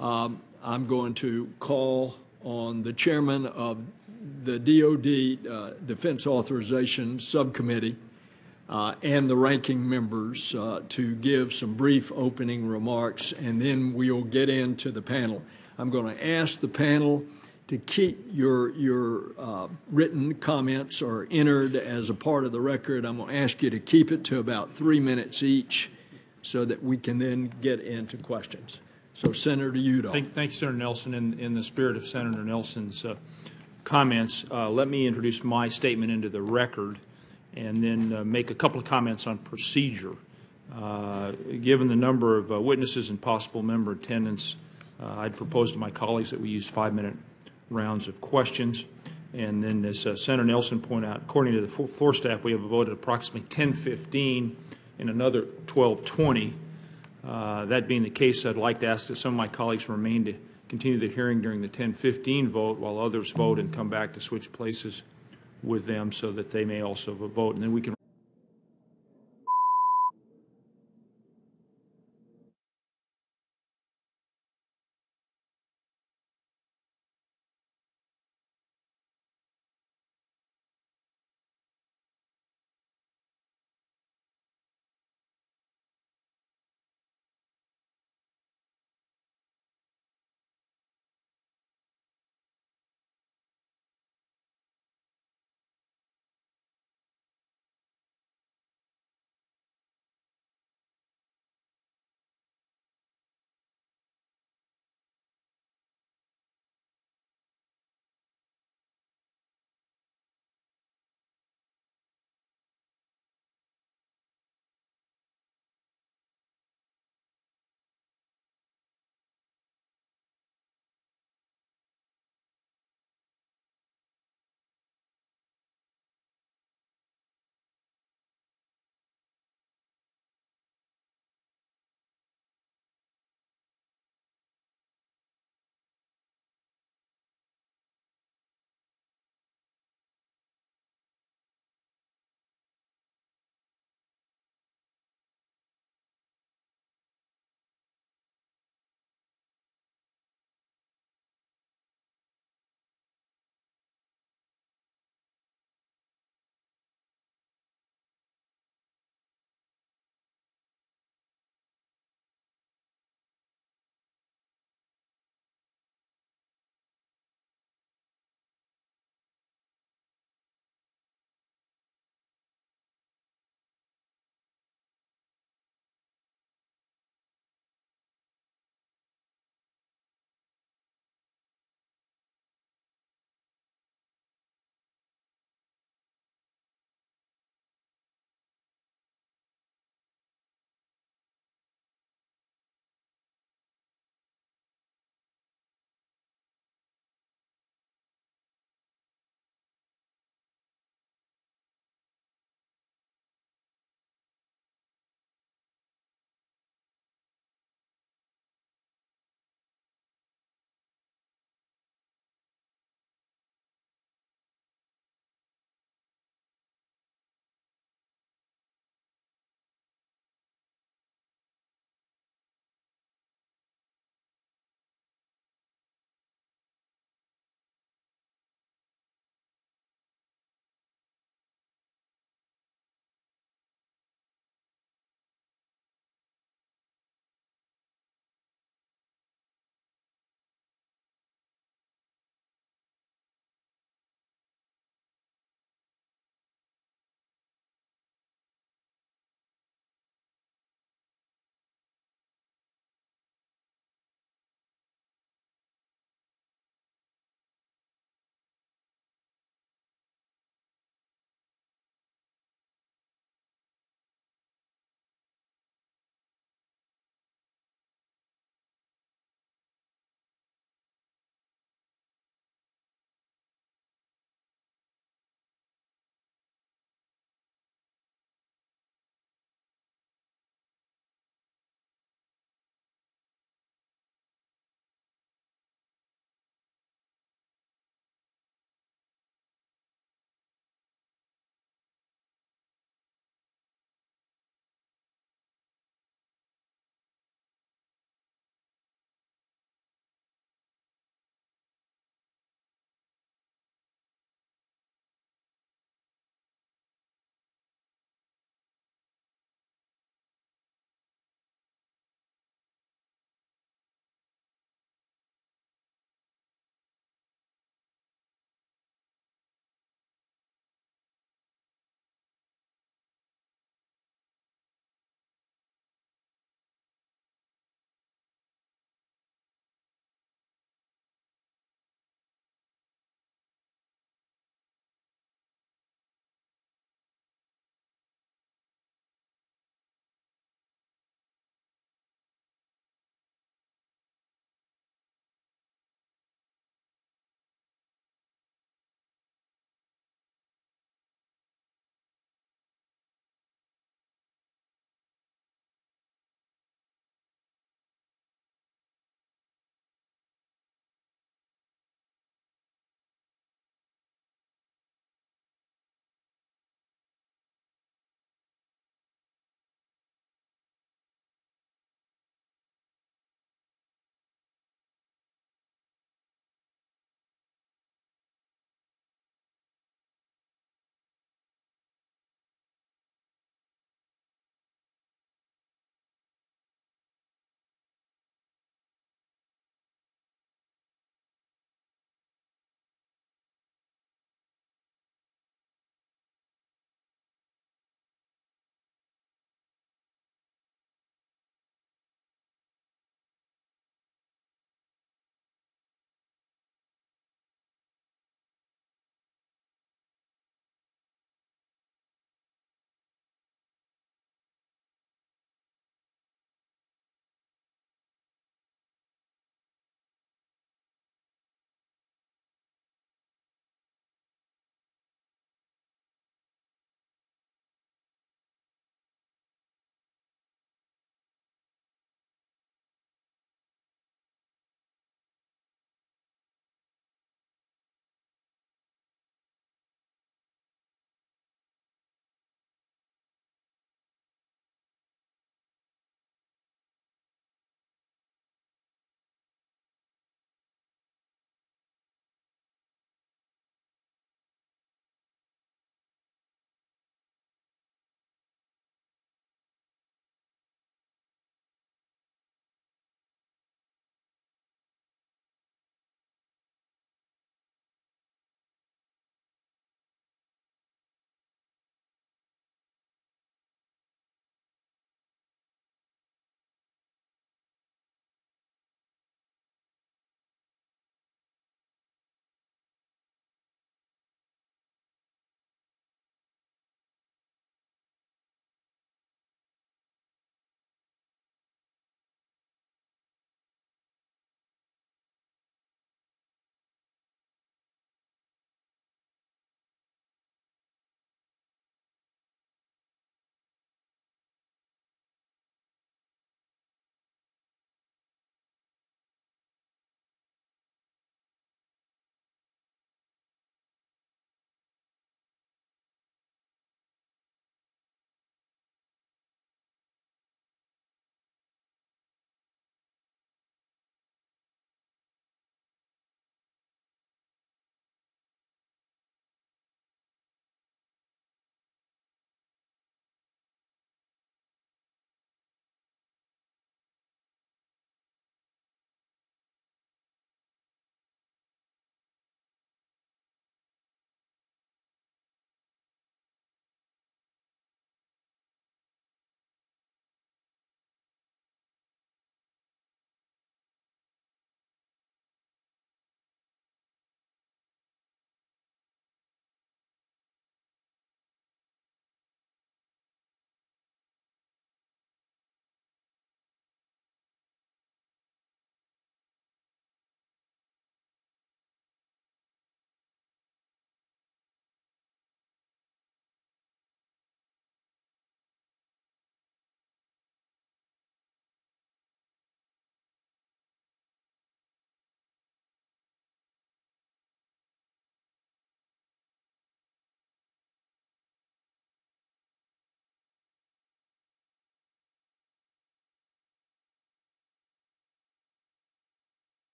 I'm going to call on the chairman of the DOD Defense Authorization Subcommittee and the ranking members to give some brief opening remarks, and then we'll get into the panel. I'm going to ask the panel to keep your written comments are entered as a part of the record. I'm going to ask you to keep it to about 3 minutes each so that we can then get into questions. So, Senator Udall. Thank you, Senator Nelson. In the spirit of Senator Nelson's comments, let me introduce my statement into the record and then make a couple of comments on procedure. Given the number of witnesses and possible member attendance, I'd propose to my colleagues that we use 5-minute rounds of questions. And then, as Senator Nelson pointed out, according to the floor staff, we have voted approximately 10:15 and another 12:20. That being the case, I'd like to ask that some of my colleagues remain to continue the hearing during the 10:15 vote while others vote and come back to switch places with them so that they may also vote. And then we can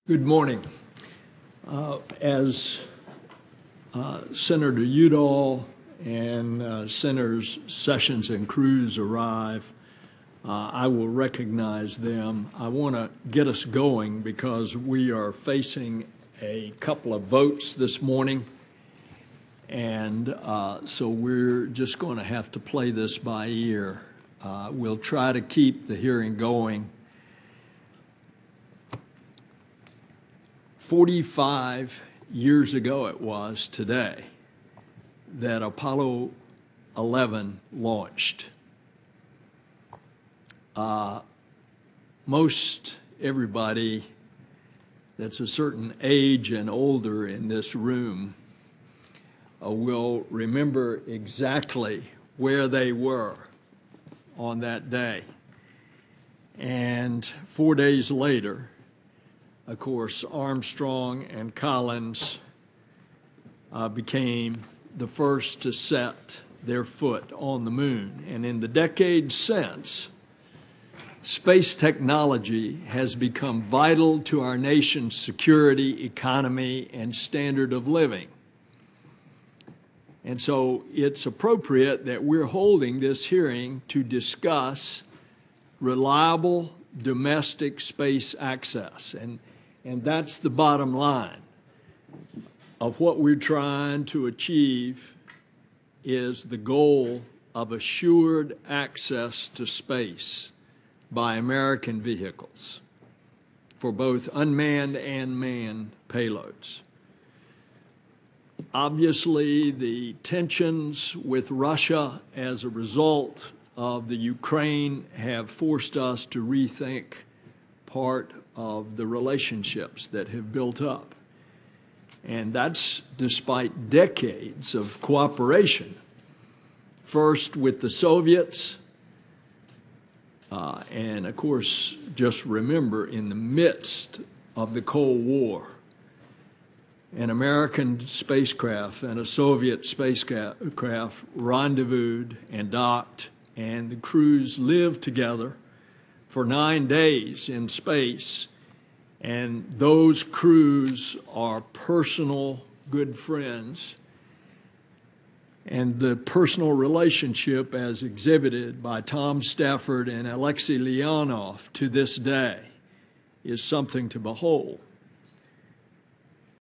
Good morning. As Senator Udall and Senators Sessions and Cruz arrive, I will recognize them. I want to get us going because we are facing a couple of votes this morning, and so we're just going to have to play this by ear. We'll try to keep the hearing going. 45 years ago it was today that Apollo 11 launched. Most everybody that's a certain age and older in this room will remember exactly where they were on that day. And 4 days later, of course, Armstrong and Collins became the first to set their foot on the moon. And in the decades since, space technology has become vital to our nation's security, economy, and standard of living. And so it's appropriate that we're holding this hearing to discuss reliable domestic space access. And that's the bottom line of what we're trying to achieve is the goal of assured access to space by American vehicles for both unmanned and manned payloads. Obviously, the tensions with Russia as a result of the Ukraine have forced us to rethink part of the relationships that have built up. And that's despite decades of cooperation, first with the Soviets, and of course, just remember in the midst of the Cold War, an American spacecraft and a Soviet spacecraft rendezvoused and docked, and the crews lived together for 9 days in space, and those crews are personal good friends. And the personal relationship as exhibited by Tom Stafford and Alexei Leonov to this day is something to behold.